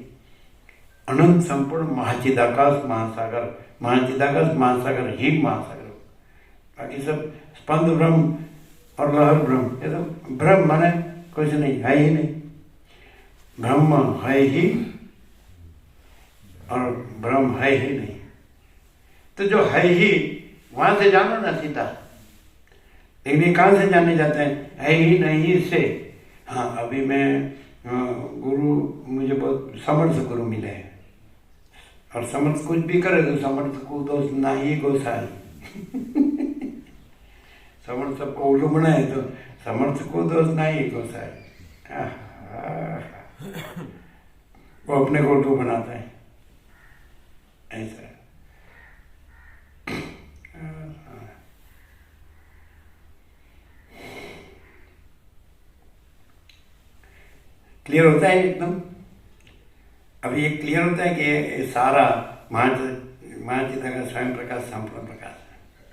अनंत संपूर्ण महाचिदाकाश महासागर, महाचिदाकाश महासागर ही महासागर। बाकी सब स्पंद ब्रह्म और लहर ब्रह्म, ये तो ब्रह्म माने कुछ नहीं, है ही नहीं। ब्रह्म है ही और ब्रह्म है ही नहीं। तो जो है ही वहां से जानो ना सीधा। लेकिन ये कहाँ से जाने जाते हैं? है ही नहीं से। हाँ, अभी मैं गुरु, मुझे बहुत समर्थ गुरु मिले हैं और समर्थ कुछ भी करे तो समर्थ को दोष ना ही गोसाई। समर्थ सबको उल्लू बनाए तो समर्थ को दोष ना ही गोसाई। वो अपने को उल्लू बनाता है, ऐसा। क्लियर होता है एकदम? अब ये क्लियर होता है कि ये सारा महाचिता का स्वयं प्रकाश संपूर्ण प्रकाश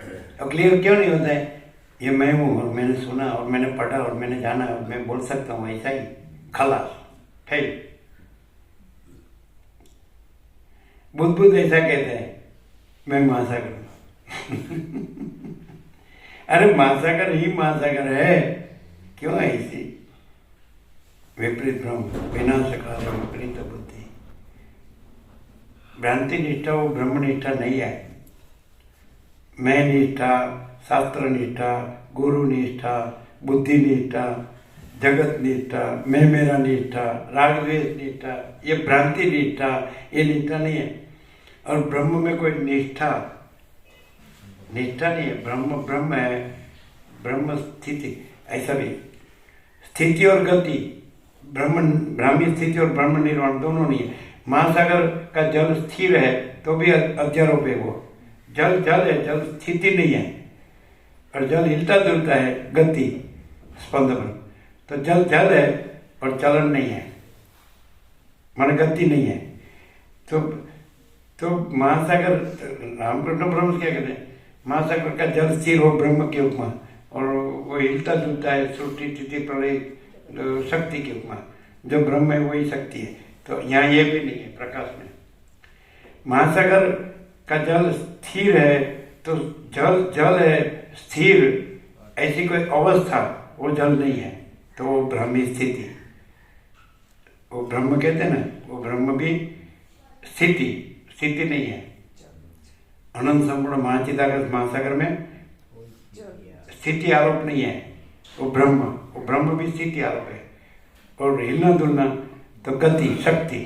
है। अब क्लियर क्यों नहीं होता है? ये मैं हूँ और मैंने सुना और मैंने पढ़ा और मैंने जाना और मैं बोल सकता हूँ, ऐसा ही खलास फेल। बुद्ध ऐसा कहते हैं, मैं महासागर अरे महासागर ही महासागर है, क्यों ऐसी विपरीत भ्रम, विनाशकारी विपरीत बुद्धि, भ्रांति निष्ठा वो ब्रह्म निष्ठा नहीं है। मैं निष्ठा, शास्त्र निष्ठा, गुरु निष्ठा, बुद्धि निष्ठा, जगत निष्ठा, मैं मेरा निष्ठा, राग द्वेष निष्ठा, ये भ्रांति निष्ठा, ये निष्ठा नहीं है। और ब्रह्म में कोई निष्ठा नहीं है। ब्रह्म ब्रह्म है, ब्रह्म स्थिति। ऐसा भी स्थिति और गति, ब्राह्मी स्थिति और ब्रह्म निर्वाण दोनों नहीं है। महासागर का जल स्थिर है तो भी अध्यारोप है। वो जल जल है, जल स्थिति नहीं है। और जल हिलता जुलता है, गति स्पंद ब्रह्म। तो जल जल है और चलन नहीं है, माने गति नहीं है। तो महासागर, रामकृष्ण ब्रह्म क्या कहते हैं? महासागर का जल स्थिर हो ब्रह्म के उपमा, और वो हिलता जुलता है सृष्टि स्थिति प्रलय शक्ति के उपमा। जो ब्रह्म है वही शक्ति है। तो यहाँ ये भी नहीं है प्रकाश में। महासागर का जल स्थिर है तो जल जल है स्थिर, ऐसी कोई अवस्था वो जल नहीं है। तो वो ब्रह्मी स्थिति, वो ब्रह्म कहते हैं ना, वो ब्रह्म भी स्थिति नहीं है। अनंत संपूर्ण महाचिदाकाश महासागर में स्थिति आरोप नहीं है। वो ब्रह्म भी स्थिति आरोप है। और हिलना डुलना तो गति शक्ति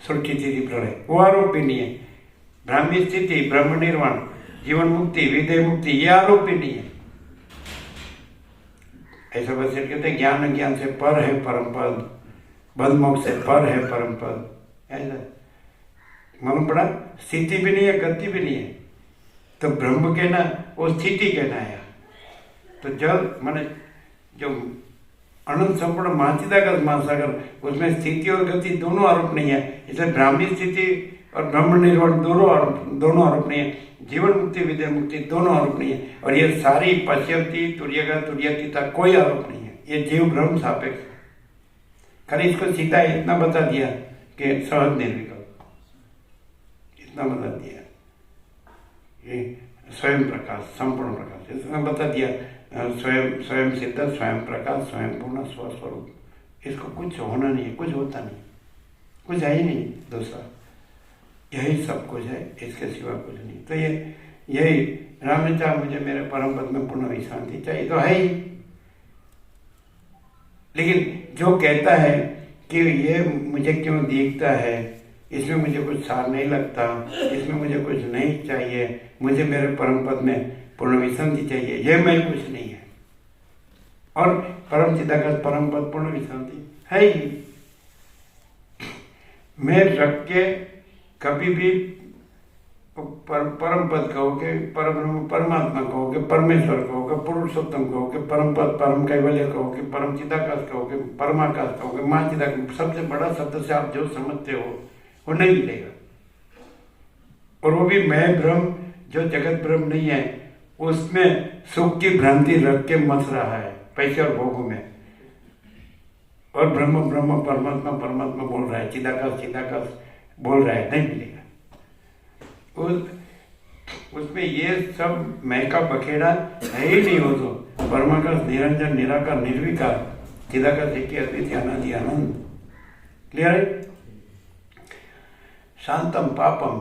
सृष्टि स्थिति प्रलय, वो आरोप भी नहीं है। ब्राह्मी स्थिति, ब्रह्म निर्वाण, जीवन मुक्ति, विदेह मुक्ति, ये आरोप भी नहीं है। ऐसा बस कहते हैं ज्ञान ज्ञान से पर है परम पद, बंध मोक्ष से पर है परम पद। ऐसा मालूम पड़ा? स्थिति भी नहीं है, गति भी नहीं है। तो ब्रह्म कहना वो स्थिति कहना है। तो जल माने जो अनंत संपूर्ण महाचिदाकाश महासागर, उसमें स्थिति और गति दोनों आरोप नहीं है। इसलिए ब्राह्मी स्थिति और ब्रह्म निर्वाण दोनों आरोप नहीं है, जीवन मुक्ति विद्या मुक्ति दोनों आरोप नहीं है। और ये सारी पश्यंती तुर्यगा तुर्यतीता कोई आरोप नहीं है, ये जीव ब्रह्म सापेक्ष। खाली इसको सीधा इतना बता दिया कि सहज निर्विकल्प, इतना बता दिया, ये स्वयं प्रकाश संपूर्ण प्रकाश, इतना बता दिया, स्वयं सिद्ध स्वयं प्रकाश स्वयं पूर्ण स्वस्वरूप। इसको कुछ होना नहीं है, कुछ होता नहीं, कुछ है ही नहीं दूसरा, यही सब कुछ है, इसके सिवा कुछ नहीं। तो यही राम ने चाहा मुझे मेरे परम पद में पूर्ण विश्रांति चाहिए, तो है ही। लेकिन जो कहता है कि ये मुझे क्यों दिखता है, इसमें मुझे कुछ सार नहीं लगता, इसमें मुझे कुछ नहीं चाहिए, मुझे मेरे परम पद में पूर्ण विश्रांति चाहिए, ये मैं कुछ नहीं है। और परम चिदाकाश परम पद पूर्ण विश्रांति है ही। मैं रख के कभी भी परम पद कहोगे, परम परमात्मा कहोगे, परमेश्वर कहोगे, पुरुषोत्तम कहोगे, परम पद परम कैवल्य कहोगे, परम चिदाकाश कहोगे, परमाकाश कहोगे, मां चिदाकाश, सबसे बड़ा शब्द से आप जो समझते हो वो नहीं मिलेगा। और वो भी मैं ब्रह्म जो जगत ब्रह्म नहीं है, उसमें सुख की भ्रांति रख के मस रहा है पैसे और भोगों में, और ब्रह्म ब्रह्म परमात्मा परमात्मा बोल रहा है, चिदाकाश चिदाकाश बोल रहा है, नहीं मिलेगा। उसमें ये सब मैं का बखेड़ा है ही नहीं। हो तो परमाकाश निरंजन निराकार निर्विकार चिदाकाश एक ही अद्वितीय अनादि आनंद। क्लियर है? शांतम पापम,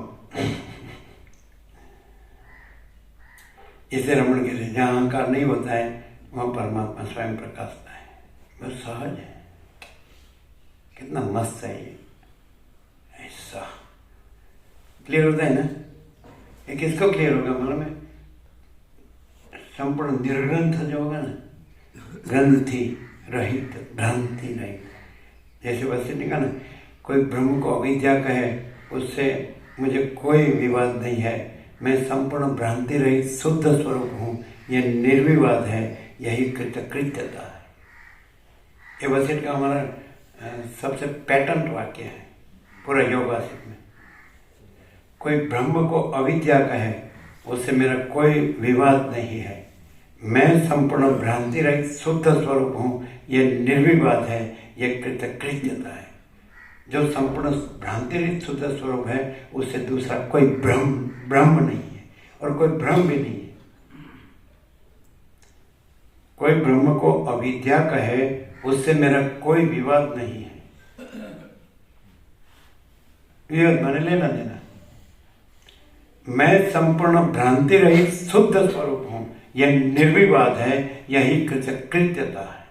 इसे रमण के लिए जहाँ अहंकार नहीं होता है वहाँ परमात्मा स्वयं प्रकाशता है, बस सहज है। कितना मस्त है ये, ऐसा क्लियर होता है ना? ये किसको क्लियर होगा? मतलब में संपूर्ण निर्ग्रंथ जो होगा ना, ग्रंथि रहित भ्रांति रहित, जैसे वैसे नहीं कहा ना, कोई ब्रह्म को अविद्या कहे उससे मुझे कोई विवाद नहीं है, मैं संपूर्ण भ्रांति रहित शुद्ध स्वरूप हूँ, ये निर्विवाद है, यही कृतकृत्यता है। ये वसीठ का हमारा सबसे पैटर्न वाक्य है पूरा योगासिक में। कोई ब्रह्म को अविद्या कहे उससे मेरा कोई विवाद नहीं है, मैं संपूर्ण भ्रांति रहित शुद्ध स्वरूप हूँ, ये निर्विवाद है, ये कृतकृत्यता है। जो संपूर्ण भ्रांति रहित शुद्ध स्वरूप है उससे दूसरा कोई ब्रह्म नहीं है, और कोई ब्रह्म भी नहीं है। कोई ब्रह्म को अविद्या कहे उससे मेरा कोई विवाद नहीं है, विवाद माने लेना देना। मैं संपूर्ण भ्रांति रहित शुद्ध स्वरूप हूं, यह निर्विवाद है, यही कृतकृत्यता है।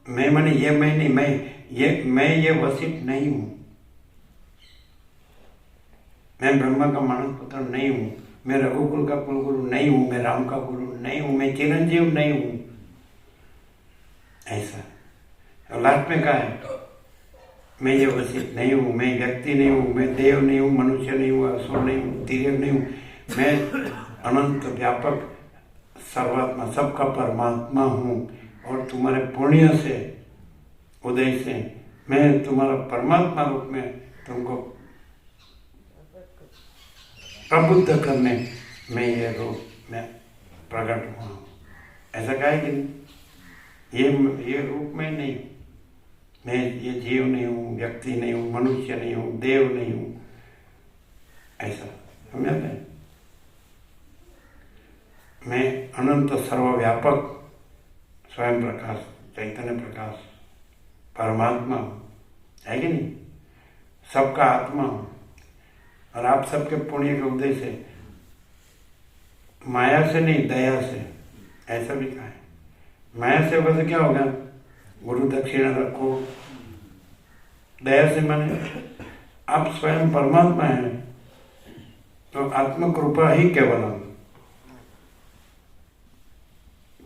मैं माने ये मैं नहीं, मैं ये वशिष्ठ नहीं हूं, मैं ब्रह्मा का मानस पुत्र नहीं हूं, मैं रघुकुल का कुलगुरु नहीं हूं, मैं राम का गुरु नहीं हूं, मैं चिरंजीव नहीं हूं, ऐसा। और लास्ट में कहा है, मैं ये वशिष्ठ नहीं हूँ, मैं व्यक्ति नहीं हूँ, मैं देव नहीं हूँ, मनुष्य नहीं हूँ, असुर नहीं हूँ, तिर्यक नहीं हूँ, मैं अनंत व्यापक सर्वात्मा सबका परमात्मा हूँ, और तुम्हारे पुण्य से उदय से मैं तुम्हारा परमात्मा रूप में तुमको प्रबुद्ध करने में ये रूप में प्रकट हुआ। ऐसा कहा है कि नहीं? ये रूप में नहीं, मैं ये जीव नहीं हूँ, व्यक्ति नहीं हूँ, मनुष्य नहीं हूँ, देव नहीं हूँ, ऐसा समझाते हैं। मैं अनंत सर्वव्यापक स्वयं प्रकाश चैतन्य प्रकाश परमात्मा हूँ, है कि नहीं? सबका आत्मा हूँ, और आप सबके पुण्य के उदय से, माया से नहीं दया से, ऐसा भी कहा है। माया से होगा तो क्या होगा? गुरु दक्षिणा रखो, दया से माने आप स्वयं परमात्मा हैं, तो आत्म कृपा ही केवलम।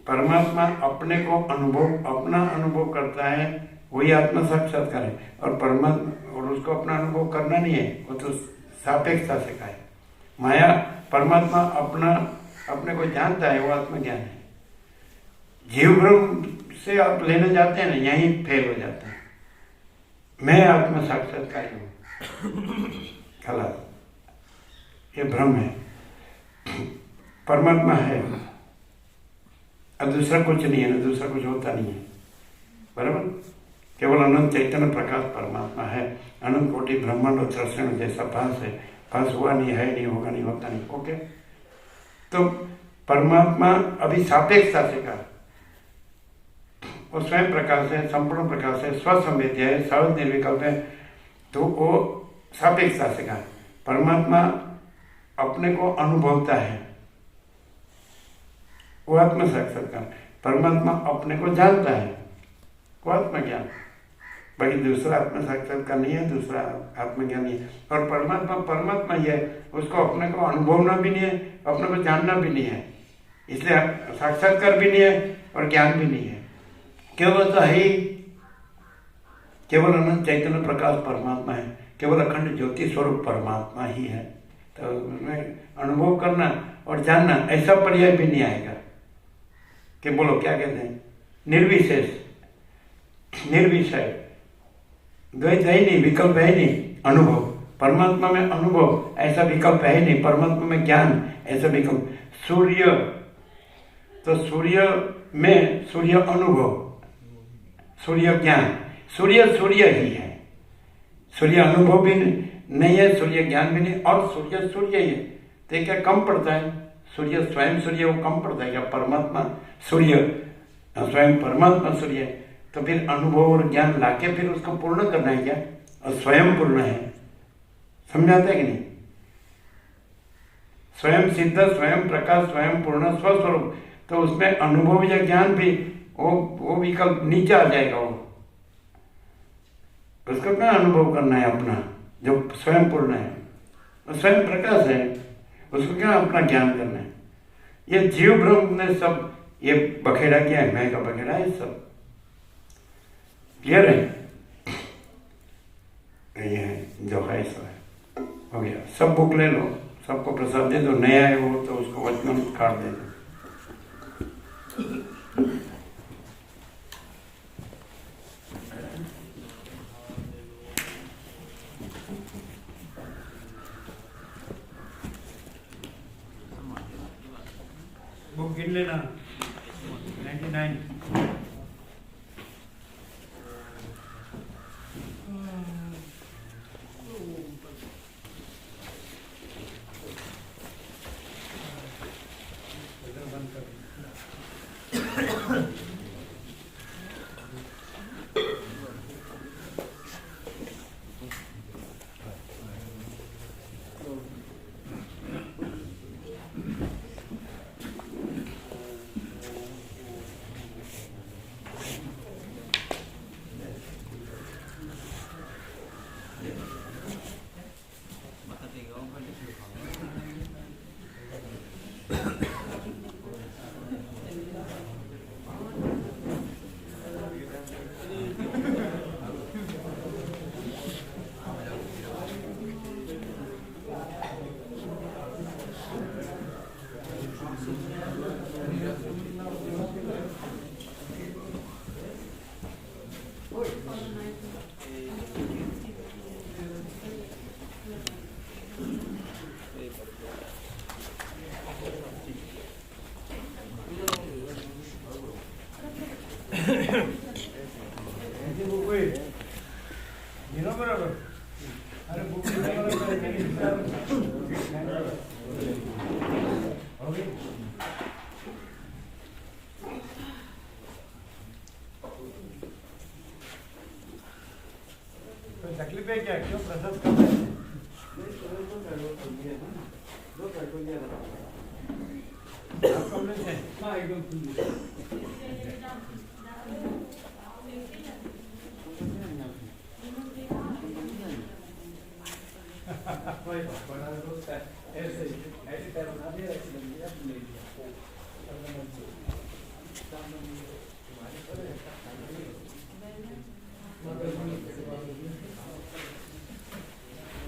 परमात्मा अपने को अपना अनुभव करता है, वही आत्म साक्षात्कार है। और परमात्मा, और उसको अपना अनुभव करना नहीं है, वो तो सापेक्षता से कहा है। माया परमात्मा अपने को जानता है, वो आत्मज्ञान है। जीव ब्रह्म से आप लेने जाते हैं ना, यहीं फेल हो जाते हैं। मैं आत्म साक्षात्कारी हूँ, खलास, ये भ्रम है। परमात्मा है और दूसरा कुछ नहीं है ना, दूसरा कुछ होता नहीं है, बराबर। केवल अनंत चैतन्य प्रकाश परमात्मा है। अनंत कोटि ब्रह्मांड और दर्शन जैसा भास है, भास हुआ नहीं, है नहीं, होगा नहीं, होता नहीं। ओके, तो परमात्मा अभी सापेक्षता से कहा, वो स्वयं प्रकाश है, संपूर्ण प्रकाश है, स्वसंवेद्य है, सर्व निर्विकल्प है, तो वो सापेक्षता से कहा। परमात्मा अपने को अनुभवता है, वो आत्म साक्षात्कार। परमात्मा अपने को जानता है, वो आत्मज्ञान। बाकी दूसरा आत्म साक्षात्कार नहीं है, दूसरा आत्मज्ञान नहीं है। और परमात्मा ही है, उसको अपने को अनुभवना भी नहीं है, अपने को जानना भी नहीं है, इसलिए साक्षात्कार भी नहीं है और ज्ञान भी नहीं है। केवल तो है ही, केवल अनंत चैतन्य प्रकाश परमात्मा है, केवल अखंड ज्योति स्वरूप परमात्मा ही है। तो उसमें अनुभव करना और जानना ऐसा पर्याय भी नहीं आएगा कि बोलो क्या कहते हैं, निर्विशेष, निर्विषय, द्वैत है ही नहीं, विकल्प है ही नहीं। अनुभव, परमात्मा में अनुभव ऐसा विकल्प है ही नहीं, परमात्मा में ज्ञान ऐसा विकल्प। सूर्य, तो सूर्य में सूर्य अनुभव, सूर्य ज्ञान, सूर्य सूर्य ही है, सूर्य अनुभव भी नहीं है, सूर्य ज्ञान भी नहीं, और सूर्य सूर्य ही है। तो क्या कम पड़ता है? सूर्य स्वयं सूर्य, वो कम पड़ता है क्या? परमात्मा सूर्य, स्वयं परमात्मा सूर्य है, तो फिर अनुभव और ज्ञान लाके फिर उसको पूर्ण करना है क्या? और स्वयं पूर्ण है, समझाता है कि नहीं? स्वयं सिद्ध, स्वयं प्रकाश, स्वयं पूर्ण, स्वस्वरूप, तो उसमें अनुभव या ज्ञान भी वो विकल्प नीचे आ जाएगा। वो उसको क्या अनुभव करना है अपना, जो स्वयं पूर्ण है, स्वयं प्रकाश है, उसको क्या अपना ज्ञान करना है? ये जीव ब्रह्म ने सब ये बखेड़ा किया है, मैं का बखेड़ा है, सब क्लियर है? ये जो है सो है, हो गया। सब बुक ले लो, सबको प्रसाद दे दो, नया है वो तो उसको वचन काट दे दो। बुक गिन लेना, 99। तकलीफ है क्या? क्यों प्रसाद कर रहे हैं?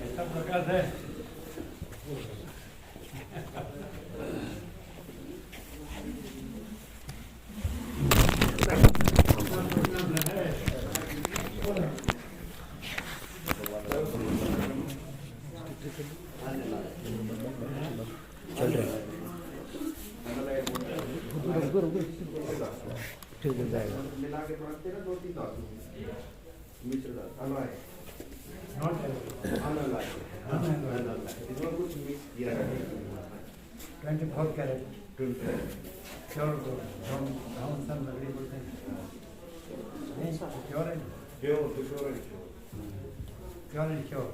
ऐसा प्रकाश है। ठीक हो जाएगा। मिला के पढ़ते ना 2-3 धातु मिश्र अनवाय इसमें कुछ मिक्स किया है 24 कैरेट प्योर को हम सब नगरी बोलते हैं नहीं प्योर है प्योर प्योर एंड श्योर